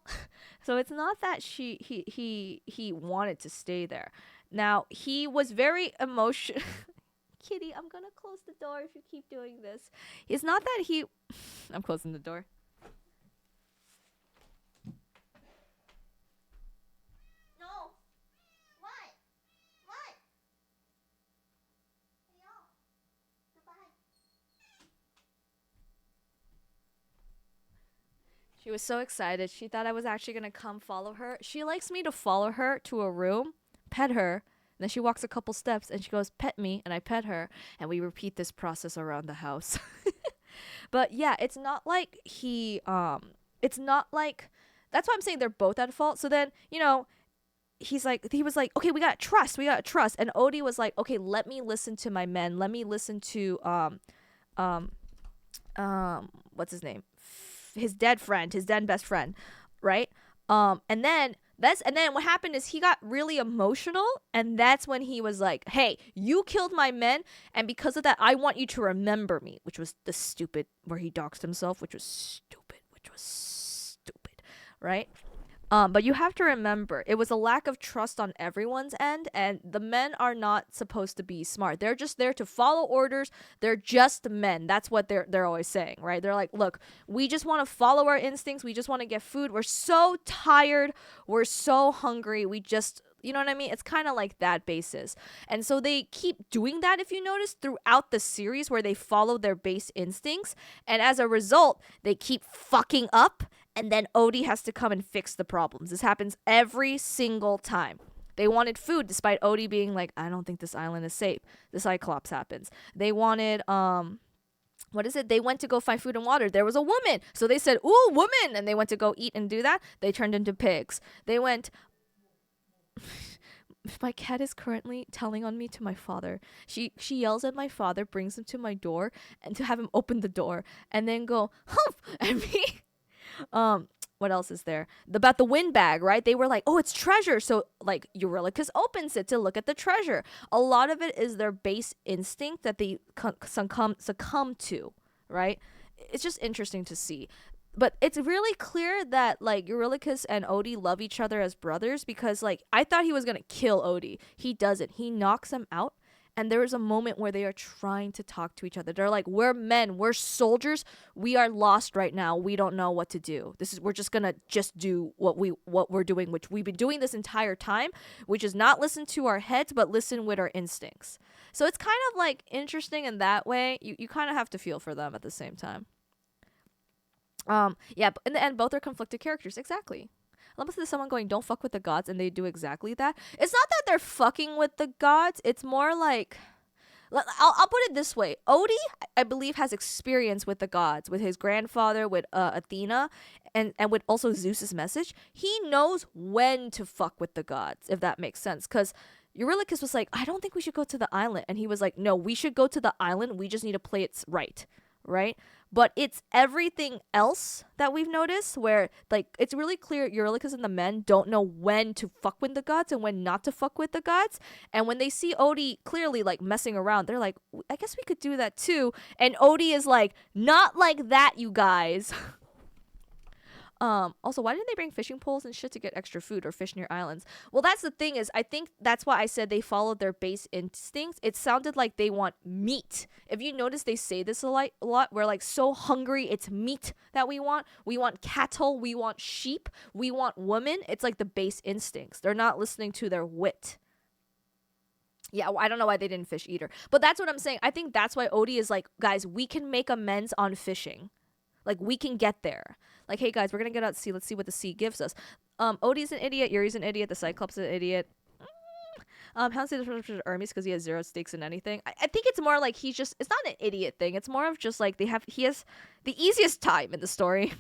So it's not that he wanted to stay there. Now, he was very emotional. Kitty, I'm going to close the door if you keep doing this. It's not that he I'm closing the door. No. What? What? Hey, y'all. Goodbye. She was so excited. She thought I was actually going to come follow her. She likes me to follow her to a room, pet her, and then she walks a couple steps and she goes, pet me, and I pet her, and we repeat this process around the house. But yeah, it's not like it's not like, that's why I'm saying they're both at fault. So then, he was like, okay, we gotta trust. And Odie was like, okay, let me listen to my men. Let me listen to, what's his name? His dead best friend, right? And then what happened is he got really emotional, and that's when he was like, hey, you killed my men, and because of that, I want you to remember me, which was the stupid, where he doxed himself, which was stupid, right? But you have to remember, it was a lack of trust on everyone's end, and the men are not supposed to be smart. They're just there to follow orders. They're just men. That's what they're always saying, right? They're like, look, we just want to follow our instincts. We just want to get food. We're so tired. We're so hungry. We just, you know what I mean? It's kind of like that basis. And so they keep doing that, if you notice, throughout the series, where they follow their base instincts. And as a result, they keep fucking up. And then Odie has to come and fix the problems. This happens every single time. They wanted food despite Odie being like, I don't think this island is safe. The Cyclops happens. They wanted, what is it? They went to go find food and water. There was a woman. So they said, ooh, woman. And they went to go eat and do that. They turned into pigs. They went... My cat is currently telling on me to my father. She yells at my father, brings him to my door, and to have him open the door. And then go, humph, at me. What else is there? About the wind bag, right? They were like, oh, it's treasure. So like Eurylochus opens it to look at the treasure. A lot of it is their base instinct that they succumb to, right? It's just interesting to see. But it's really clear that like Eurylochus and Odie love each other as brothers, because like I thought he was gonna kill Odie. He doesn't. He knocks him out. And there is a moment where they are trying to talk to each other. They're like, we're men, we're soldiers, we are lost right now, we don't know what to do. We're just gonna just do what we're doing, which we've been doing this entire time, which is not listen to our heads but listen with our instincts. So it's kind of like interesting in that way. You kind of have to feel for them at the same time. Yeah, but in the end, both are conflicted characters. Exactly. I love to someone going, don't fuck with the gods, and they do exactly that. It's not that they're fucking with the gods. It's more like, I'll put it this way. Odie, I believe, has experience with the gods, with his grandfather, with Athena, and with also Zeus's message. He knows when to fuck with the gods, if that makes sense. Because Eurylochus was like, I don't think we should go to the island. And he was like, no, we should go to the island. We just need to play it right. But it's everything else that we've noticed where, like, it's really clear Eurylochus and the men don't know when to fuck with the gods and when not to fuck with the gods. And when they see Odie clearly, like, messing around, they're like, I guess we could do that too. And Odie is like, not like that, you guys. Also, why didn't they bring fishing poles and shit to get extra food or fish near islands? Well, that's the thing is, I think that's why I said they followed their base instincts. It sounded like they want meat. If you notice, they say this a lot. We're like so hungry, it's meat that we want. We want cattle, we want sheep, we want women. It's like the base instincts. They're not listening to their wit. Yeah, I don't know why they didn't fish either. But that's what I'm saying. I think that's why Odie is like, guys, we can make amends on fishing. Like, we can get there. Like, hey, guys, we're going to get out to sea. Let's see what the sea gives us. Odie's an idiot. Yuri's an idiot. The Cyclops is an idiot. How's the Hermes because he has zero stakes in anything? I think it's more like he's just... It's not an idiot thing. It's more of just, like, he has the easiest time in the story.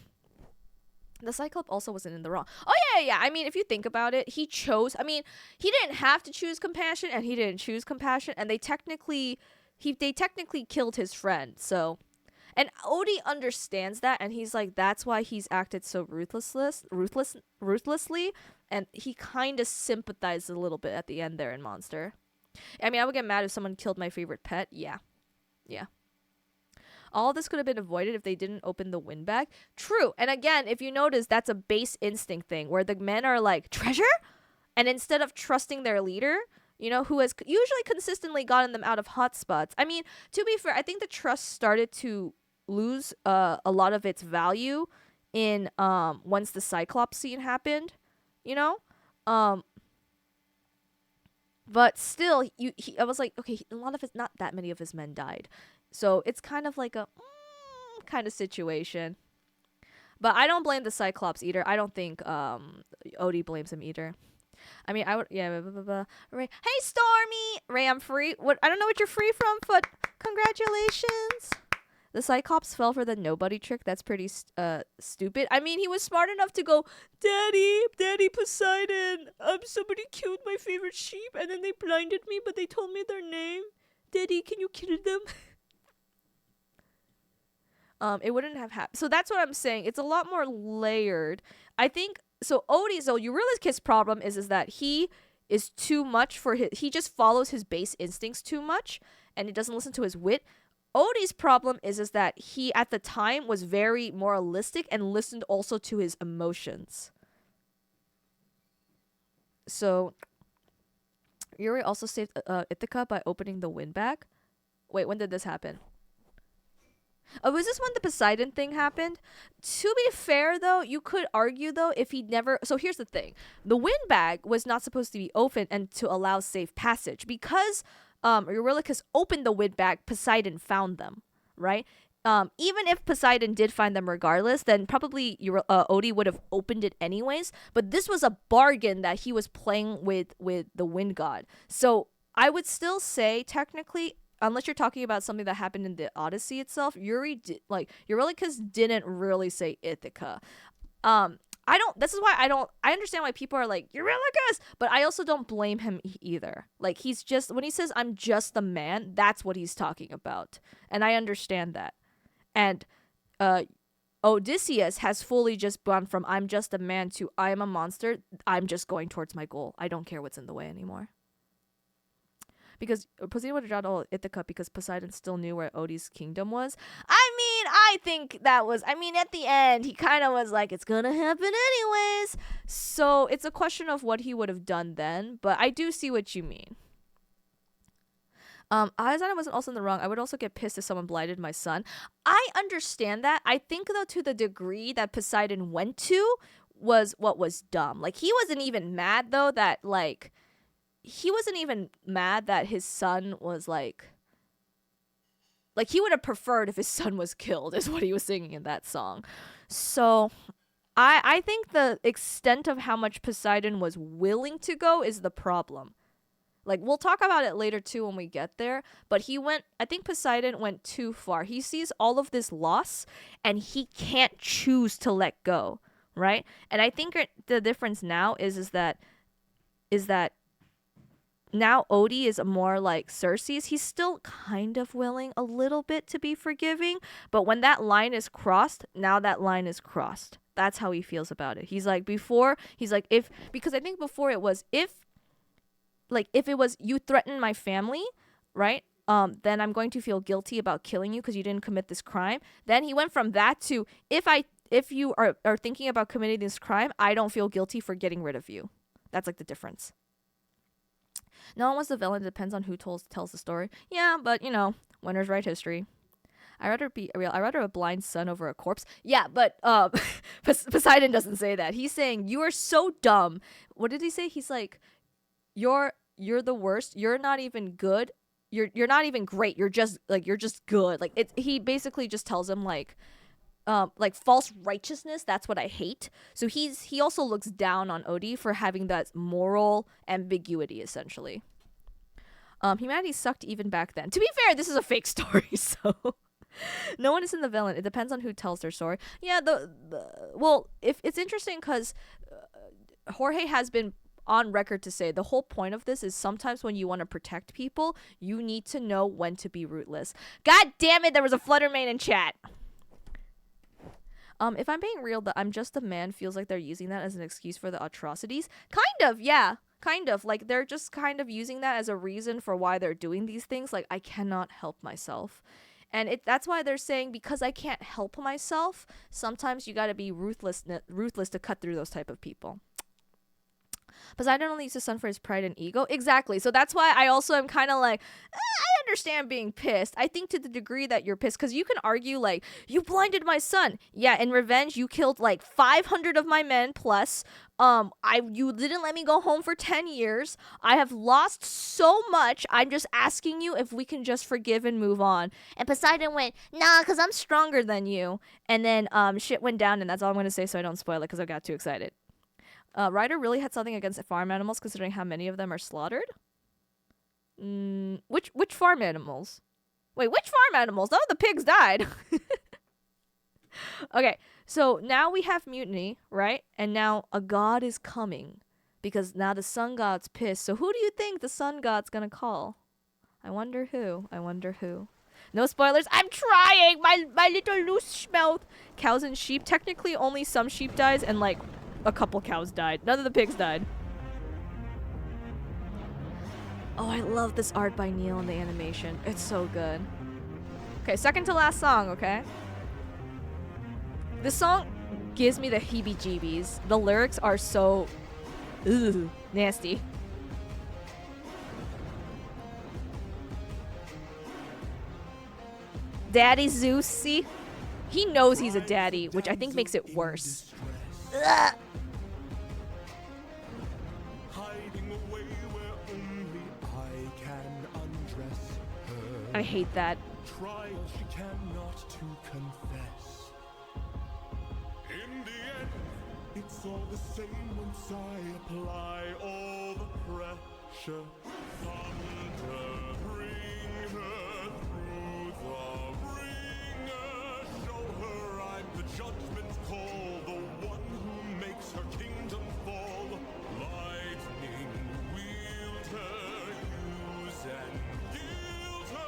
The Cyclops also wasn't in the wrong. Oh, yeah. I mean, if you think about it, he chose... I mean, he didn't have to choose compassion, and he didn't choose compassion, and they technically killed his friend, so... And Odie understands that, and he's like, that's why he's acted so ruthlessly, and he kind of sympathized a little bit at the end there in Monster. I mean, I would get mad if someone killed my favorite pet. Yeah. All this could have been avoided if they didn't open the wind bag. True. And again, if you notice, that's a base instinct thing, where the men are like, treasure? And instead of trusting their leader... You know, who has usually consistently gotten them out of hot spots. I mean, to be fair, I think the trust started to lose a lot of its value in once the Cyclops scene happened, you know? But still, I was like, okay, not that many of his men died. So it's kind of like a kind of situation. But I don't blame the Cyclops either. I don't think Odie blames him either. I mean, I would, yeah, Ray. Hey, Stormy! Ray, I'm free. What? I don't know what you're free from, but congratulations. The Cyclops fell for the nobody trick. That's pretty stupid. I mean, he was smart enough to go, Daddy Poseidon, somebody killed my favorite sheep, and then they blinded me, but they told me their name. Daddy, can you kill them? It wouldn't have happened. So that's what I'm saying. It's a lot more layered. I think... So Eurylochus' problem is that he is too much for he just follows his base instincts too much, and he doesn't listen to his wit. Odie's problem is that he, at the time, was very moralistic and listened also to his emotions. So, Yuri also saved Ithaca by opening the wind bag. Wait, when did this happen? Oh, was this when the Poseidon thing happened? To be fair, though, you could argue, though, if he never... So here's the thing. The wind bag was not supposed to be open and to allow safe passage. Because Eurylochus opened the wind bag, Poseidon found them, right? Even if Poseidon did find them regardless, then probably Odie would have opened it anyways. But this was a bargain that he was playing with the wind god. So I would still say, technically... Unless you're talking about something that happened in the Odyssey itself, Eurylochus didn't really say Ithaca. This is why I understand why people are like, Eurylochus, but I also don't blame him either. Like, he's just, when he says, I'm just the man, that's what he's talking about. And I understand that. And, Odysseus has fully just gone from, I'm just a man to, I am a monster, I'm just going towards my goal. I don't care what's in the way anymore. Because Poseidon would have dropped all Ithaca because Poseidon still knew where Odie's kingdom was. I mean, I think that was... I mean, at the end, he kind of was like, it's gonna happen anyways. So, it's a question of what he would have done then. But I do see what you mean. Alexander wasn't also in the wrong. I would also get pissed if someone blinded my son. I understand that. I think though to the degree that Poseidon went to was what was dumb. Like he wasn't even mad though that like he wasn't even mad that his son was like he would have preferred if his son was killed is what he was singing in that song. So I think the extent of how much Poseidon was willing to go is the problem. Like, we'll talk about it later, too, when we get there. But I think Poseidon went too far. He sees all of this loss, and he can't choose to let go, right? And I think the difference now is that now Odie is more like Circe's. He's still kind of willing a little bit to be forgiving. But when that line is crossed, now that line is crossed. That's how he feels about it. He's like, because I think before it was, if it was you threaten my family, right? Then I'm going to feel guilty about killing you because you didn't commit this crime. Then he went from that to if you are thinking about committing this crime, I don't feel guilty for getting rid of you. That's like the difference. No one was the villain. It depends on who tells the story. Yeah, but winners write history. I'd rather a blind son over a corpse. Yeah, but Poseidon doesn't say that. He's saying you are so dumb. What did he say? He's like, you're the worst. You're not even good. You're not even great. You're just good. Like he basically just tells him like false righteousness. That's what I hate. So he also looks down on Odie for having that moral ambiguity essentially. Humanity sucked even back then. To be fair, this is a fake story, so no one is in the villain. It depends on who tells their story. Yeah, if it's interesting because Jorge has been on record to say the whole point of this is sometimes when you want to protect people, you need to know when to be rootless. God damn it, there was a Fluttermane in chat. If I'm being real, that I'm just a man feels like they're using that as an excuse for the atrocities. Kind of, yeah. Kind of. Like, they're just kind of using that as a reason for why they're doing these things. Like, I cannot help myself. And that's why they're saying, because I can't help myself, sometimes you gotta be ruthless to cut through those type of people. Poseidon only uses his son for his pride and ego. Exactly. So that's why I also am kind of like, I understand being pissed. I think to the degree that you're pissed, because you can argue like, you blinded my son. Yeah, in revenge, you killed like 500 of my men plus. You didn't let me go home for 10 years. I have lost so much. I'm just asking you if we can just forgive and move on. And Poseidon went, nah, because I'm stronger than you. And then shit went down, and that's all I'm going to say so I don't spoil it because I got too excited. Ryder really had something against farm animals considering how many of them are slaughtered? Which farm animals? Wait, which farm animals? Oh, the pigs died. Okay, so now we have mutiny, right? And now a god is coming because now the sun god's pissed. So who do you think the sun god's gonna call? I wonder who. No spoilers. I'm trying. My little loose mouth. Cows and sheep. Technically, only some sheep dies and like a couple cows died. None of the pigs died. Oh, I love this art by Neil and the animation. It's so good. Okay, second to last song, okay? This song gives me the heebie-jeebies. The lyrics are so... nasty. Daddy Zeus, see? He knows he's a daddy, which I think makes it worse. Ugh. I hate that. Trial she cannot to confess. In the end, it's all the same once I apply all the pressure. Thunder, bring her through the ringer. Show her I'm the judgment call, the one who makes her kingdom fall. Lightning, wield her, use and gild her.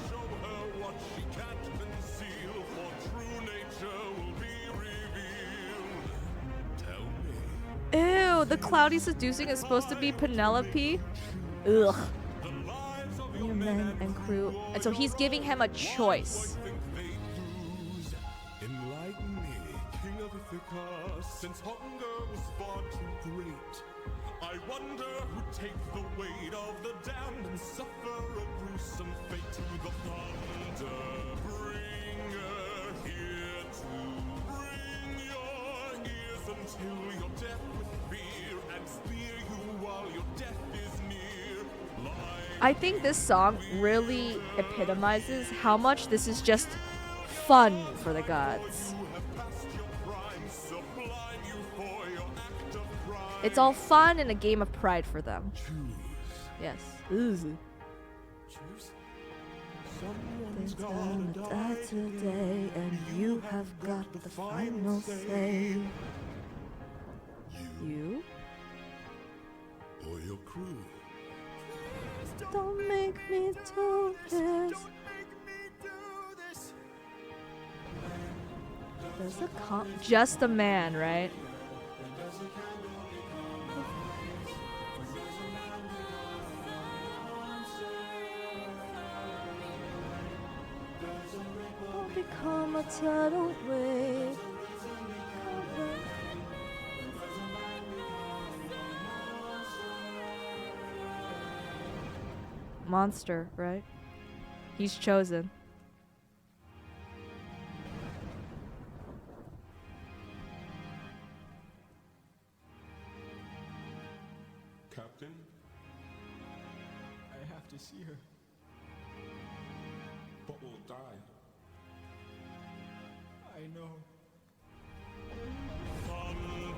Show her what she can't conceal, for true nature will be revealed. Tell me. Ew, the cloudy seducing is supposed to be Penelope. Ugh. New men and crew. And so he's giving him a choice. Enlighten me, King of Ithaca, since hunger was far too great. I wonder who takes the weight of the damned and suffer a gruesome some fate to the thunder bringer here to bring your ears until your death with fear and spear you while your death is near. I think this song really epitomizes how much this is just fun for the gods. It's all fun and a game of pride for them. Yes. Choose. Someone's gonna die today, and you have got the final say. You? Or your crew. Don't make me do this. There's a just a man, right? I'll become a tidal wave. Monster, right? He's chosen. Captain? I have to see her. But we'll die. I know. Thunder,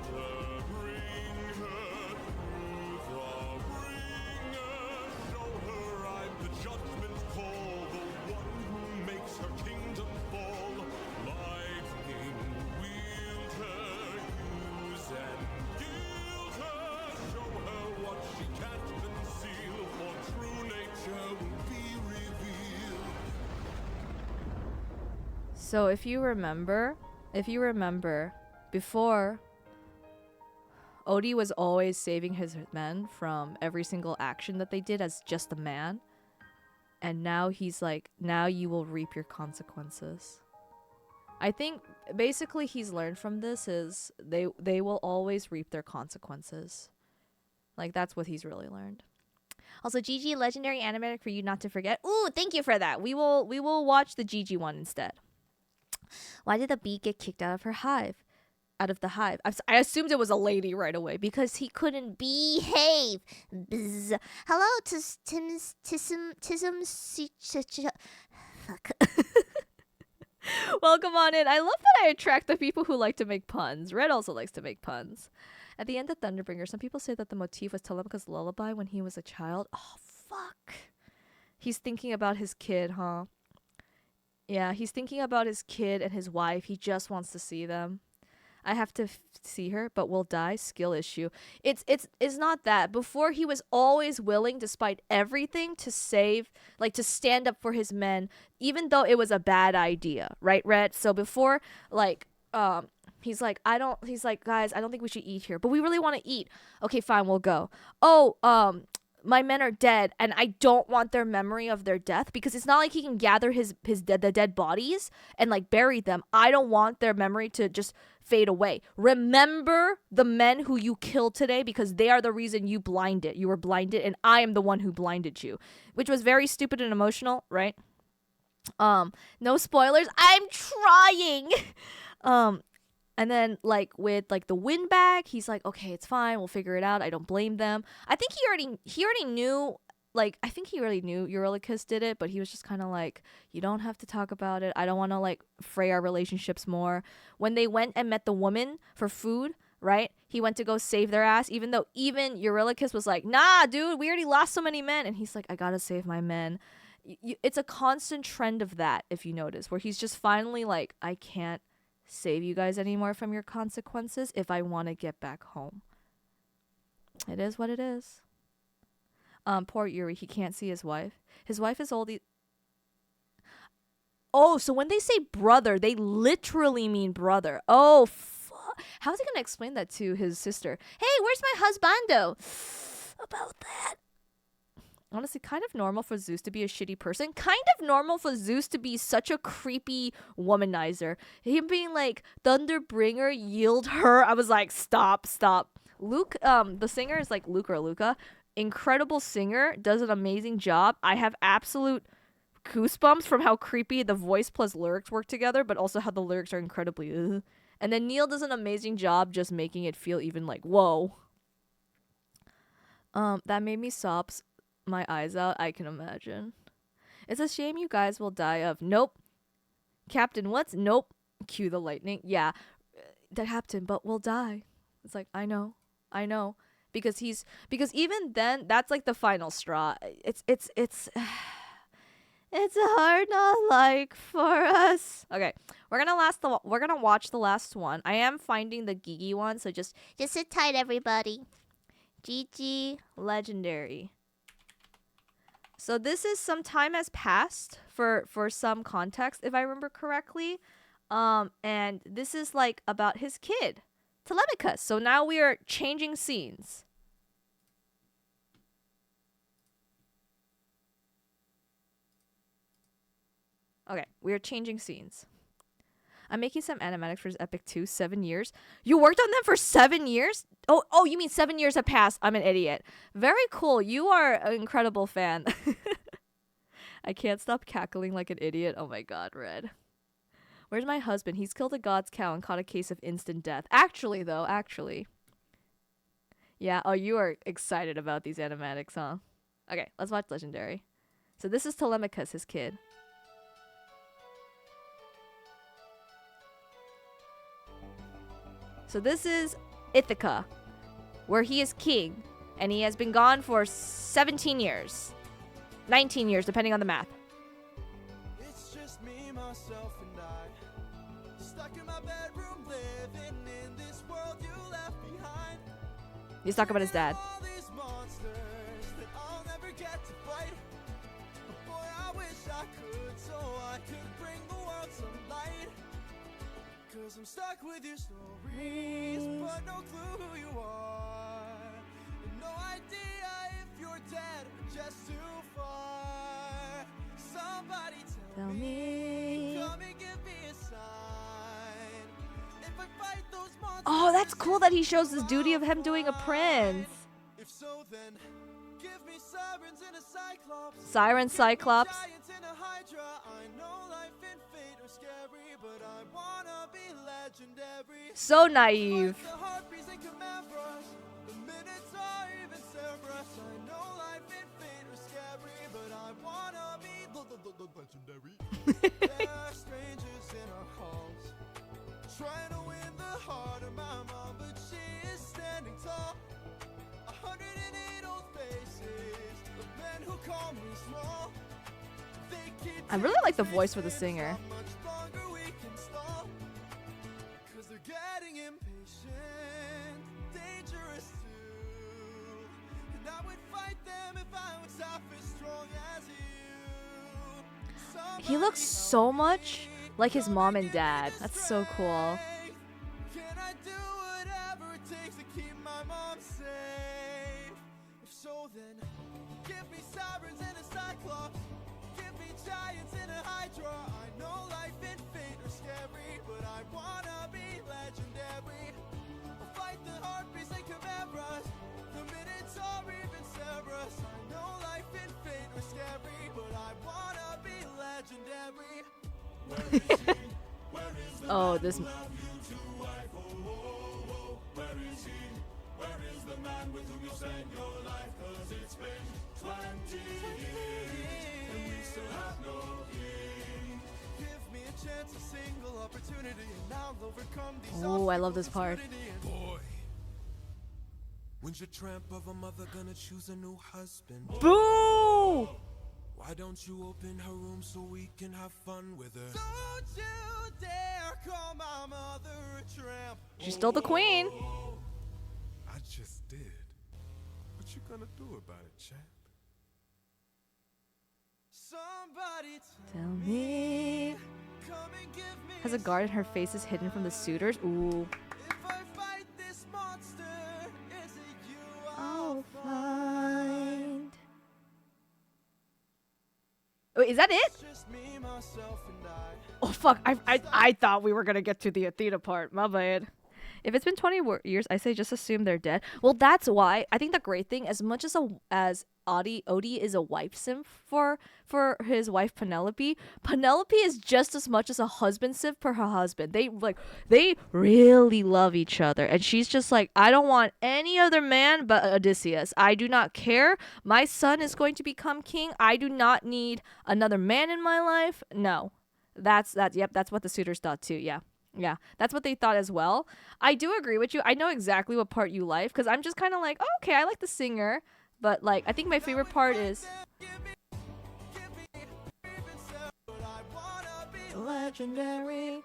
bring her through the ringer. Show her I'm the judgment call, the one who makes her kingdom fall. Lightning, wield her, use and gild her. Show her what she can't conceal, for true nature will be revealed. So if you remember, before Odie was always saving his men from every single action that they did as just a man. And now he's like, now you will reap your consequences. I think basically he's learned from this is they will always reap their consequences. Like that's what he's really learned. Also, GG legendary animatic for you not to forget. Ooh, thank you for that. We will watch the GG one instead. Why did the bee get kicked out of her hive? Out of the hive. I assumed it was a lady right away because he couldn't Behave. Bzz. Hello, fuck. Welcome on in. I love that I attract the people who like to make puns. Red also likes to make puns. At the end of Thunderbringer, some people say that the motif was Telemachus' lullaby when he was a child. Oh, fuck. He's thinking about his kid, huh? Yeah, he's thinking about his kid and his wife. He just wants to see them. I have to see her, but will die. Skill issue. It's not that. Before he was always willing, despite everything, to save, like to stand up for his men, even though it was a bad idea, right, Red? So before, like, he's like, guys, I don't think we should eat here, but we really want to eat. Okay, fine, we'll go. Oh, my men are dead, and I don't want their memory of their death because it's not like he can gather the dead bodies and like bury them. I don't want their memory to just fade away. Remember the men who you killed today because they are the reason you blinded. You were blinded, and I am the one who blinded you, which was very stupid and emotional, right? No spoilers. I'm trying. And then like with like the wind bag, he's like, okay, it's fine, we'll figure it out. I don't blame them. I think he already knew, like I think he already knew Eurylochus did it, but he was just kind of like, you don't have to talk about it. I don't want to like fray our relationships more. When they went and met the woman for food, right? He went to go save their ass, even though even Eurylochus was like, nah, dude, we already lost so many men, and he's like, I gotta save my men. It's a constant trend of that, if you notice, where he's just finally like, I can't save you guys anymore from your consequences if I want to get back home. It is what it is. Poor Yuri, he can't see his wife. His wife is old. Oh, so when they say brother, they literally mean brother. Oh, how's he gonna explain that to his sister? Hey, where's my husbando? About that. Honestly, kind of normal for Zeus to be a shitty person. Kind of normal for Zeus to be such a creepy womanizer. Him being like, Thunderbringer, yield her. I was like, stop. Luke, the singer is like Luke or Luca. incredible singer, does an amazing job. I have absolute goosebumps from how creepy the voice plus lyrics work together, but also how the lyrics are incredibly ugh. And then Neil does an amazing job just making it feel even like, whoa. That made me sob my eyes out, I can imagine. It's a shame you guys will die of. Nope. Captain, what's? Nope. Cue the lightning. Yeah. The captain, but we'll die. It's like, I know. Because even then, that's like the final straw. It's it's a hard not like for us. Okay, we're gonna watch the last one. I am finding the Gigi one, so just sit tight, everybody. GG Legendary. So this is Some Time Has Passed for some context, if I remember correctly. And this is like about his kid, Telemachus. So now we are changing scenes. Okay, we are changing scenes. I'm making some animatics for his Epic 2, 7 years. You worked on them for 7 years? Oh, you mean 7 years have passed. I'm an idiot. Very cool. You are an incredible fan. I can't stop cackling like an idiot. Oh my god, Red. Where's my husband? He's killed a god's cow and caught a case of instant death. Actually. Yeah, oh, you are excited about these animatics, huh? Okay, let's watch Legendary. So this is Telemachus, his kid. So this is Ithaca, where he is king, and he has been gone for 17 years. 19 years, depending on the math. It's just me, myself, and I. Stuck in my bedroom, living in this world you left behind. He's talking about his dad. All these monsters that I'll never get to fight. But boy, I wish I could, so I could bring the world some light. Cause I'm stuck with your stories, but no clue who you are. And no idea if you're dead or just too far. Somebody tell me, come and give me a sign. If I fight those monsters, Oh, that's cool that he shows this duty of him doing a prince. if so, then give me sirens and a cyclops. Siren Cyclops. Giants and a hydra. I know life and fate are scary, but I wanna be legendary. So naive. The heartbeats and command brush. The minutes are even Cerberus. I know life and fate are scary, but I wanna be legendary. There are strangers in our halls, trying to win the heart of my mom, but she is standing tall. 108 old faces of men who call me small. They keep I really like the voice for the singer. how much longer we can stall. 'Cause they're getting impatient, dangerous too. And I would fight them if I was half as strong as you. He looks so much like his mom and dad. That's so cool. Can I do whatever it takes to keep my mom safe? If so, then give me sirens and a cyclops. Give me giants and a hydra. I know life and fate are scary, but I wanna be legendary. I'll fight the heartbeats and chimeras. The minutes are even Cerberus. I know life and fate are scary, but I wanna be legendary. Oh, this. Give me a chance, a single opportunity, and I'll overcome these Oh, I love this part. Boy, when's your tramp of a mother gonna choose a new husband? Boo! Why don't you open her room so we can have fun with her? Don't you dare call my mother a tramp. She's still the queen. I just did. What you gonna do about it, champ? Somebody Tell me. come and give me Has a guard and her face is hidden from the suitors. Ooh. If I fight this monster, is it you I'll find. Wait, is that it? It's just me, myself, and I. Oh fuck! I thought we were gonna get to the Athena part. My bad. If it's been 20 years, I say just assume they're dead. Well, that's why I think the great thing, as much as Odie is a wife simp for his wife Penelope, Penelope is just as much as a husband simp for her husband. They really love each other, and she's just like, I don't want any other man but Odysseus. I do not care. My son is going to become king. I do not need another man in my life. No, that's what the suitors thought too. Yeah, that's what they thought as well. I do agree with you. I know exactly what part you like, because I'm just kind of like, oh, okay, I like the singer. But, like, I think my favorite part is... Legendary.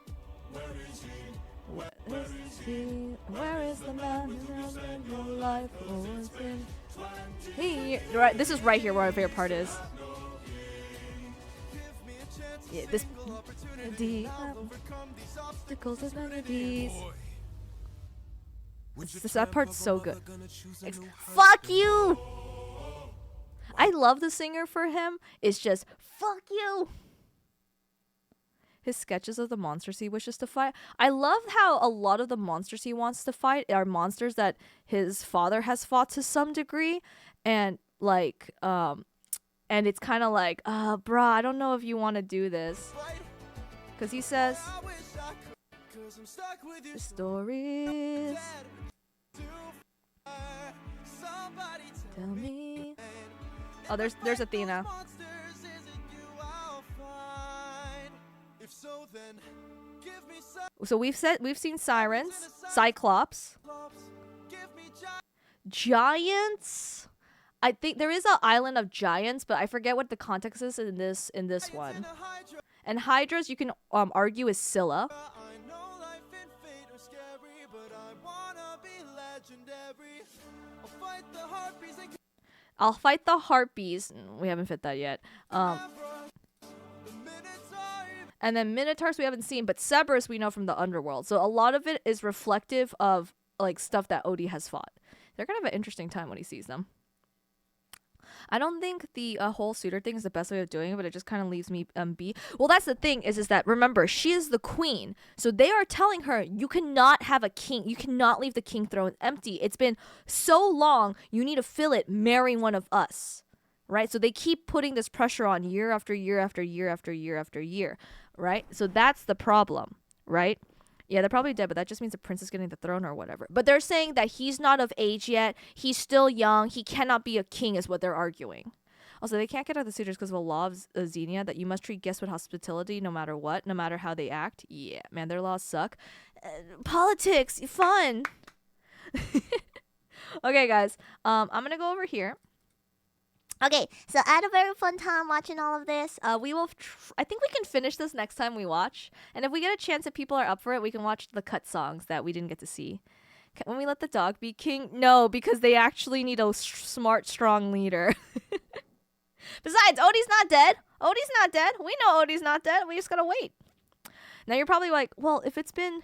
Where is he? Where is the man who your life was in? Right, this is right here where my favorite part is. Yeah, this... obstacles and melodies. That part's so good. Fuck you! I love the singer for him. It's just, fuck you! His sketches of the monsters he wishes to fight. I love how a lot of the monsters he wants to fight are monsters that his father has fought to some degree. And, like, and it's kind of like, bruh, I don't know if you want to do this. Because he says, the stories. Tell me. Oh, there's Athena. So we've seen sirens, Cyclops, giants. I think there is an island of giants, but I forget what the context is in this one. And Hydras, you can argue, is Scylla. I'll fight the harpies. We haven't fit that yet. And then Minotaurs we haven't seen, but Cerberus we know from the underworld. So a lot of it is reflective of like stuff that Odie has fought. They're gonna have an interesting time when he sees them. I don't think the whole suitor thing is the best way of doing it, but it just kind of leaves me be. Well, that's the thing is that, remember, she is the queen. So they are telling her, you cannot have a king. You cannot leave the king throne empty. It's been so long. You need to fill it. Marry one of us. Right? So they keep putting this pressure on year after year after year after year after year. Right? So that's the problem. Right? Yeah, they're probably dead, but that just means the prince is getting the throne or whatever. But they're saying that he's not of age yet. He's still young. He cannot be a king is what they're arguing. Also, they can't get out the suitors because of a law of Xenia that you must treat guests with hospitality no matter what, no matter how they act. Yeah, man, their laws suck. Politics, fun. Okay, guys. I'm going to go over here. Okay, so I had a very fun time watching all of this. We will. I think we can finish this next time we watch, and if we get a chance, if people are up for it, we can watch the cut songs that we didn't get to see. When we let the dog be king? No, because they actually need a smart, strong leader. Besides, Odie's not dead. Odie's not dead. We know Odie's not dead. We just gotta wait. Now you're probably like, well, if it's been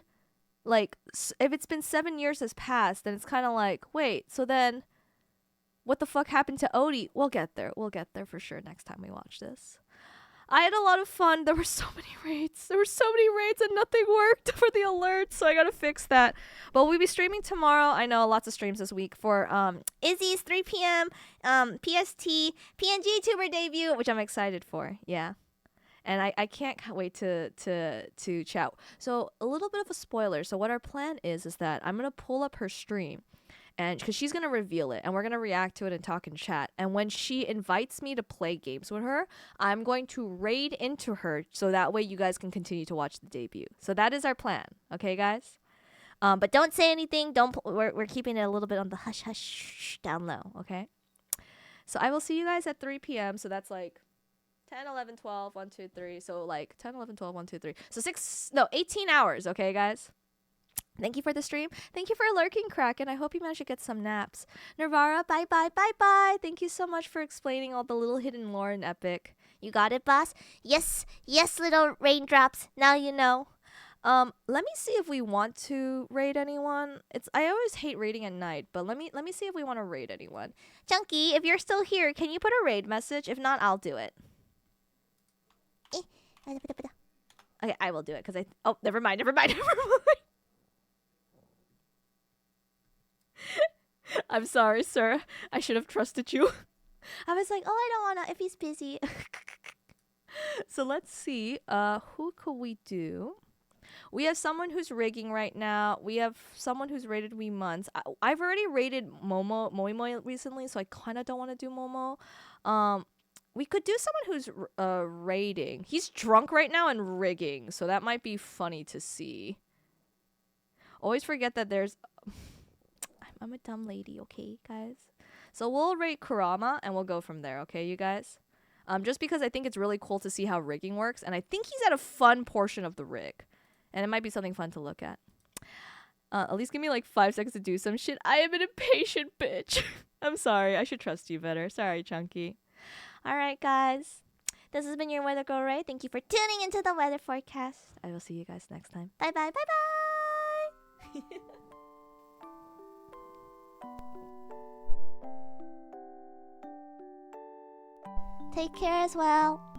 7 years has passed, then it's kind of like, wait, so then. What the fuck happened to Odie? We'll get there. We'll get there for sure next time we watch this. I had a lot of fun. There were so many raids. And nothing worked for the alerts, so I gotta fix that. But we'll be streaming tomorrow. I know lots of streams this week for Izzy's 3 p.m. PST PNG Tuber debut, which I'm excited for. Yeah. And I can't wait to chat. So a little bit of a spoiler. So what our plan is that I'm gonna pull up her stream. And because she's going to reveal it and we're going to react to it and talk and chat. And when she invites me to play games with her, I'm going to raid into her so that way you guys can continue to watch the debut. So that is our plan. Okay, guys? But don't say anything. We're keeping it a little bit on the hush hush down low. Okay? So I will see you guys at 3 p.m. So that's like 10, 11, 12, 1, 2, 3. So like 10, 11, 12, 1, 2, 3. So 18 hours. Okay, guys? Thank you for the stream. Thank you for lurking, Kraken. I hope you managed to get some naps. Nirvara, bye-bye, bye-bye. Thank you so much for explaining all the little hidden lore in Epic. You got it, boss? Yes, little raindrops. Now you know. Let me see if we want to raid anyone. I always hate raiding at night, but let me see if we want to raid anyone. Chunky, if you're still here, can you put a raid message? If not, I'll do it. Okay, I will do it because oh, never mind. I'm sorry, sir. I should have trusted you. I was like, oh, I don't wanna if he's busy. So let's see. Who could we do? We have someone who's rigging right now. We have someone who's rated Wee Months. I've already rated Momo Moi Moi recently, so I kind of don't want to do Momo. We could do someone who's raiding. He's drunk right now and rigging, so that might be funny to see. Always forget that there's. I'm a dumb lady, okay, guys. So we'll rate Kurama and we'll go from there, okay, you guys. Just because I think it's really cool to see how rigging works, and I think he's at a fun portion of the rig. And it might be something fun to look at. At least give me like 5 seconds to do some shit. I am an impatient bitch. I'm sorry. I should trust you better. Sorry, Chunky. Alright, guys. This has been your Weather Girl Ray. Thank you for tuning into the weather forecast. I will see you guys next time. Bye bye, bye bye. Take care as well.